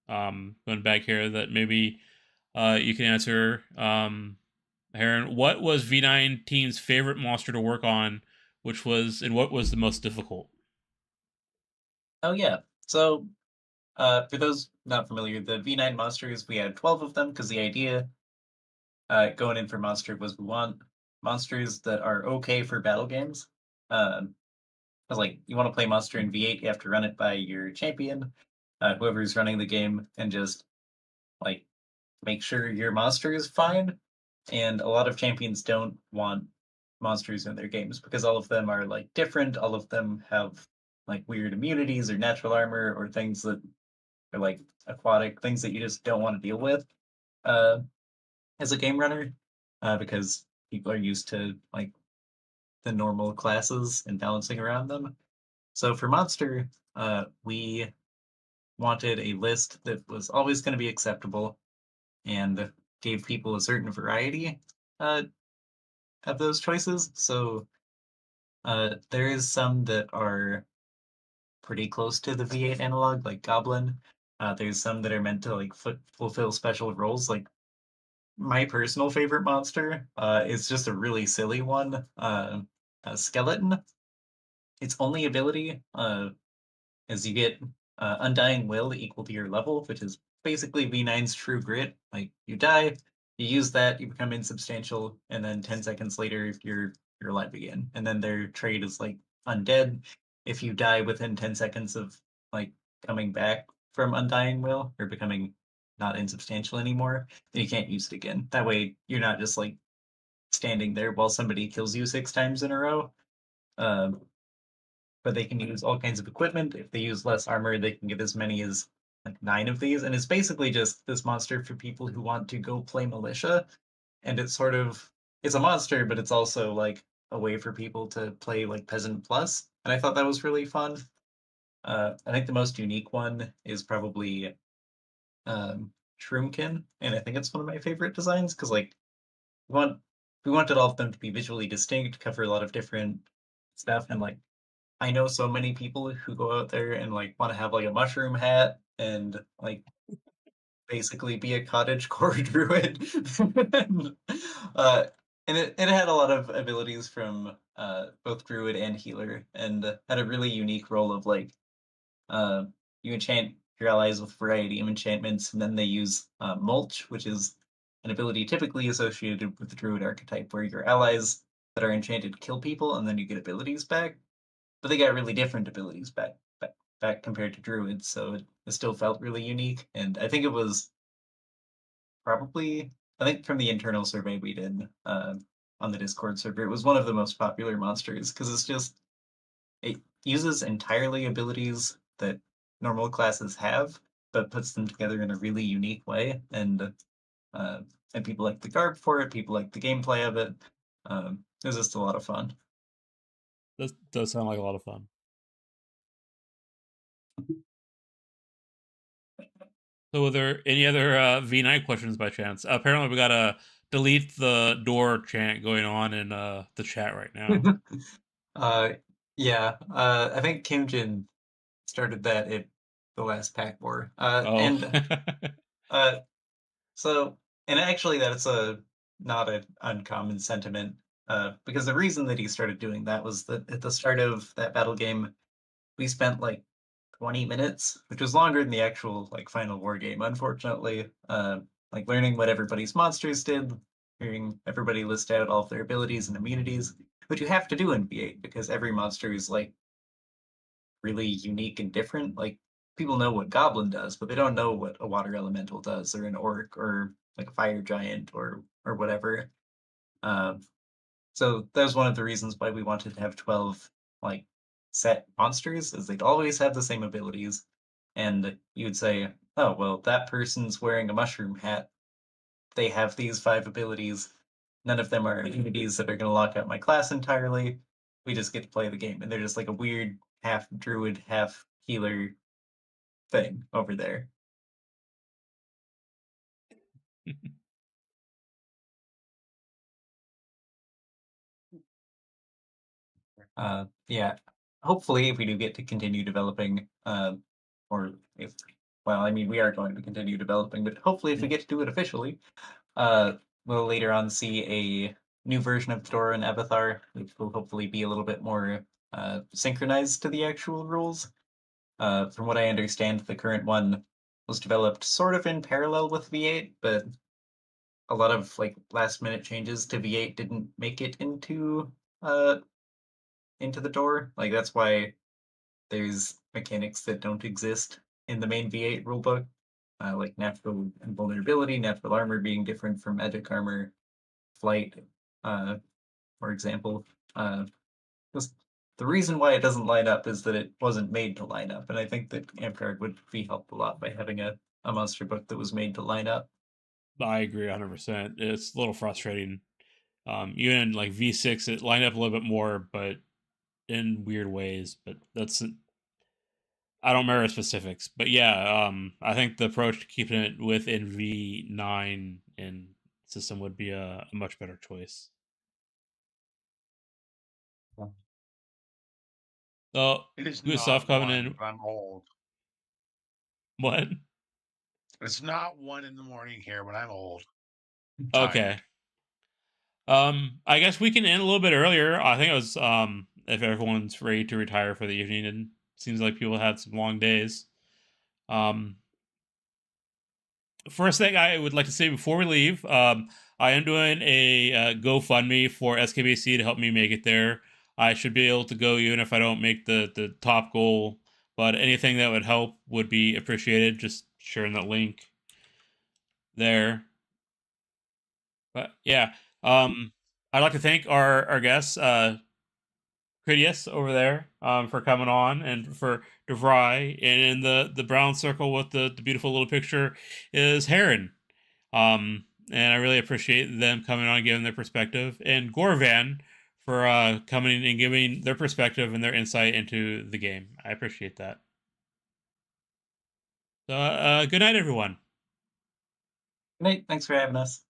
Going back here, that maybe you can answer. Heron, what was V9 team's favorite monster to work on? What was the most difficult? Oh yeah. So, for those not familiar, the V9 monsters, we had 12 of them because the idea going in for monster was we want monsters that are okay for battle games. Because like you want to play monster in V8, you have to run it by your champion, whoever's running the game, and just like make sure your monster is fine. And a lot of champions don't want monsters in their games because all of them are like different. All of them have like weird immunities or natural armor or things that are like aquatic things that you just don't want to deal with uh, as a game runner because people are used to like the normal classes and balancing around them. So for monster, we wanted a list that was always going to be acceptable and gave people a certain variety uh, of those choices. So there is some that are pretty close to the V8 analog, like Goblin. There's some that are meant to like fulfill special roles. Like my personal favorite monster is just a really silly one, a Skeleton. Its only ability is you get Undying Will equal to your level, which is basically V9's True Grit. Like you die, you use that, you become insubstantial, and then 10 seconds later you're alive again. And then their trait is like Undead. If you die within 10 seconds of like coming back from Undying Will or becoming not insubstantial anymore, then you can't use it again. That way you're not just like standing there while somebody kills you 6 times in a row. Um, but they can use all kinds of equipment. If they use less armor, they can get as many as like 9 of these. And it's basically just this monster for people who want to go play militia. And it's a monster, but it's also like a way for people to play like Peasant Plus. And I thought that was really fun. I think the most unique one is probably Shroomkin, and I think it's one of my favorite designs because like we want we wanted all of them to be visually distinct, cover a lot of different stuff, and like I know so many people who go out there and like want to have like a mushroom hat and like basically be a cottage core druid. uh, and it had a lot of abilities from both druid and healer, and had a really unique role of like uh, you enchant your allies with a variety of enchantments, and then they use mulch, which is an ability typically associated with the druid archetype, where your allies that are enchanted kill people, and then you get abilities back. But they got really different abilities back compared to druids, so it still felt really unique. And I think it was probably, I think from the internal survey we did on the Discord server, it was one of the most popular monsters because it uses entirely abilities that normal classes have, but puts them together in a really unique way. And people like the garb for it. People like the gameplay of it. It was just a lot of fun. That does sound like a lot of fun. So, were there any other V9 questions by chance? Apparently, we got a delete the door chant going on in the chat right now. Yeah, I think Kim Jin started that at the last pack war. Oh. So, and actually, that's not an uncommon sentiment. Because the reason that he started doing that was that at the start of that battle game, we spent like 20 minutes, which was longer than the actual like final war game, unfortunately. Like learning what everybody's monsters did, hearing everybody list out all of their abilities and immunities, which you have to do in V8 because every monster is like really unique and different. Like people know what Goblin does, but they don't know what a water elemental does, or an orc, or like a fire giant, or whatever. Um, so that was one of the reasons why we wanted to have 12 like set monsters, is they'd always have the same abilities, and you'd say, oh well, that person's wearing a mushroom hat. They have these 5 abilities. None of them are immunities that are going to lock out my class entirely. We just get to play the game, and they're just like a weird half druid, half healer thing over there. Yeah, hopefully, if we do get to continue developing, or if, well, I mean, we are going to continue developing, but hopefully, if we get to do it officially, we'll later on see a new version of Fedora and Avatar, which will hopefully be a little bit more synchronized to the actual rules. From what I understand, the current one was developed sort of in parallel with V8, but a lot of like last minute changes to V8 didn't make it uh into the door. Like that's why there's mechanics that don't exist in the main V8 rulebook, like natural invulnerability, natural armor being different from magic armor, flight, uh, for example. Just the reason why it doesn't line up is that it wasn't made to line up, and I think that Amtgard would be helped a lot by having a monster book that was made to line up. I agree 100%. It's a little frustrating. Even in like V6, it lined up a little bit more, but in weird ways. But I don't remember specifics. But yeah, I think the approach to keeping it within V9 and system would be a much better choice. So, It is good stuff not coming one, in. but I'm old. What? It's not 1 in the morning here, but I'm old. Okay. Tired. I guess we can end a little bit earlier. I think it was if everyone's ready to retire for the evening, and seems like people had some long days. Um, First thing I would like to say before we leave, I am doing a GoFundMe for SKBC to help me make it there. I should be able to go even if I don't make the top goal, but anything that would help would be appreciated. Just sharing that link there. But yeah, I'd like to thank our guests, Critias over there, for coming on, and for DeVry, and in the brown circle with the beautiful little picture is Heron. And I really appreciate them coming on and giving their perspective, and Gorvan for coming and giving their perspective and their insight into the game. I appreciate that. So, good night, everyone. Good night. Thanks for having us.